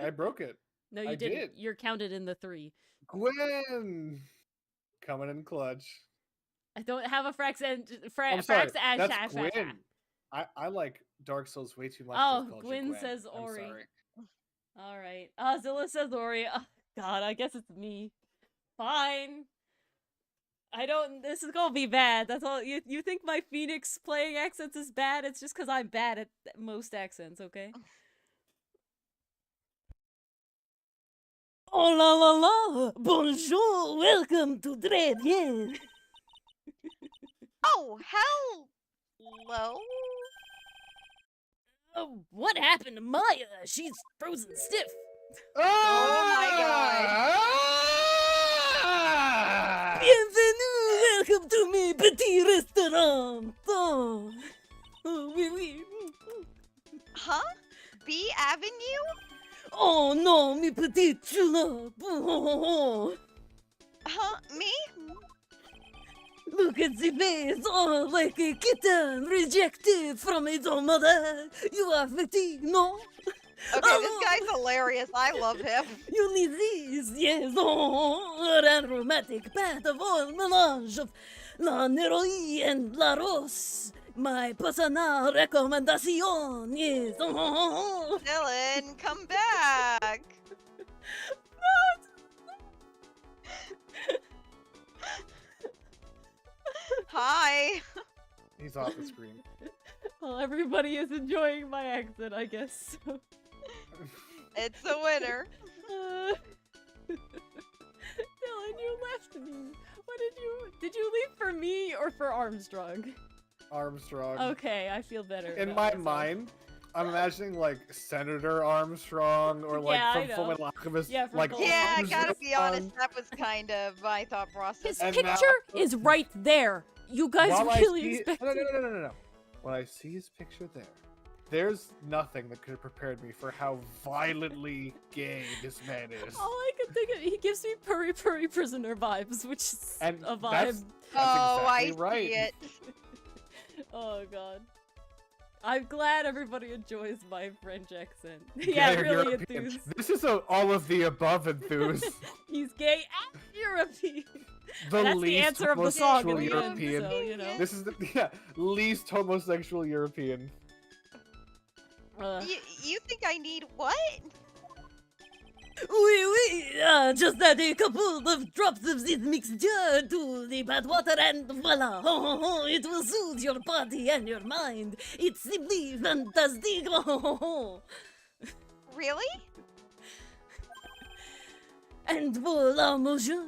I broke it. No, you I didn't. did. You're counted in the 3. Gwen! Coming in clutch. I don't have a Frax and I'm sorry. Frax and That's Gwen. I like Dark Souls way too much. to Oh, call you Gwen Gwen. says I'm Ori. sorry. All right. Zilla says Ori. Oh, God, I guess it's me. Fine. I don't. This is gonna be bad. That's all. You think my Phoenix playing accents is bad? It's just because I'm bad at most accents. Okay. Oh la la la! Bonjour! Welcome to Très Bien! Oh, hello? What happened to Maya? She's frozen stiff. Oh my Ah! Bienvenue! Welcome to my petit restaurant! Oh, oui, oui. Huh? B Avenue? Oh no, mi petit chulo! Oh, Huh? Me? look at the face! Oh, like a kitten rejected from its own mother! You are fatigued, no? Okay, this guy's hilarious. I love him. You need these, yes! Oh, an aromatic bath of oil melange of la Neroi and la Rose! My personal recommendation is... Oh, Dylan, come back. Hi. He's off the screen. well, everybody is enjoying my accent, I guess. So. It's a winner. Dylan, you left me. What did you leave for me or for Armstrong? Armstrong. Okay, I feel better. In about my myself. mind, I'm imagining like Senator Armstrong or like Yeah, I from know. Full Metal Alchemist. Yeah, from like Full Yeah, I arms gotta be honest. on. That was kind of my thought process. His And picture now- is right there. You guys While I really see- expect no, it. no. When I see his picture there's nothing that could have prepared me for how violently gay this man is. All I can think of, he gives me Purry Purry Prisoner vibes, which is And a vibe. that's Oh, exactly I right. see it. Oh god. I'm glad everybody enjoys my French accent. Yeah, Gay or really European. enthused. This is all of the above enthused. He's gay and European. The That's the least answer of the song homosexual at the end, European. so, you know. This is the least homosexual European. You think I need what? Oui, just add a couple of drops of this mixture to the bad water and voila, it will soothe your body and your mind. It's simply fantastic. Really? And voila, monsieur.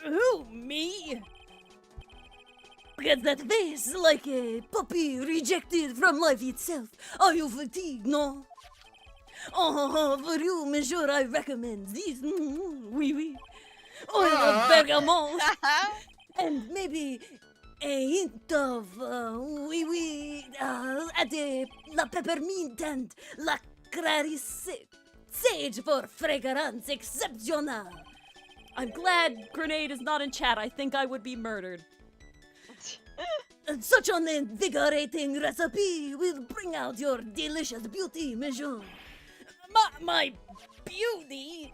Who, me? Look at that face, like a puppy rejected from life itself. Are you fatigued, no? Oh, for you, monsieur, I recommend these. Oui, oui. Oil of bergamot. And maybe a hint of, oui, oui, la peppermint and la clarice. Sage for fragrance exceptional. I'm glad Grenade is not in chat. I think I would be murdered. Such an invigorating recipe will bring out your delicious beauty, monsieur. My beauty?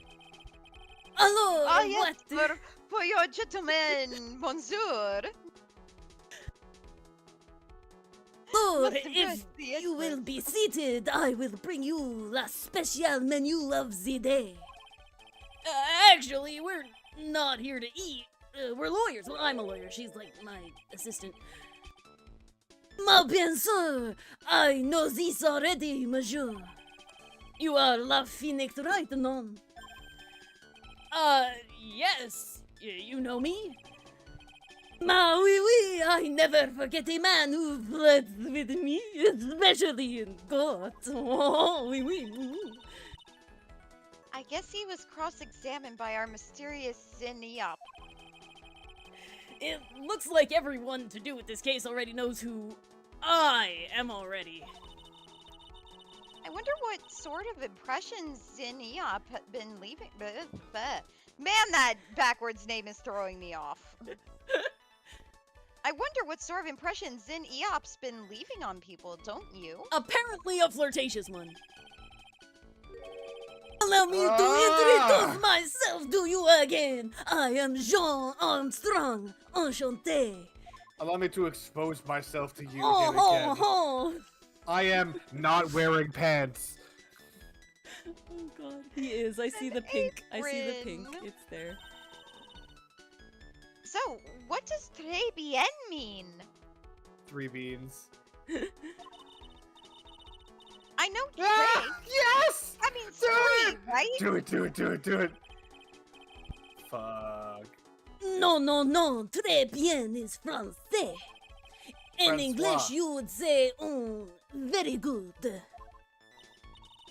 Alors, Ah, yes, what? for your gentleman, monsieur. Or Must have if good, the you will experts. be seated, I will bring you la special menu of the day. Actually, we're not here to eat. We're lawyers. Well, I'm a lawyer. She's like my assistant. Ma bien sûr, I know this already, monsieur. You are la Phoenix, right, non? Yes. You know me? Ma oui, oui, I never forget a man who flirts with me, especially in court. Oh, oui, oui. I guess he was cross-examined by our mysterious Zinniop. It looks like everyone to do with this case already knows who I am already. I wonder what sort of impressions Zinniop had been leaving. Man, that backwards name is throwing me off. I wonder what sort of impressions Zinniop's been leaving on people, don't you? Apparently a flirtatious one. Allow me to introduce myself to you again. I am Jean Armstrong. Enchanté. Allow me to expose myself to you Oh, yet ho, again. ho. I am not wearing pants. Oh god, he is. I see the pink. I see the pink. apron. It's there. So, what does très bien mean? 3 beans. I know très. Ah, yes! I mean, Do three, it! right? Do it, do it, do it, do it. Fuck. No, no, no. Très bien is français. In Francois. English, you would say, very good.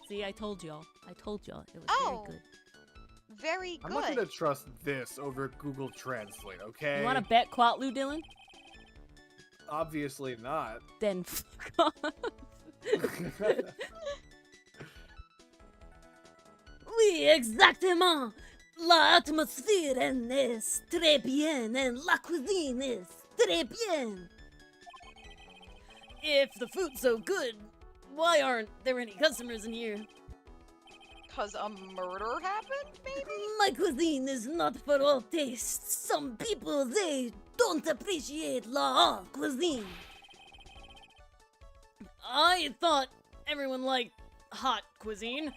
See, I told y'all. I told y'all. It was Oh. very Very I'm not good. gonna trust this over Google Translate, good. okay? You want to bet Quatlu, Dylan? Obviously not. Then fuck off. Oui, exactement. La atmosphère est très bien and la cuisine is très bien. If the food's so good, why aren't there any customers in here? Cause a murder happened, maybe? My cuisine is not for all tastes. Some people, they don't appreciate la haute cuisine. I thought everyone liked hot cuisine.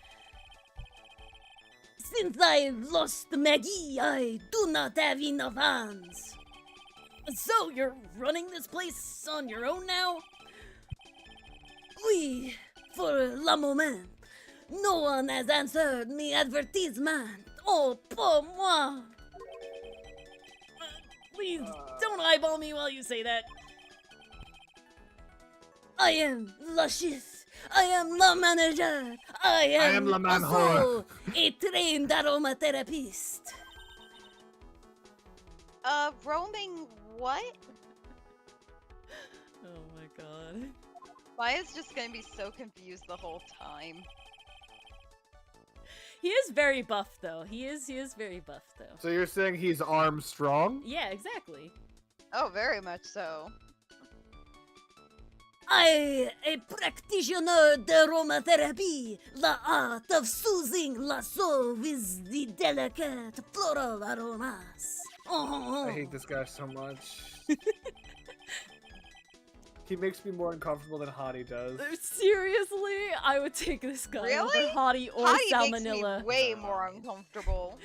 Since I've lost Maggie, I do not have enough hands. So you're running this place on your own now? Oui, for le moment. No one has answered me advertisement. Oh, pour moi. Please don't eyeball me while you say that. I am la chef. I am la manager. I am la man also a trained aromatherapist. Roaming what? Oh my god. Maya's just gonna be so confused the whole time. He is very buff though. He is very buff though. So you're saying he's Armstrong? Yeah, exactly. Oh, very much so. I, a practitioner d'aromatherapy, the art of soothing la soul with the delicate floral aromas. Oh, I hate this guy so much. He makes me more uncomfortable than Hottie does. Seriously, I would take this guy Really? over Hottie or Hottie Salmonella. makes me way more uncomfortable.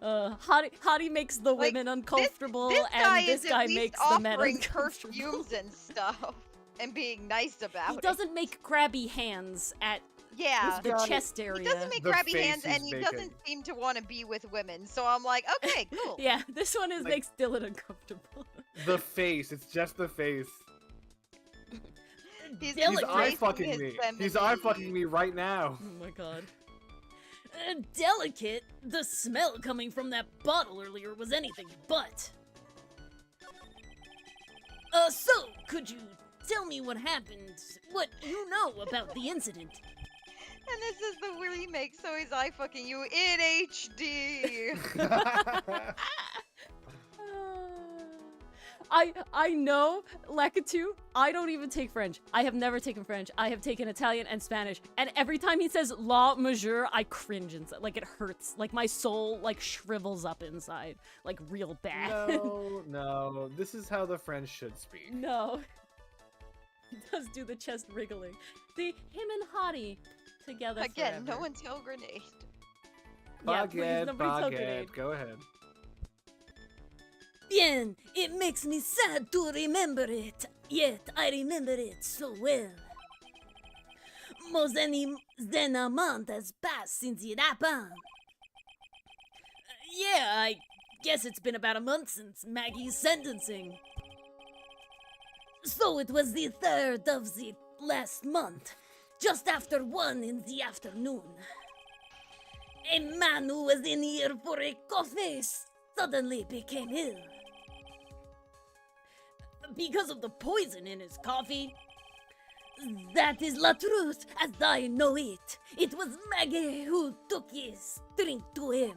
Hottie makes the Like, women uncomfortable, This guy and this is guy at least makes the men offering uncomfortable. perfumes and stuff and being nice about He it. doesn't make crabby hands at Yeah. the guy- chest area. He doesn't make The crabby face hands, he's and he making. doesn't seem to want to be with women. So I'm like, okay, cool. Yeah, this one Like- makes Dylan uncomfortable. The face. It's just the face. He's He's Delicate. eye embracing fucking his me. He's femininity. eye fucking me right now. Oh my god. Delicate? The smell coming from that bottle earlier was anything but. So, could you tell me what happened? What you know about the incident? And this is the remake, so he's eye fucking you in HD. I know, Lakitu, I don't even take French. I have never taken French. I have taken Italian and Spanish. And every time he says la mesure, I cringe inside. Like, it hurts. Like, my soul, like, shrivels up inside. Like, real bad. No. This is how the French should speak. No. He does do the chest wriggling. See, him and Hottie together Again, forever. no one tell grenade. Yeah, please, Baguette, nobody tell baguette. grenade. Go ahead. Bien, it makes me sad to remember it, yet I remember it so well. More than a month has passed since it happened. Yeah, I guess it's been about a month since Maggie's sentencing. So it was the 3rd of the last month, just after 1 in the afternoon. A man who was in here for a coffee suddenly became ill. Because of the poison in his coffee? That is la truth, as I know it. It was Maggie who took his drink to him.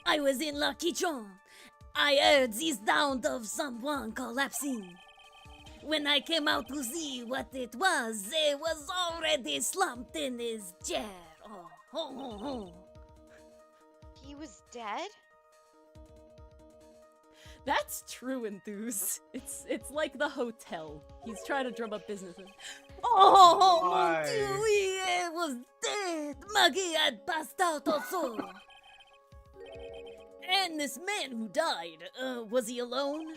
I was in la kitchen. I heard the sound of someone collapsing. When I came out to see what it was, he was already slumped in his chair. Oh. He was dead? That's true, Enthuse. It's like the hotel. He's trying to drum up business. Oh, mon Why? Dieu, he was dead. Maggie had passed out also. And this man who died, was he alone?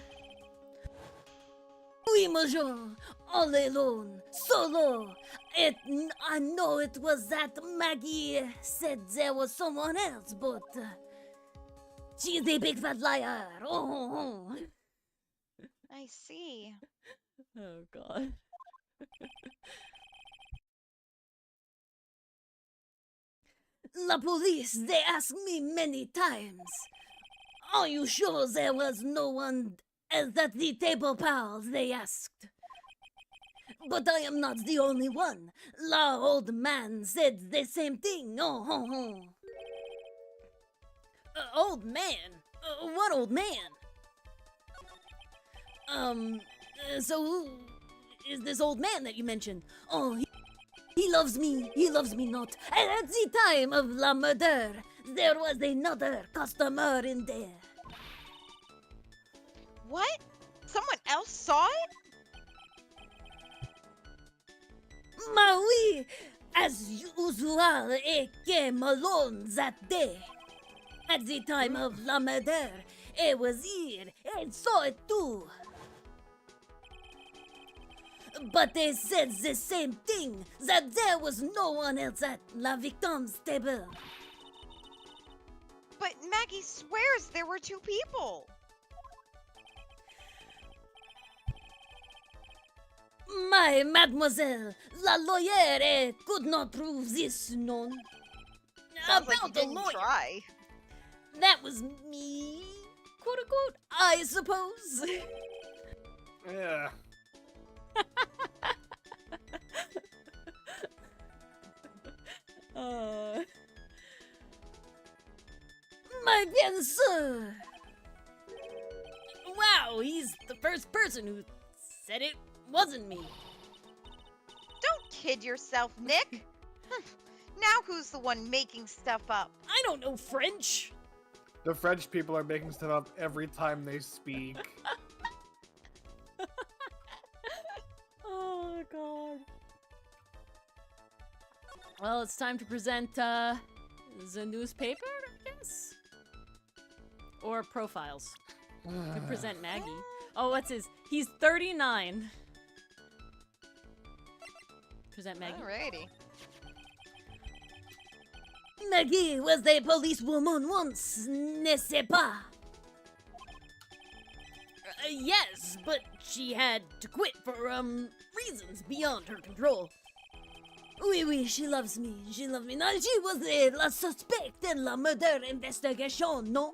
Oui, monsieur, all alone, solo. I know it was that Maggie said there was someone else, but she's a big fat liar. Oh. I see. Oh god. La police, they asked me many times. Are you sure there was no one else at the table, pals? They asked. But I am not the only one. La old man said the same thing. Oh. Old man? What old man? So who is this old man that you mentioned? Oh, he loves me not. And at the time of la murder, there was another customer in there. What? Someone else saw it? Ma oui, as usual, he came alone that day. At the time of la murder, he was here and saw it too. But they said the same thing, that there was no one else at la victim's table. But Maggie swears there were 2 people. My mademoiselle, la lawyer could not prove this, no. Sounds like you About the didn't lawyer. try. That was me, quote unquote, I suppose. Yeah. My bien sûr. Wow, he's the first person who said it wasn't me. Don't kid yourself, Nick. Now who's the one making stuff up? I don't know French. The French people are making stuff up every time they speak. Oh god. Well, it's time to present the newspaper, I guess? Or profiles. To present Maggie. Oh, what's his? He's 39. Present Maggie. Alrighty. Maggie was a policewoman once, n'est-ce pas? Yes, but she had to quit for, reasons beyond her control. Oui, she loves me. She loves me. Now, she was la suspect in la murder investigation, no?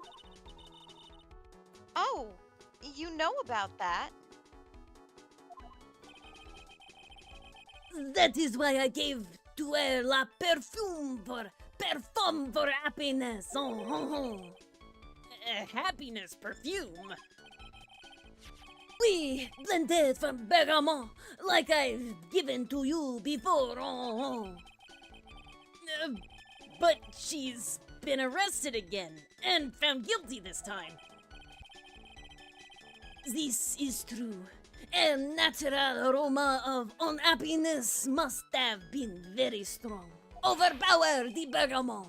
Oh, you know about that. That is why I gave to her la perfume for happiness. Happiness perfume. Oui, blended from bergamot, like I've given to you before. But she's been arrested again and found guilty this time. This is true. A natural aroma of unhappiness must have been very strong. Overpower the bergamot.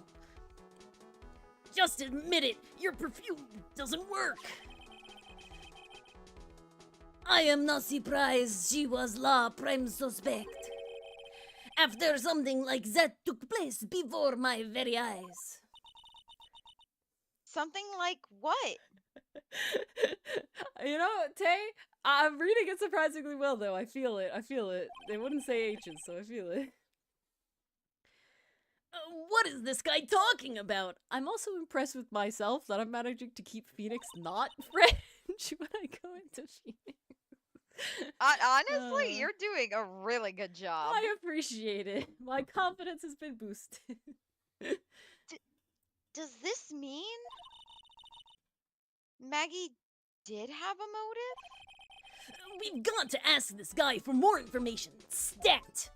Just admit it, your perfume doesn't work. I am not surprised she was la prime suspect. After something like that took place before my very eyes. Something like what? You know, Tay, I'm reading it surprisingly well, though. I feel it. They wouldn't say H's, so I feel it. What is this guy talking about? I'm also impressed with myself that I'm managing to keep Phoenix not French when I go into Phoenix. Honestly, you're doing a really good job. I appreciate it. My confidence has been boosted. Does this mean Maggie did have a motive? We've got to ask this guy for more information. Stat!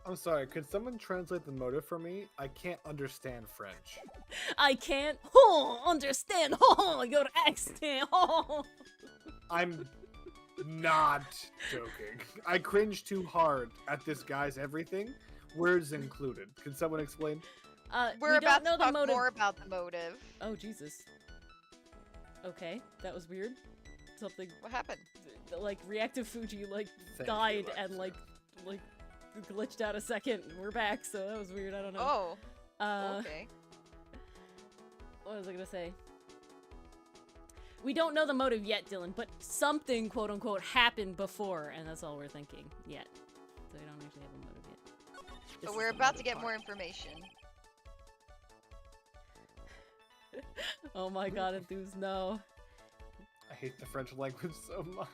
I'm sorry, could someone translate the motive for me? I can't understand French. I can't understand your accent. I'm not joking. I cringe too hard at this guy's everything, words included. Can someone explain? We're we about don't know to talk the motive. more about the motive. Oh, Jesus. Okay, that was weird. Something, What happened? like, Reactive Fuji, like, Thank died you, and, like, glitched out a second, and we're back, so that was weird, I don't know. Oh, okay. What was I gonna say? We don't know the motive yet, Dylan, but something, quote-unquote, happened before, and that's all we're thinking yet. So we don't actually have a motive yet. This So is we're the about to motive get part. more information. Oh my god, Enthuse, no. I hate the French language so much.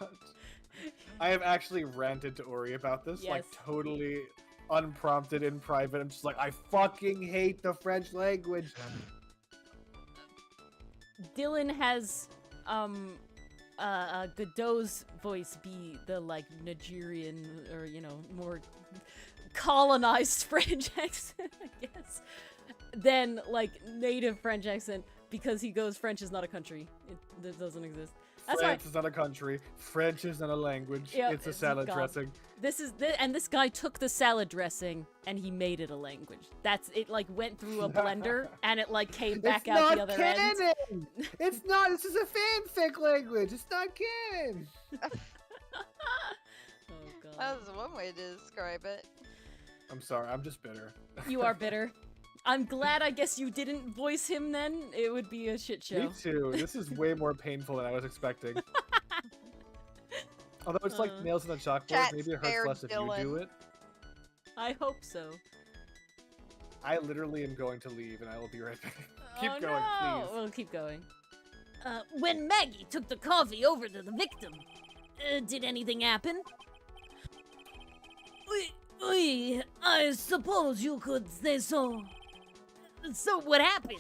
I have actually ranted to Ori about this, like Yes. totally unprompted in private. I'm just like, I fucking hate the French language. Dylan has, Godot's voice be the, like, Nigerian, or, you know, more colonized French accent, I guess, than, like, native French accent, because he goes, French is not a country. It doesn't exist. That's why France is not a country. French is not a language. Yeah, it's a it's salad God. dressing. and this guy took the salad dressing and he made it a language. That's it. Like went through a blender and it like came back It's out not the other canon! end. It's not. This is a fanfic language. It's not canon. Oh That god, was one way to describe it. I'm sorry. I'm just bitter. you are bitter. I'm glad. I guess you didn't voice him. Then it would be a shit show. Me too. This is way more painful than I was expecting. Although it's like nails on the chalkboard, Chat maybe it hurts spared less if you Dylan. do it. I hope so. I literally am going to leave, and I will be right back. Keep Oh, going, no. please. We'll keep going. When Maggie took the coffee over to the victim, did anything happen? Oui, I suppose you could say so. So what happened?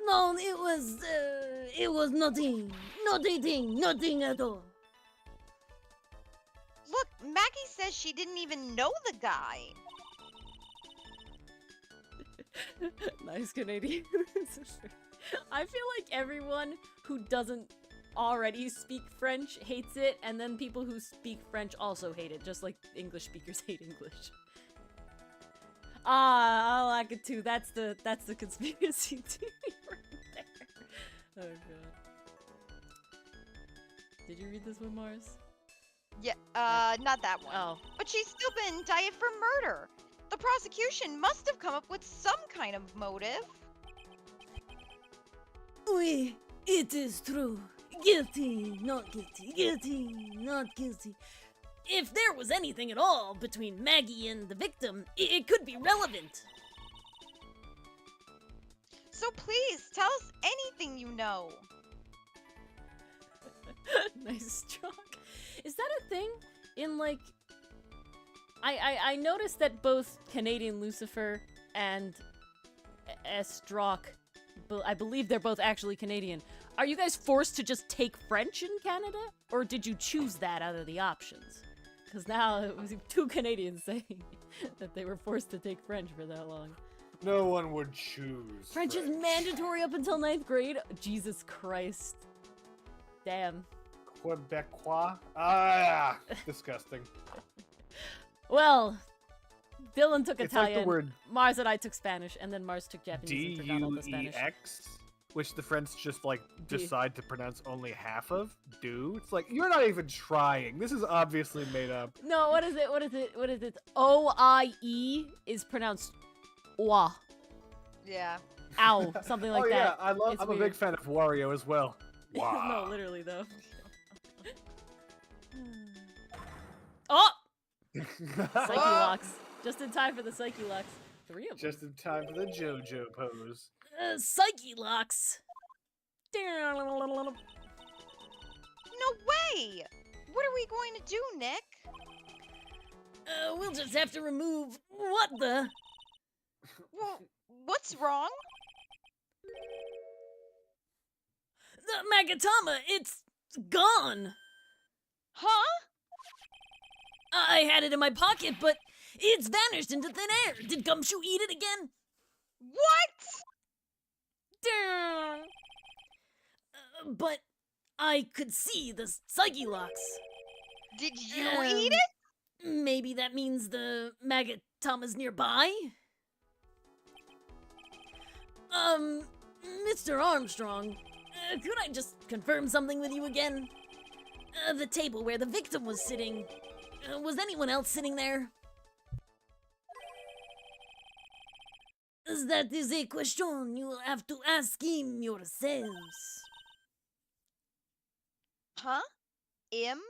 No, it was nothing. Nothing at all. Look, Maggie says she didn't even know the guy. Nice Canadian. I feel like everyone who doesn't already speak French hates it, and then people who speak French also hate it, just like English speakers hate English. Ah, I like it too. That's the conspiracy theory right there. Oh god. Did you read this one, Mars? Yeah, not that one. Oh. But she's still been indicted for murder. The prosecution must have come up with some kind of motive. Oui, it is true. Guilty, not guilty, guilty, not guilty. If there was anything at all between Maggie and the victim, it could be relevant. So please, tell us anything you know. Nice stroke. Is that a thing in, like... I noticed that both Canadian Lucifer and Estrock, I believe they're both actually Canadian. Are you guys forced to just take French in Canada? Or did you choose that out of the options? Because now it was two Canadians saying that they were forced to take French for that long. No one would choose. French is mandatory up until 9th grade? Jesus Christ. Damn. Quebecois? Ah, disgusting. Well, Dylan took It's Italian, like the word Mars and I took Spanish, and then Mars took Japanese and forgot all the Spanish. D-U-E-X, which the French just, like, decide to pronounce only half of. Do? It's like, you're not even trying. This is obviously made up. No, what is it? O-I-E is pronounced wa. Yeah. Ow, something like oh, yeah, that. I'm It's a big weird. fan of Wario as well. Wow. No, literally, though. Oh! Psyche locks. Just in time for the Psyche locks. 3 of them. Just in time for the JoJo pose. Psyche locks. No way! What are we going to do, Nick? We'll just have to remove what the... Well, what's wrong? The Magatama, it's gone. Huh? I had it in my pocket, but it's vanished into thin air. Did Gumshoe eat it again? What? But I could see the Psyche locks. Did you eat it? Maybe that means the Magatama's nearby? Mr. Armstrong, could I just confirm something with you again? The table where the victim was sitting, was anyone else sitting there? That is a question you will have to ask him yourselves. Huh? Im?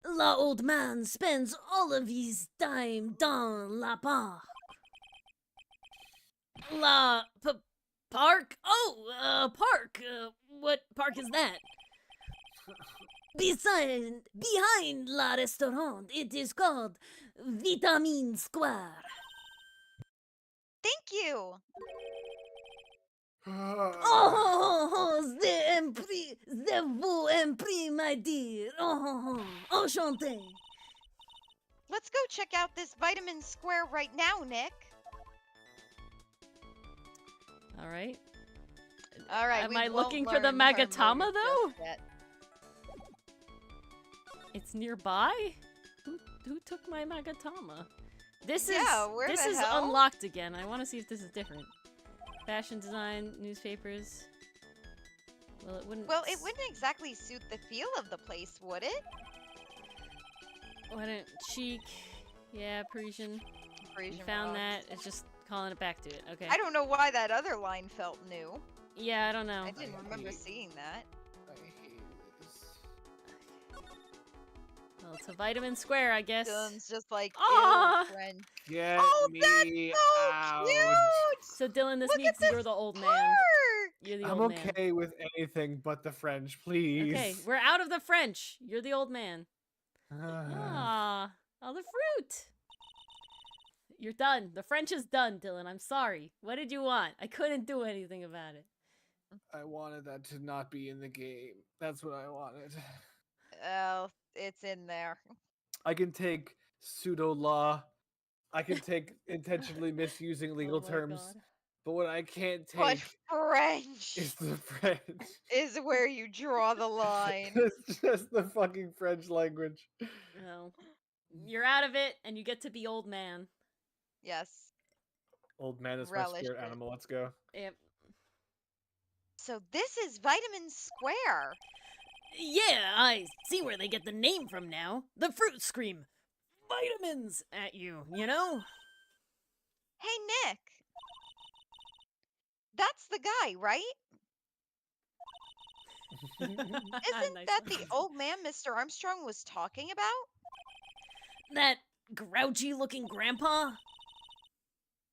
La old man spends all of his time dans la park. Park? Oh, park. What park is that? Behind la restaurant, it is called Vitamin Square. Thank you. Oh, vous impris, my dear. Oh, enchanté. Let's go check out this Vitamin Square right now, Nick. All right. All right. Am we I won't looking for the learn her Magatama, motive though? just yet. It's nearby? Who took my Magatama? This Yeah, where this the is hell? unlocked again. I want to see if this is different. Fashion design, newspapers. Well, it wouldn't. Well, it wouldn't exactly suit the feel of the place, would it? Why don't chic? Yeah, Parisian. Parisian You found Rock. that. It's just calling it back to it. Okay. I don't know why that other line felt new. Yeah, I don't know. I didn't remember seeing that. I hate this. Well, it's a Vitamin Square, I guess. Dylan's just like, Ah! ew, friend. Get Oh, me that's so out. cute! So Dylan, this Look means at this you're the old man. park! You're the I'm old man. okay with anything but the French, please. Okay, we're out of the French. You're the old man. Ah, all the fruit. You're done. The French is done, Dylan. I'm sorry. What did you want? I couldn't do anything about it. I wanted that to not be in the game. That's what I wanted. Oh, it's in there. I can take pseudo law. I can take intentionally misusing legal Oh my terms. God. But what I can't But take French is the French. is where you draw the line. It's just the fucking French language. No. You're out of it, and you get to be old man. Yes. Old man is my Relish spirit it. animal. Let's go. Yep. So this is Vitamin Square. Yeah, I see where they get the name from now. The fruit scream vitamins at you, you know? Hey, Nick. That's the guy, right? Isn't Nice that one. the old man Mr. Armstrong was talking about? That grouchy-looking grandpa?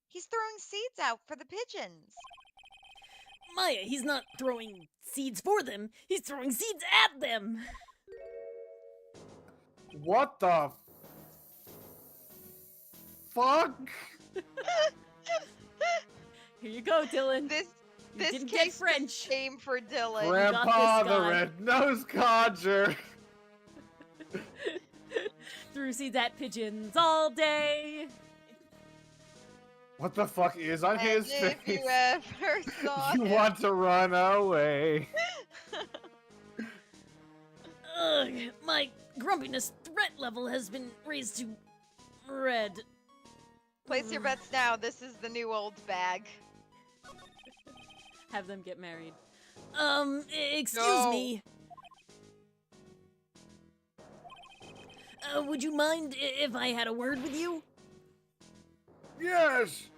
He's throwing seeds out for the pigeons. Maya, he's not throwing seeds for them. He's throwing seeds at them. What the fuck? Here you go, Dylan. This You this didn't get case French. came for Dylan. Grandpa this the guy. red-nosed codger. Threw seeds at pigeons all day. What the fuck is on And his if face? you ever saw You him. want to run away. Ugh, my grumpiness threat level has been raised to red. Place your bets now. This is the new old bag. Have them get married. Excuse No. me. Would you mind if I had a word with you? Yes!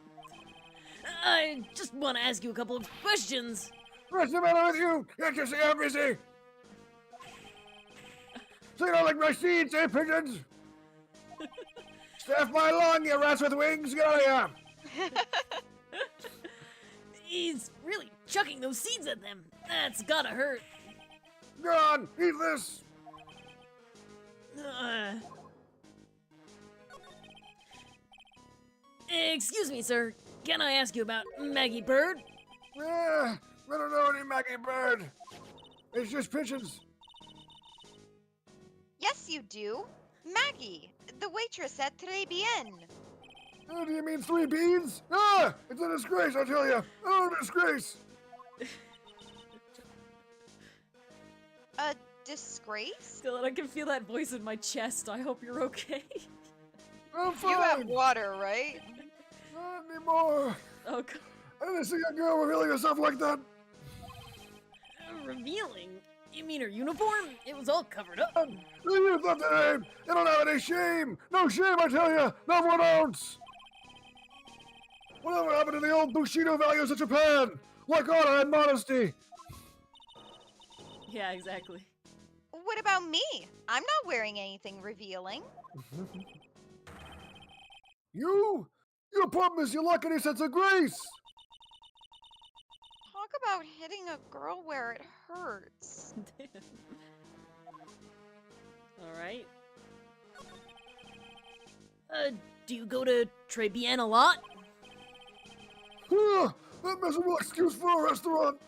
I just want to ask you a couple of questions. What's the matter with you? Can't you see I'm busy? So you don't like my seeds, eh, pigeons? Staff my lawn, you rats with wings! Get out of here! He's really chucking those seeds at them. That's gotta hurt. Go on, eat this! Excuse me, sir. Can I ask you about Maggie Bird? I don't know any Maggie Bird. It's just pigeons. Yes, you do. Maggie, the waitress at Tribien. Oh, do you mean 3 beans? Ah! It's a disgrace, I tell you! Oh, disgrace! A disgrace? Dylan, I can feel that voice in my chest. I hope you're okay. I'm fine! You have water, right? Not anymore! Oh, God. I didn't see a girl revealing herself like that! Revealing? You mean her uniform? It was all covered up. You thought the name! You don't have any shame! No shame, I tell you! Not 1 ounce! Whatever happened to the old Bushido values of Japan? Like honor and modesty! Yeah, exactly. What about me? I'm not wearing anything revealing. You? Your problem is you lack any sense of grace! Talk about hitting a girl where it hurts. Alright. Do you go to Tribien a lot? That miserable excuse for a restaurant!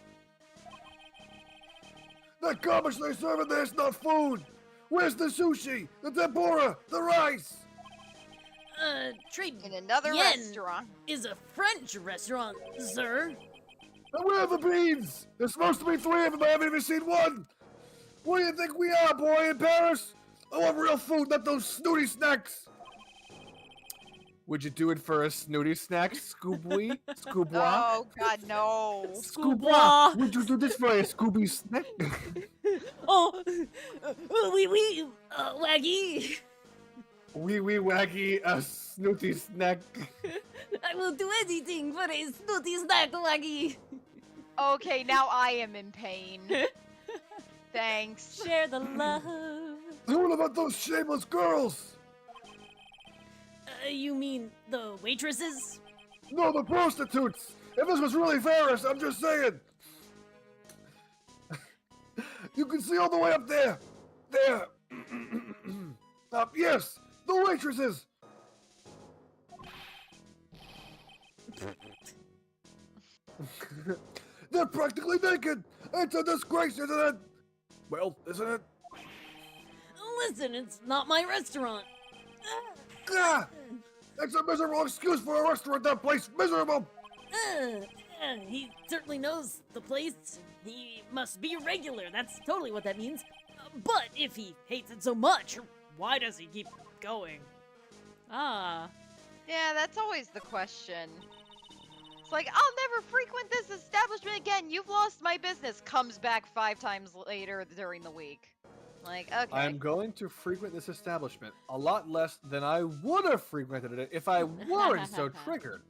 That garbage they serve in there is not food! Where's the sushi, the tempura, the rice? In Tribien another restaurant. is a French restaurant, sir. And where are the beans? There's supposed to be 3 of them, I haven't even seen one! What do you think we are, boy, in Paris? I want real food, not those snooty snacks! Would you do it for a snooty snack, Scooby? Scoobois? Oh, God, no. Scoobois. Would you do this for a Scooby snack? Oh, oui, Waggy. Wee waggy, a snooty snack. I will do anything for a snooty snack, Waggy. Okay, now I am in pain. Thanks. Share the love. What about those shameless girls? You mean the waitresses? No, the prostitutes! If this was really Paris, I'm just saying! You can see all the way up there! There! Yes! The waitresses! They're practically naked! It's a disgrace, isn't it? Well, isn't it? Listen, it's not my restaurant. Ah! It's a miserable excuse for a restaurant, that place! Miserable! He certainly knows the place. He must be regular. That's totally what that means. But if he hates it so much, why does he keep going? Ah. Yeah, that's always the question. It's like, I'll never frequent this establishment again. You've lost my business. Comes back 5 times later during the week. Like, okay. I'm going to frequent this establishment a lot less than I would have frequented it if I weren't so triggered.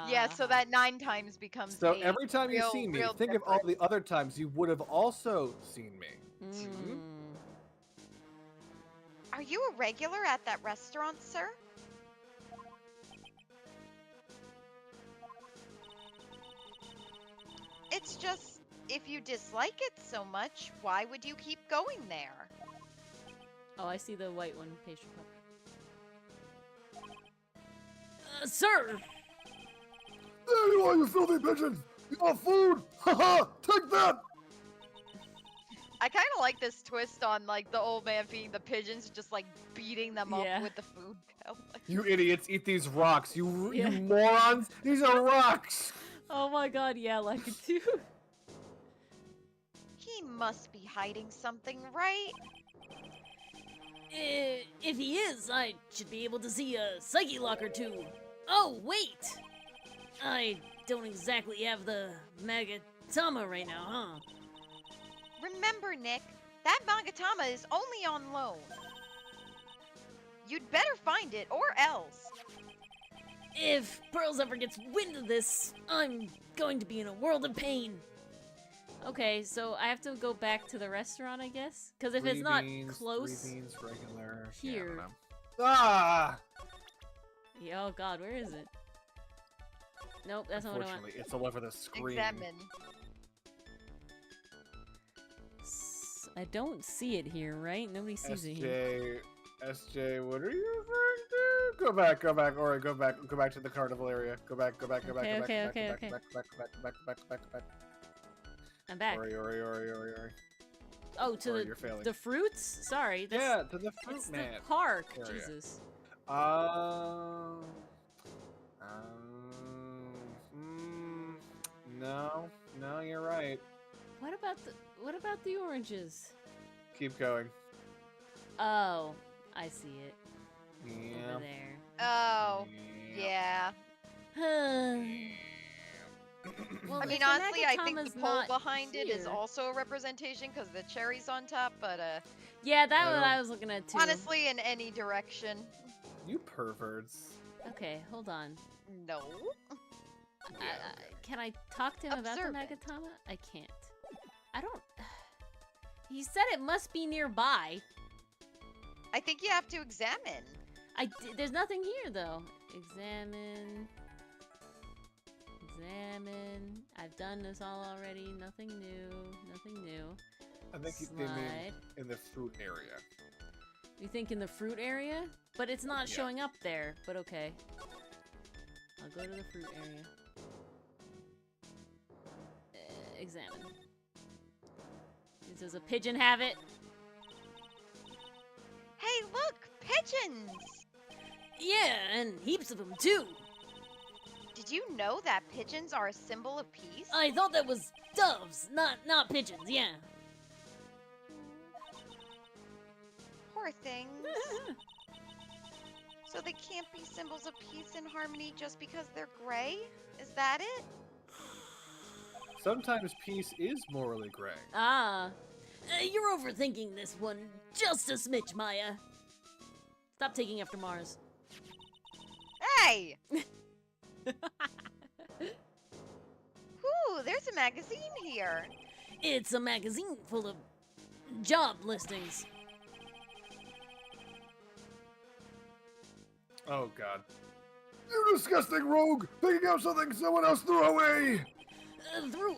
Yeah, so that 9 times becomes So 8. every time you Real- see me, real think of all the difference. other times you would have also seen me. Mm. Are you a regular at that restaurant, sir? It's just, if you dislike it so much, why would you keep going there? Oh, I see the white one, pastry cup. Sir! There you are, you filthy pigeons! You want food? Haha! Take that! I kind of like this twist on like the old man feeding the pigeons, just like beating them Yeah. up with the food pellet. You idiots, eat these rocks. You Yeah. morons! These are rocks! Oh my god, yeah, like it too. He must be hiding something, right? If he is, I should be able to see a psyche lock or two. Oh, wait! I don't exactly have the Magatama right now, huh? Remember, Nick, that Magatama is only on loan. You'd better find it, or else. If Pearls ever gets wind of this, I'm going to be in a world of pain. Okay, so I have to go back to the restaurant, I guess? Because if it's not close... 3 beans, regular. here. Yeah, I don't know. Ah! Yeah, oh god, where is it? Nope, that's not what I want. Unfortunately, it's all over the screen. Examine. I don't see it here, right? Nobody sees it here. SJ, what are you referring to? Go back, Ori, go back to the carnival area. Go back, Okay. go back. I'm back. Ori. Oh, to Ori, you're failing. the fruits? Sorry. That's, Yeah, to the fruit it's man. the park. area. Jesus. No, you're right. What about the oranges? Keep going. Oh, I see it. Yeah. Over there. Oh, yeah. Well, I mean, if the honestly, I think the Magatama's pole not behind it is here- also a representation because the cherry's on top, but Yeah, that I what don't- I was looking at too. honestly, in any direction, You perverts. Okay, hold on. no. Can I talk to him about the Observant. Magatama? I can't. I don't... He said it must be nearby. I think you have to examine. There's nothing here, though. Examine. I've done this all already. Nothing new. I think they mean Slide. in the fruit area. You think in the fruit area? But it's not Yeah. showing up there, but okay. I'll go to the fruit area. Examine. Does a pigeon have it? Hey, look, pigeons! Yeah, and heaps of them too. Did you know that pigeons are a symbol of peace? I thought that was doves, not pigeons, yeah. Poor things. So they can't be symbols of peace and harmony just because they're gray? Is that it? Sometimes peace is morally gray. Ah. You're overthinking this one just a smidge, Maya. Stop taking after Mars. Hey! Ooh, there's a magazine here. It's a magazine full of job listings. Oh god. You disgusting rogue! Picking up something someone else threw away! Threw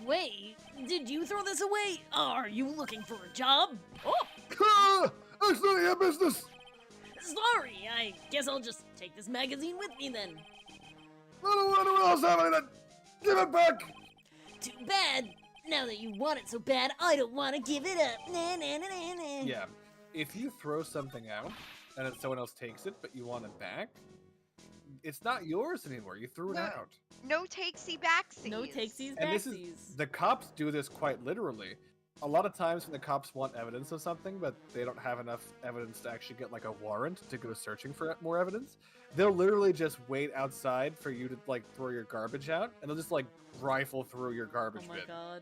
away? Did you throw this away? Are you looking for a job? Oh, Ah! That's none of your business! sorry. I guess I'll just take this magazine with me then. I don't want anyone else having it! Give it back! Too bad. Now that you want it so bad, I don't want to give it up. Nah, nah, nah, nah, nah. Yeah. If you throw something out, and then someone else takes it, but you want it back, it's not yours anymore. You threw it No. out. No takesy backsies. No takesies, And this is backsies. the cops do this quite literally. A lot of times when the cops want evidence of something, but they don't have enough evidence to actually get like a warrant to go searching for more evidence, they'll literally just wait outside for you to like throw your garbage out, and they'll just like rifle through your garbage Oh my bin. god.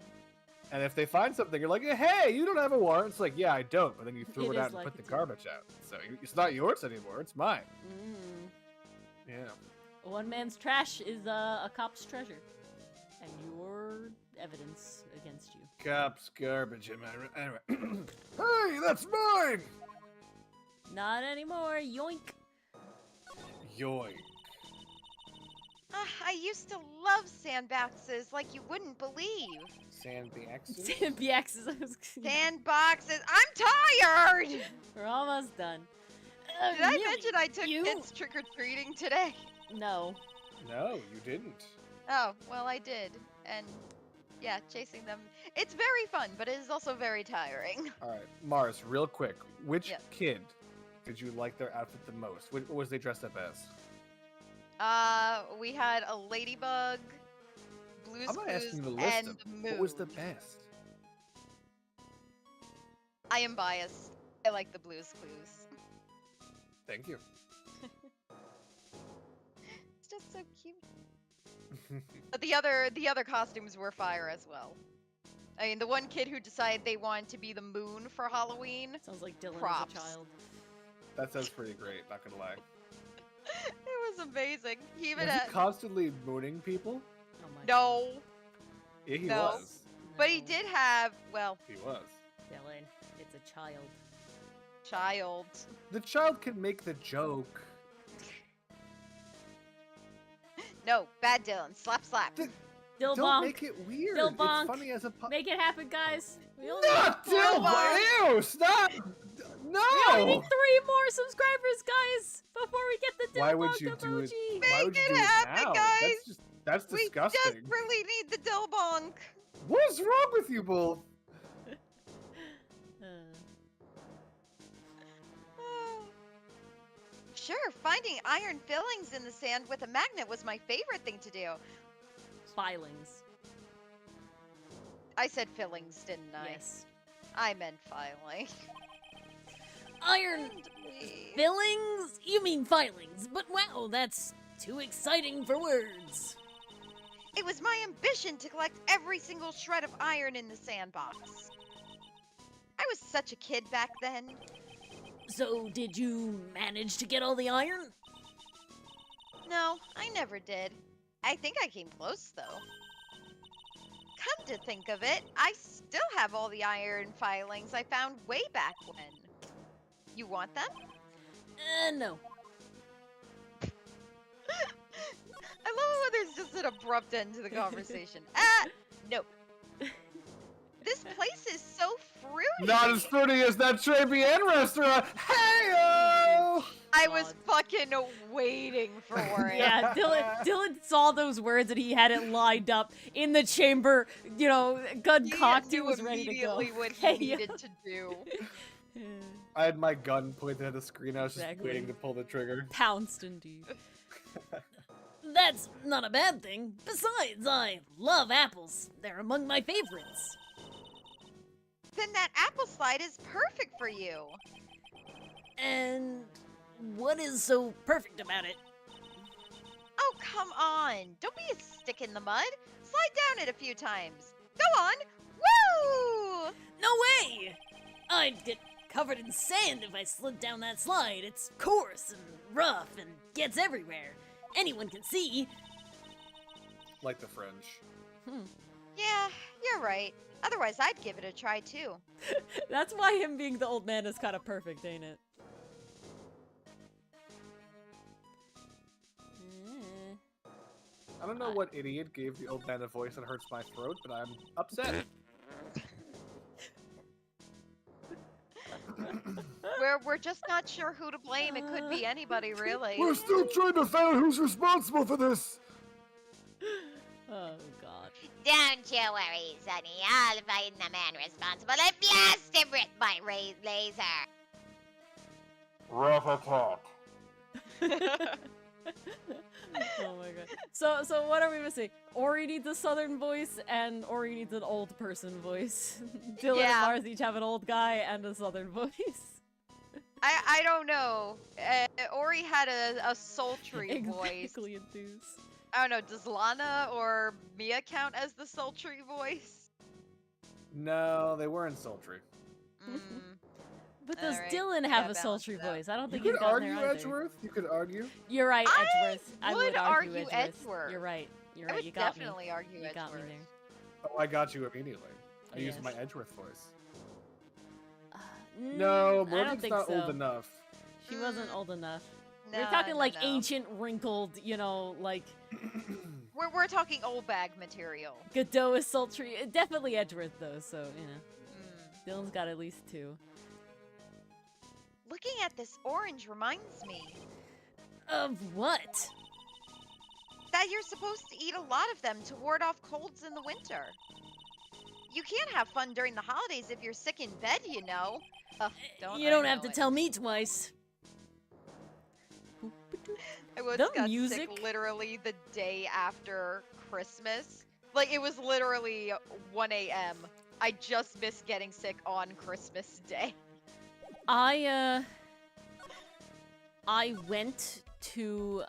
And if they find something, you're like, hey, you don't have a warrant. It's like, yeah, I don't. But then you threw It it is out and like put it the too. garbage out. So it's not yours anymore. It's mine. Mm. Yeah. One man's trash is a cop's treasure. And your evidence against you. Cops garbage, am I right? Anyway. Hey, that's mine! Not anymore, yoink! Yoink. I used to love sandboxes like you wouldn't believe. Sandbaxes? Sandbaxes, I was Sandboxes. I'm tired! We're almost done. Did I really? mention I took You? kids trick-or-treating today? No. No, you didn't. Oh, well, I did. And yeah, chasing them. It's very fun, but it is also very tiring. Alright, Mars, real quick. Which Yeah. kid did you like their outfit the most? What was they dressed up as? We had a ladybug, Blue's I'm not Clues, asking the list and of the moon. what was the best. I am biased. I like the Blue's Clues. Thank you. It's just so cute. But the other costumes were fire as well. I mean, the one kid who decided they wanted to be the moon for Halloween. Sounds like Dylan Props. as a child. That sounds pretty great, not gonna lie. It was amazing. He even Was he had constantly mooning people? Oh my no, Yeah, he No. was. but he No. did have He was. Dylan, it's a child. child. The child can make the joke. No, bad Dylan. Slap, slap. Th- Dill Don't bonk. make it weird. Dill bonk. It's funny as a Make it happen, guys. We only Not need 4 Dill more. bonk! Ew, stop! We only need No! 3 more subscribers, guys, before we get the Dill Why would bonk you do it? emoji. Why would you Make do it it happen, now? guys! That's We disgusting. desperately need the Dilbonk. What is wrong with you both? Uh, Sure, finding iron fillings in the sand with a magnet was my favorite thing to do. filings. I said fillings, didn't I? Yes. I meant filing. Iron fillings? You mean filings, but wow, that's too exciting for words. It was my ambition to collect every single shred of iron in the sandbox. I was such a kid back then. So, did you manage to get all the iron? No, I never did. I think I came close, though. Come to think of it, I still have all the iron filings I found way back when. You want them? No. I love it when there's just an abrupt end to the conversation. Nope. This place is so fruity. Not as fruity as that Tribulations restaurant. Hey-o! I was fucking waiting for it. Yeah, Dylan saw those words and he had it lined up in the chamber, you know, gun cocked, he knew was ready to go. immediately what he Hey, needed to do. I had my gun pointed at the screen. I was just Exactly. waiting to pull the trigger. Pounced indeed. That's not a bad thing. Besides, I love apples. They're among my favorites. Then that apple slide is perfect for you. And what is so perfect about it? Oh, come on. Don't be a stick in the mud. Slide down it a few times. Go on. Woo! No way! I'd get covered in sand if I slid down that slide. It's coarse and rough and gets everywhere. Anyone can see. Like the French. Yeah, you're right. Otherwise, I'd give it a try too. That's why him being the old man is kind of perfect, ain't it? I don't know what idiot gave the old man a voice that hurts my throat, but I'm upset. We're just not sure who to blame. It could be anybody, really. We're still trying to find out who's responsible for this. Oh god. Don't you worry, Sonny. I'll find the man responsible and blast him with my laser. Oh my god. So what are we missing? Ori needs a southern voice and Ori needs an old person voice. Dylan and Yeah. Mars each have an old guy and a southern voice. I don't know. Ori had a sultry voice. Exactly enthused. I don't know. Does Lana or Mia count as the sultry voice? No, they weren't sultry. Mm. But does Alright, Dylan we have gotta a balance sultry it out. voice? I don't You think could you've gotten argue there either. Edgeworth. You could argue. You're right, I Edgeworth. I would would argue argue Edgeworth. You're right. You're I right. would You got me. definitely argue You got me Edgeworth. there. Oh, I got you immediately. I used Yes. my Edgeworth voice. No, No, I don't Morgan's think not so. old enough. She wasn't old enough. No, We're talking no, like no. ancient, wrinkled, you know, like We're talking old bag material. Godot is sultry. Definitely Edgeworth though, so you know. Mm. Dylan's got at least 2. Looking at this orange reminds me Of what? that you're supposed to eat a lot of them to ward off colds in the winter. You can't have fun during the holidays if you're sick in bed, you know. You don't have to tell me twice. I once The got music. sick literally the day after Christmas. Like, it was literally 1 a.m. I just missed getting sick on Christmas Day. I went to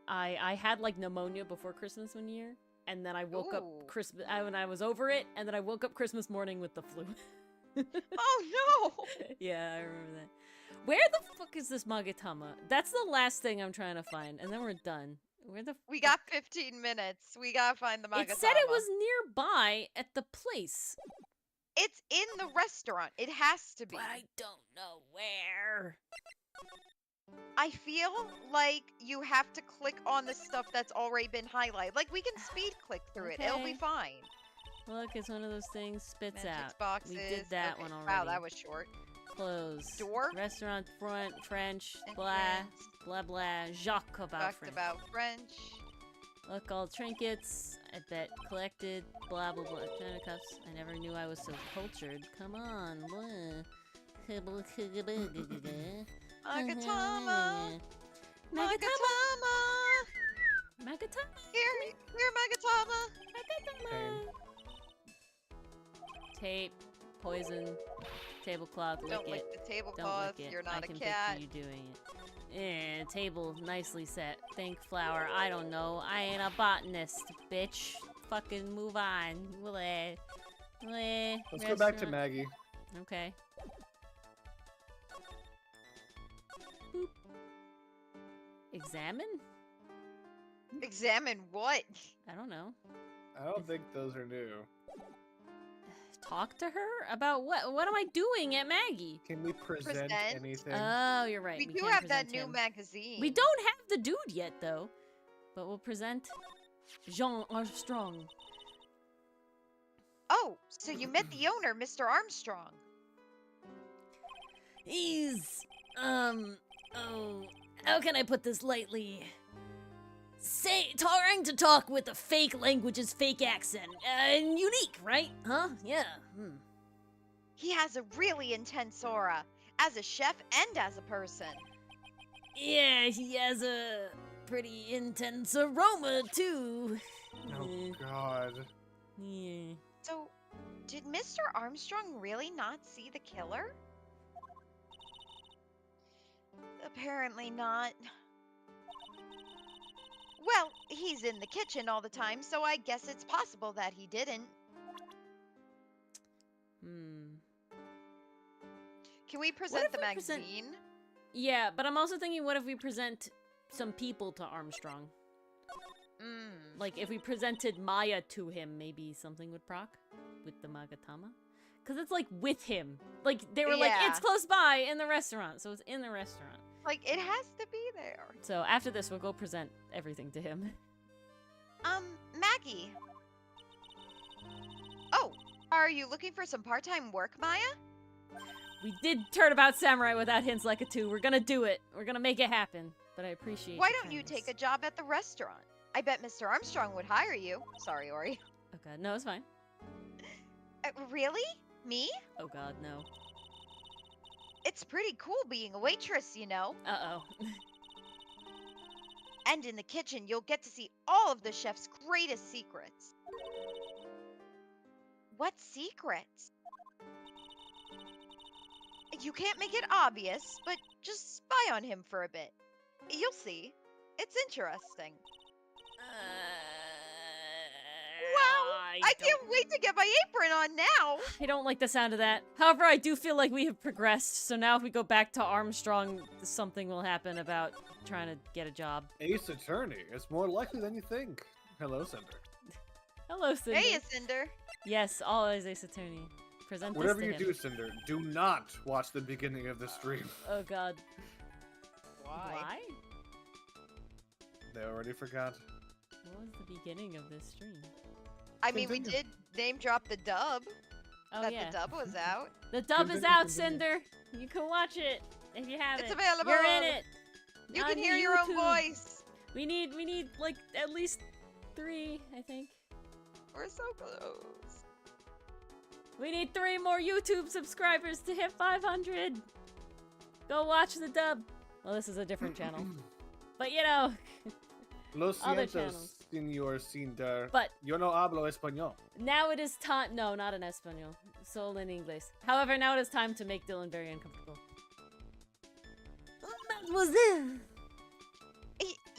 I had like pneumonia before Christmas one year, and then I woke up Ooh. Christmas when I was over it, and then I woke up Christmas morning with the flu. Oh no! Yeah, I remember that. Where the fuck is this Magatama? That's the last thing I'm trying to find, and then we're done. Where the We got 15 minutes. We gotta find the Magatama. It said it was nearby at the place, It's in the restaurant. It has to be. but I don't know where. I feel like you have to click on the stuff that's already been highlighted. Like, we can speed click through it. It'll be Okay. fine. Look, it's one of those things spits Magic out. boxes. We did that okay. one already. Wow, that was short. Close. Door? Restaurant front French. Blah Entrance. blah blah. Jacques about Talked French. about French. Look, all trinkets. I bet collected. Blah blah blah. China cups. I never knew I was so cultured. Come on. Magatama! Magatama. Magatama! Magatama. Here, Magatama! Pain. Tape. Poison. Tablecloth. Don't lick lick it. the Don't tablecloth. lick it. You're I not a can cat. picture you doing it. Table nicely set. Think flower. I don't know. I ain't a botanist, bitch. Fucking move on. Bleh. Bleh. Let's go back to Restaurant. Maggie. Okay. Boop. Examine? Examine what? I don't know. I don't think those are new. Talk to her about what? What am I doing at Maggie? Can we present Present? anything? Oh, you're right. We do can't have that present new him. magazine. We don't have the dude yet, though. But we'll present Jean Armstrong. Oh, so you met the owner, Mr. Armstrong. He's, oh, how can I put this lightly? Trying to talk with a fake language's fake accent. And unique, right? Huh? Yeah. He has a really intense aura, as a chef and as a person. Yeah, he has a pretty intense aroma, too. Oh God. Yeah. So, did Mr. Armstrong really not see the killer? Apparently not. Well, he's in the kitchen all the time, so I guess it's possible that he didn't. Can we present if the we present- magazine? Yeah, but I'm also thinking, what if we present some people to Armstrong? Like, if we presented Maya to him, maybe something would proc with the Magatama? Because it's, like, with him. Like, they were like, Yeah. it's close by in the restaurant, so it's in the restaurant. Like, it has to be there. So after this, we'll go present everything to him. Maggie. Oh, are you looking for some part-time work, Maya? We did Turnabout Samurai without hints like a 2. We're gonna do it. We're gonna make it happen. But I appreciate Why your don't you kindness. take a job at the restaurant? I bet Mr. Armstrong would hire you. Sorry, Ori. Oh god, no, it's fine. Really? Me? Oh god, no. It's pretty cool being a waitress, you know. Uh-oh. And in the kitchen, you'll get to see all of the chef's greatest secrets. What secrets? You can't make it obvious, but just spy on him for a bit. You'll see. It's interesting. I can't wait to get my apron on now. I don't like the sound of that. However, I do feel like we have progressed, so now if we go back to Armstrong, something will happen about trying to get a job. Ace Attorney. It's more likely than you think. Hello, Cinder. Hello, Cinder. Hey, Cinder. Yes, always Ace Attorney. Present Whatever this you to do, him. Cinder, do not watch the beginning of the stream. Oh god. Why? They already forgot. What was the beginning of this stream? I mean, we did name drop the dub. Oh that yeah. the dub was out. The dub is Continue, out, continue. Cinder. You can watch it if you haven't. It's available. You're in it. You On can hear your own YouTube. voice. We need like at least 3, I think. We're so close. We need 3 more YouTube subscribers to hit 500. Go watch the dub. Well, this is a different channel. But you know, Lo Other siento, channels. señor Cinder. but Yo no hablo español. now it is time. No, not in Espanol. Solo in English. However, now it is time to make Dylan very uncomfortable. Mademoiselle,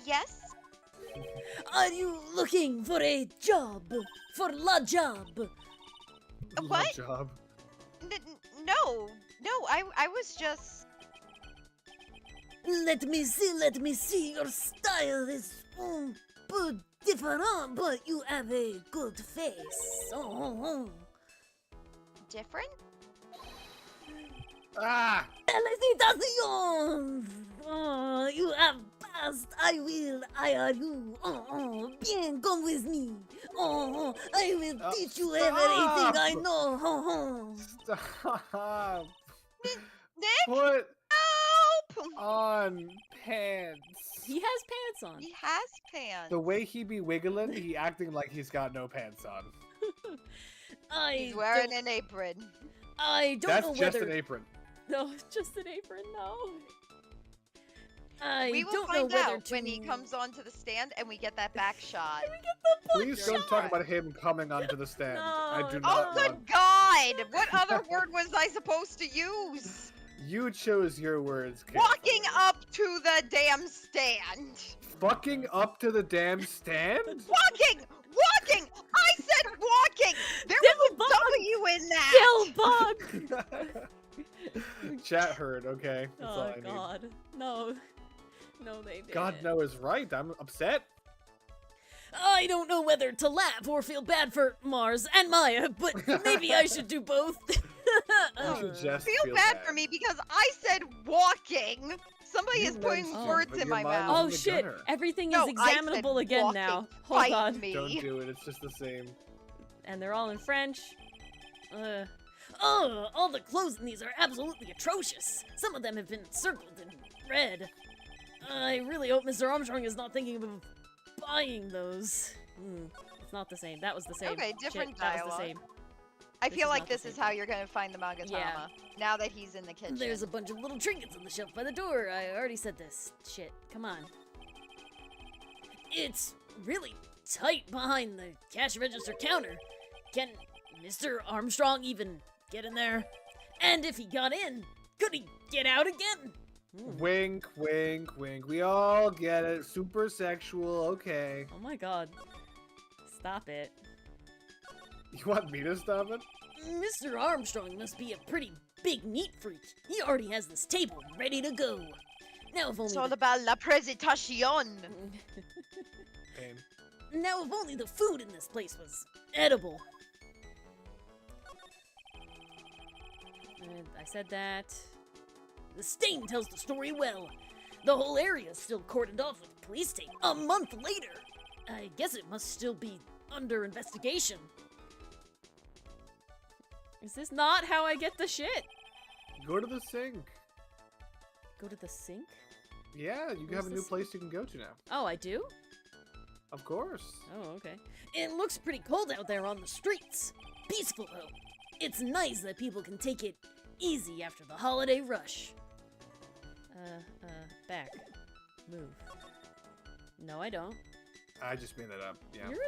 Yes? are you looking for a job? For la job? What? Good job. No. No, I was just... Let me see. Your style is un peu different, but you have a good face. Oh. different? Ah! Felicitaciones! Oh, you have passed. I will hire you. Oh, bien, come with me. Oh, I will teach you everything I stop. know. Oh. Stop! Nick? Put Help! on pants. He has pants on. He has pants. The way he be wiggling, he acting like he's got no pants on. He's wearing an apron. I don't That's know just whether an apron. No, it's just an apron. No. I We will don't know find whether out to... when he comes onto the stand and we get that back shot. Please don't talk about him coming onto the stand. I do No. Oh, not good want. God! What other word was I supposed to use? You chose your words. Walking carefully. up to the damn stand. Fucking up to the damn stand? Walking! Walking! I said walking! There was a Dill W in that! Bug! Chat heard, okay. That's all Oh I need. god. No. No, they did. God no is right. I'm upset. I don't know whether to laugh or feel bad for Mars and Maya, but maybe I should do both. You should just Feel bad for me because I said walking. Somebody You is putting meant to, words but in your my mind mouth. Oh the shit! gunner. Everything No, is I said examinable again walking. now. Hold Fight on. me. Don't do it. It's just the same. And they're all in French. Oh, all the clothes in these are absolutely atrocious. Some of them have been circled in red. I really hope Mr. Armstrong is not thinking of buying those. It's not the same. That was the same. Okay, Shit, different that was dialogue. the same. I This feel is like not the this is same. how you're gonna find the Magatama. Yeah. Now that he's in the kitchen. There's a bunch of little trinkets on the shelf by the door. I already said this. Shit. Come on. It's really tight behind the cash register counter. Can Mr. Armstrong even get in there? And if he got in, could he get out again? Wink, wink, wink. We all get it. Super sexual, okay. Oh my god. Stop it. You want me to stop it? Mr. Armstrong must be a pretty big neat freak. He already has this table ready to go. Now if only It's all the, about la presentation. Pain. now if only the food in this place was edible. I said that. The stain tells the story well. The whole area's still cordoned off with police tape. A month later, I guess it must still be under investigation. Is this not how I get the shit? Go to the sink. Go to the sink? Yeah, you Where's have a the new sink? place you can go to now. Oh, I do? Of course. Oh, okay. It looks pretty cold out there on the streets. Peaceful though. It's nice that people can take it easy after the holiday rush. Back. Move. No, I don't. I just made that up. Yeah. You're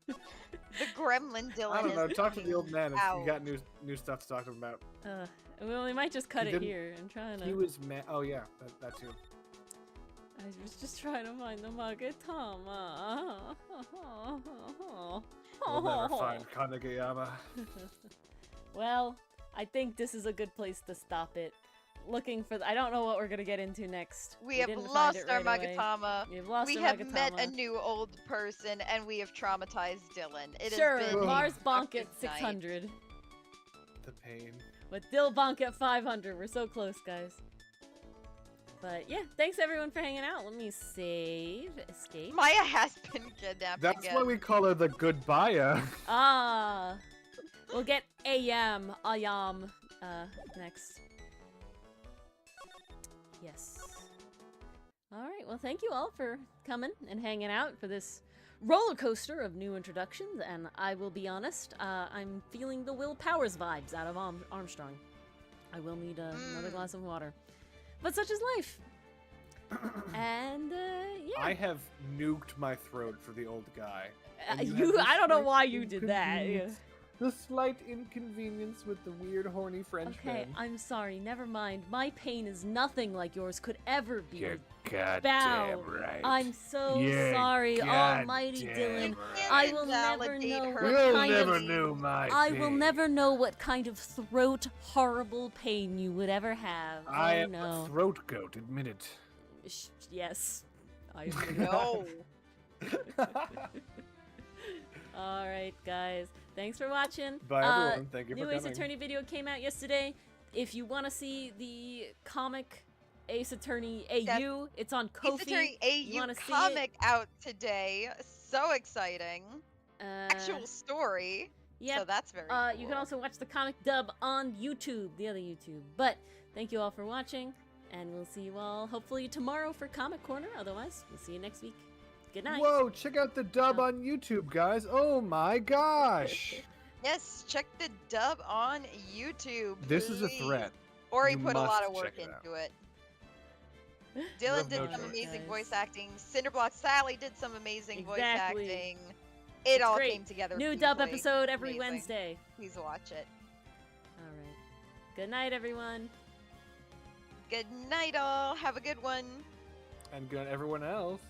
The gremlin Dylan I don't know. is Talk to the old man if out. you got new stuff to talk to him about. well, we might just cut He it didn't- here. I'm trying to. He was mad. Oh yeah, that too. I was just trying to find the Magatama. I'll never find Kanagayama. Well, I think this is a good place to stop it. Looking for I don't know what we're gonna get into next. We have didn't find lost it our right away. Magatama. We have lost We our have Magatama. met a new old person, and we have traumatized Dylan. It Sure, has been Mars a bonk rough at 600. The pain. But Dill bonk at 500. We're so close, guys. But yeah, thanks everyone for hanging out. Let me save, escape. Maya has been kidnapped That's again. why we call her the goodbye. Ah, we'll get Ayam, next. Yes. All right. Well, thank you all for coming and hanging out for this roller coaster of new introductions. And I will be honest, I'm feeling the Will Powers vibes out of Armstrong. I will need another glass of water. But such is life. And yeah. I have nuked my throat for the old guy. And You, have the I don't know slight why you did that. Yeah. inconvenience- The slight inconvenience with the weird horny Frenchman. Okay, I'm sorry. Never mind. My pain is nothing like yours could ever be. You're goddamn Bow. right. I'm so You're sorry, Almighty goddamn Dylan. right. I will never Validate know her what You'll kind never of know my I will pain. never know what kind of throat horrible pain you would ever have. I Oh am no. a throat goat, admit it. Yes. I admit it. No. All right, guys. Thanks for watching. Bye, everyone. Thank you New for Ace coming. Attorney video came out yesterday. If you want to see the comic Ace Attorney AU, it's on Ko-fi. Ace Attorney You AU wanna see it? comic out today. So exciting. Actual story. Yep. So that's very You can cool. also watch the comic dub on YouTube, the other YouTube. But thank you all for watching, and we'll see you all hopefully tomorrow for Comic Corner. Otherwise, we'll see you next week. Good night. Whoa, check out the dub Oh. on YouTube, guys. Oh my gosh. Yes, check the dub on YouTube. This is a please. threat. Or he You put a lot must of work check it out. into it. You Dylan have did no some choice. amazing Guys. voice acting. Cinderblock Sally did some amazing voice Exactly. acting. It It's all great. came together. New dub beautifully. episode every Amazing. Wednesday. Please watch it. All right. Good night, everyone. Good night, all. Have a good one. And good everyone else.